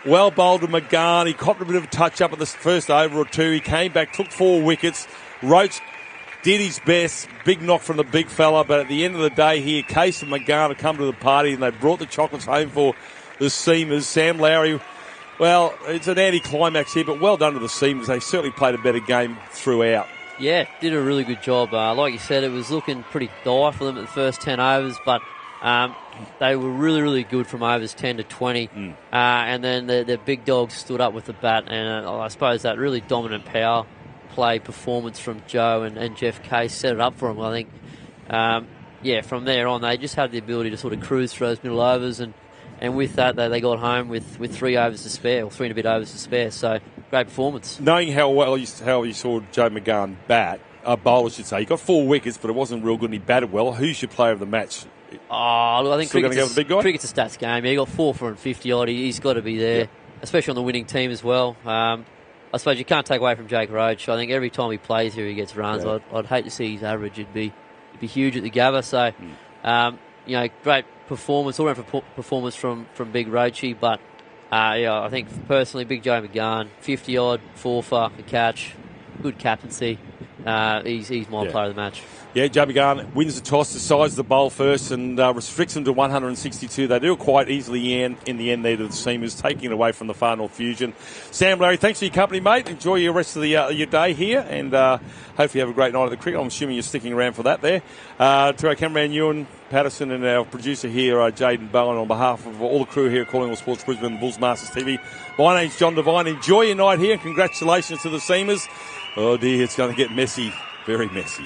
Speaker 2: Well bowled to McGowan. He copped a bit of a touch-up at the first over or two. He came back, took 4 wickets. Roach did his best. Big knock from the big fella. But at the end of the day here, Case and McGowan have come to the party, and they brought the chocolates home for the Seamers. Sam Lowry, well, it's an anti-climax here, but well done to the Seamers. They certainly played a better game throughout.
Speaker 5: Yeah, did a really good job. Like you said, it was looking pretty dire for them at the first 10 overs, but they were really, really good from overs 10 to 20. And then the big dogs stood up with the bat, and I suppose that really dominant power play performance from Joe and Jeff Case set it up for them. I think, from there on, they just had the ability to sort of cruise through those middle overs, and with that, they got home with 3 overs to spare, or 3 and a bit overs to spare. So, great performance.
Speaker 2: Knowing how you saw Joe McGowan bat, bowl, I should say, he got 4 wickets, but it wasn't real good, and he batted well. Who's your player of the match?
Speaker 5: I think
Speaker 2: Still going to go with the big guy?
Speaker 5: Cricket's a stats game. Yeah, he got 4 for 50 odd. He's got to be there, especially on the winning team as well. I suppose you can't take away from Jake Roach. I think every time he plays here, he gets runs.
Speaker 2: Yeah.
Speaker 5: I'd hate to see his average. It'd be huge at the Gabba. So, great performance, all-round performance from Big Roachy. But I think personally, Big Joe McGowan, 50 odd, 4 for a catch, good captaincy. He's my player of the match.
Speaker 2: Yeah, Joe McGowan wins the toss, decides the bowl first, and restricts them to 162. They do it quite easily in the end there to the Seamers, taking it away from the Far North Fusion. Sam Larry, thanks for your company, mate. Enjoy your rest of your day here, and hopefully you have a great night at the cricket. I'm assuming you're sticking around for that there. To our cameraman, Ewan Patterson, and our producer here, Jaden Bowen, on behalf of all the crew here at Calling All Sports Brisbane and Bulls Masters TV. My name's John Devine. Enjoy your night here. Congratulations to the Seamers. Oh, dear, it's going to get messy. Very messy.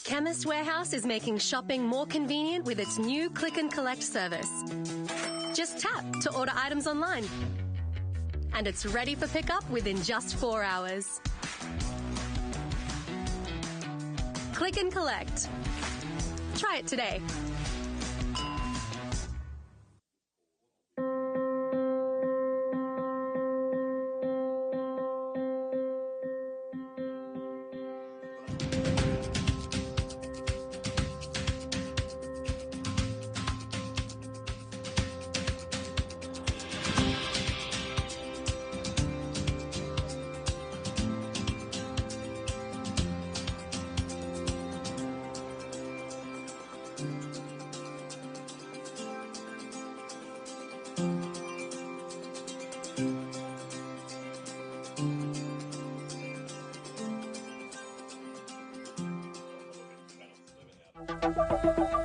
Speaker 1: Chemist Warehouse is making shopping more convenient with its new Click and Collect service. Just tap to order items online, and it's ready for pickup within just 4 hours. Click and Collect. Try it today. Bye.